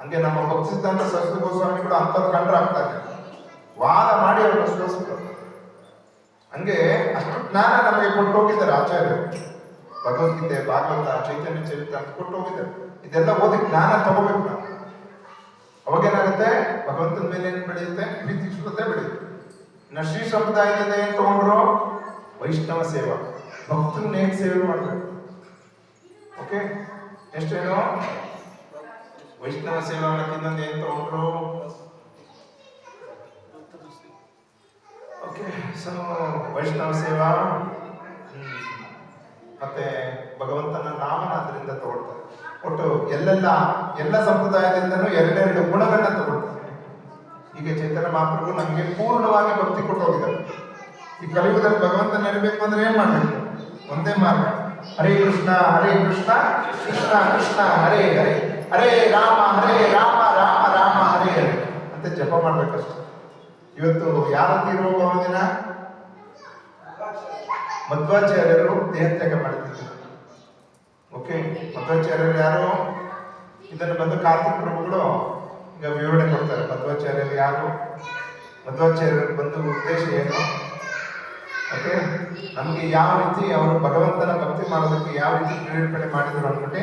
ಹಂಗೆ ನಮ್ಮ ಭಕ್ತಿ ಸಿದ್ಧಾಂತ ಸರಸ್ವತಿ ಗೋಸ್ವಾಮಿಗಳು ಅಂಥವ್ರು ಕಂಡ್ರ ಆಗ್ತಾ ಇರಲಿಲ್ಲ, ವಾದ ಮಾಡಿ ಅವ್ರನ್ನ ಸೋಲಿಸ್ತಾರೆ. ಹಂಗೆ ಅಷ್ಟು ಜ್ಞಾನ ನಮಗೆ ಕೊಟ್ಟು ಹೋಗಿದ್ದಾರೆ ಆಚಾರ್ಯರು. ಭಗವದ್ಗೀತೆ, ಭಾಗವತ, ಚೈತನ್ಯ ಚರಿತ್ರೆ ಅಂತ ಕೊಟ್ಟು ಹೋಗಿದ್ದಾರೆ. ಇದೆಲ್ಲ ಓದಿ ಜ್ಞಾನ ತಗೋಬೇಕು ನಾವು. ಅವಾಗೇನಾಗುತ್ತೆ, ಭಗವಂತನ ಮೇಲೆ ಏನ್ ಬೆಳೆಯುತ್ತೆ, ಪ್ರೀತಿ ಶ್ರದ್ಧೆ ಬೆಳೆಯುತ್ತೆ. ಇನ್ನು ಶ್ರೀ ಸಂಪ್ರದಾಯದಿಂದ ಏನ್ ತಗೊಂಡ್ರು, ವೈಷ್ಣವ ಸೇವಾ, ಭಕ್ತರನ್ನ ಹೇಗೆ ಸೇವೆ ಮಾಡ್ಬೇಕು. ಓಕೆ, ಎಷ್ಟೇನು ವೈಷ್ಣವ ಸೇವಾ ಇನ್ನೊಂದು ಏನ್ ತಗೊಂಡ್ರು. ಓಕೆ, ಸೊ ವೈಷ್ಣವ ಸೇವಾ ಮತ್ತೆ ಭಗವಂತನ ನಾಮನ ಅದರಿಂದ ತಗೊಳ್ತಾರೆ. ಒಟ್ಟು ಎಲ್ಲ ಸಂಪ್ರದಾಯದಿಂದನೂ 2 ಗುಣಗಳನ್ನ ತಗೊಳ್ತಾರೆ. ಈಗ ಚೈತನ್ಯ ಮಹಾಪ್ರಭು ನಮಗೆ ಪೂರ್ಣವಾಗಿ ಭಕ್ತಿ ಕೊಟ್ಟು ಹೋಗಿದ್ದಾರೆ. ಈ ಕಲಿಯುಗದಲ್ಲಿ ಭಗವಂತ ನೆರಬೇಕು ಅಂದ್ರೆ ಏನ್ ಮಾಡ್ಬೇಕು, ಒಂದೇ ಮಾರ್ಗ, ಹರೇ ಕೃಷ್ಣ ಕೃಷ್ಣ ಕೃಷ್ಣ ಹರೇ ಹರೇ, ಹರೇ ರಾಮ ರಾಮ ರಾಮ ಹರೇ ಹರೇ ಅಂತ ಜಪ ಮಾಡ್ಬೇಕಷ್ಟೆ. ಇವತ್ತು ಯಾರ ತೀರುವ ದಿನ, ಮಧ್ವಾಚಾರ್ಯರು ದೇಹತ್ಯಾಗ ಮಾಡಿದ್ರು. ಓಕೆ, ಮಧ್ವಾಚಾರ್ಯರು ಯಾರು, ಇದನ್ನು ಬಂದು ಕಾರ್ತಿಕ್ ಪ್ರಭುಗಳು ಈಗ ವಿವರಣೆ ಕೊಡ್ತಾರೆ. ಮಧ್ವಾಚಾರ್ಯರು ಯಾರು, ಮಧ್ವಾಚಾರ್ಯರು ಬಂದು ಉದ್ದೇಶ ಏನು. ಓಕೆ, ನಮಗೆ ಯಾವ ರೀತಿ ಅವರು ಭಗವಂತನ ಭಕ್ತಿ ಮಾಡೋದಕ್ಕೆ ಯಾವ ರೀತಿ ಪ್ರೇರೇಪಣೆ ಮಾಡಿದ್ರು ಅಂದ್ಬಿಟ್ಟು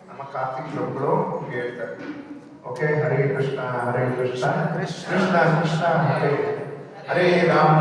ನಮ್ಮ ಕಾರ್ತಿಕ್ ಪ್ರಭುಗಳು ಹೇಳ್ತಾರೆ. ಓಕೆ, ಹರೇ ಕೃಷ್ಣ ಕೃಷ್ಣ ಕೃಷ್ಣ ಹರೇ ಹರೇ ರಾಮ